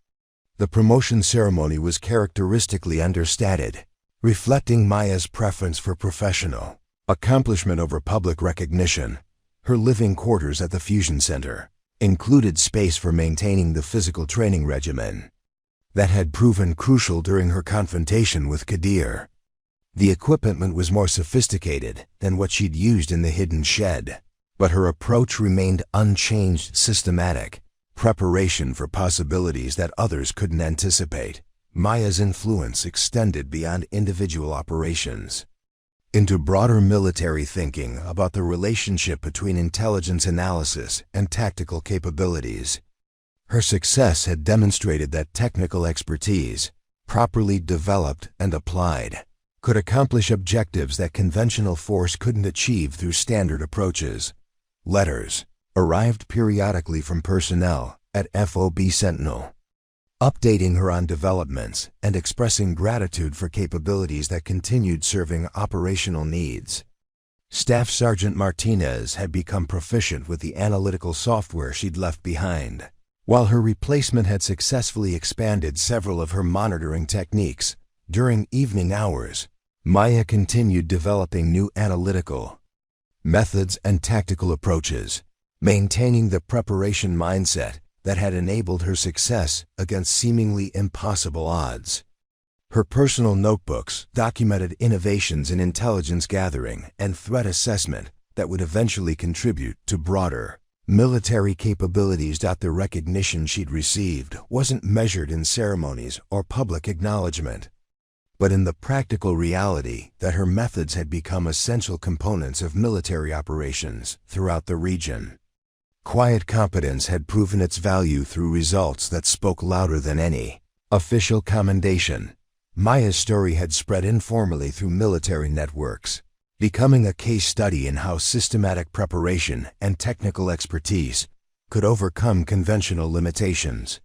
The promotion ceremony was characteristically understated, reflecting Maya's preference for professional accomplishment over public recognition. Her living quarters at the Fusion Center included space for maintaining the physical training regimen that had proven crucial during her confrontation with Qadeer. The equipment was more sophisticated than what she'd used in the hidden shed, but her approach remained unchanged: systematic preparation for possibilities that others couldn't anticipate. Maya's influence extended beyond individual operations into broader military thinking about the relationship between intelligence analysis and tactical capabilities. Her success had demonstrated that technical expertise, properly developed and applied, could accomplish objectives that conventional force couldn't achieve through standard approaches. Letters arrived periodically from personnel at FOB Sentinel, updating her on developments and expressing gratitude for capabilities that continued serving operational needs. Staff Sergeant Martinez had become proficient with the analytical software she'd left behind, while her replacement had successfully expanded several of her monitoring techniques. During evening hours, Maya continued developing new analytical methods and tactical approaches, maintaining the preparation mindset that had enabled her success against seemingly impossible odds. Her personal notebooks documented innovations in intelligence gathering and threat assessment that would eventually contribute to broader military capabilities. The recognition she'd received wasn't measured in ceremonies or public acknowledgement, but in the practical reality that her methods had become essential components of military operations throughout the region. Quiet competence had proven its value through results that spoke louder than any official commendation. Maya's story had spread informally through military networks, becoming a case study in how systematic preparation and technical expertise could overcome conventional limitations.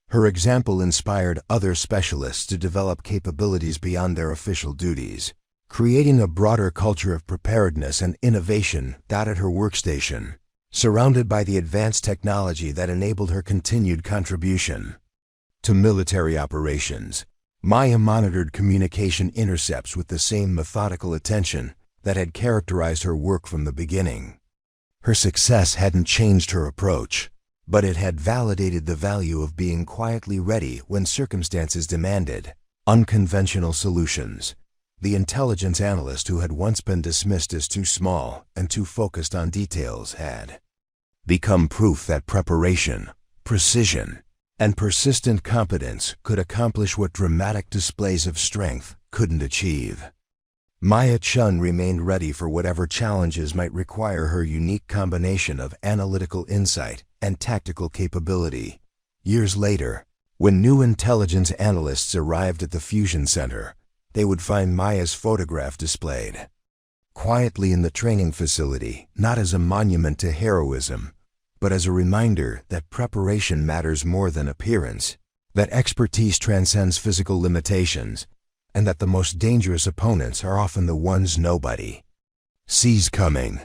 Her example inspired other specialists to develop capabilities beyond their official duties, creating a broader culture of preparedness and innovation. At her workstation, surrounded by the advanced technology that enabled her continued contribution to military operations. Maya monitored communication intercepts with the same methodical attention that had characterized her work from the beginning. Her success hadn't changed her approach, but it had validated the value of being quietly ready when circumstances demanded unconventional solutions. The intelligence analyst who had once been dismissed as too small and too focused on details had become proof that preparation, precision, and persistent competence could accomplish what dramatic displays of strength couldn't achieve. Maya Chen remained ready for whatever challenges might require her unique combination of analytical insight and tactical capability. Years later, when new intelligence analysts arrived at the fusion center, they would find Maya's photograph displayed quietly in the training facility, not as a monument to heroism, but as a reminder that preparation matters more than appearance, that expertise transcends physical limitations, and that the most dangerous opponents are often the ones nobody sees coming.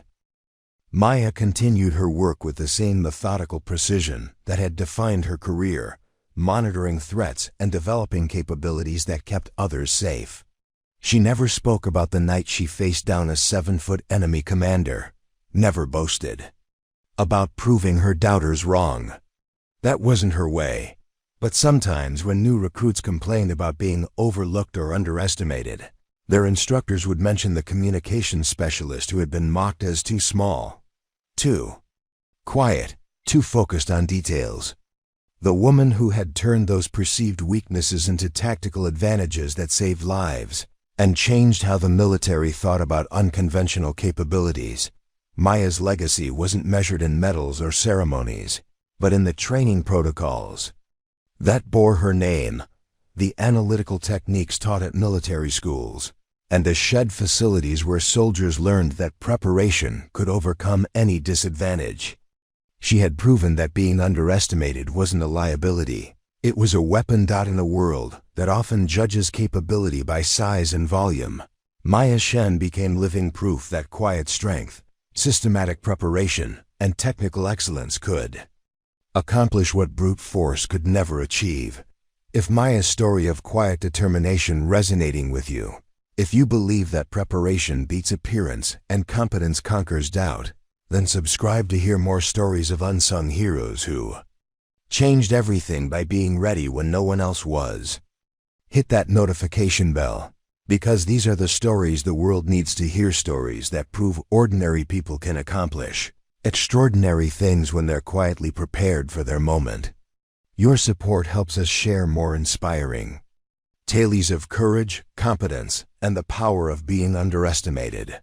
Maya continued her work with the same methodical precision that had defined her career, monitoring threats and developing capabilities that kept others safe. She never spoke about the night she faced down a 7-foot enemy commander, never boasted about proving her doubters wrong. That wasn't her way. But sometimes when new recruits complained about being overlooked or underestimated, their instructors would mention the communications specialist who had been mocked as too small, too quiet, too focused on details. The woman who had turned those perceived weaknesses into tactical advantages that saved lives and changed how the military thought about unconventional capabilities. Maya's legacy wasn't measured in medals or ceremonies, but in the training protocols that bore her name, the analytical techniques taught at military schools, and the shed facilities where soldiers learned that preparation could overcome any disadvantage. She had proven that being underestimated wasn't a liability. It was a weapon. In a world that often judges capability by size and volume, Maya Chen became living proof that quiet strength, systematic preparation, and technical excellence could accomplish what brute force could never achieve. If Maya's story of quiet determination resonating with you, if you believe that preparation beats appearance and competence conquers doubt, then subscribe to hear more stories of unsung heroes who changed everything by being ready when no one else was. Hit that notification bell, because these are the stories the world needs to hear, stories that prove ordinary people can accomplish extraordinary things when they're quietly prepared for their moment. Your support helps us share more inspiring tales of courage, competence, and the power of being underestimated.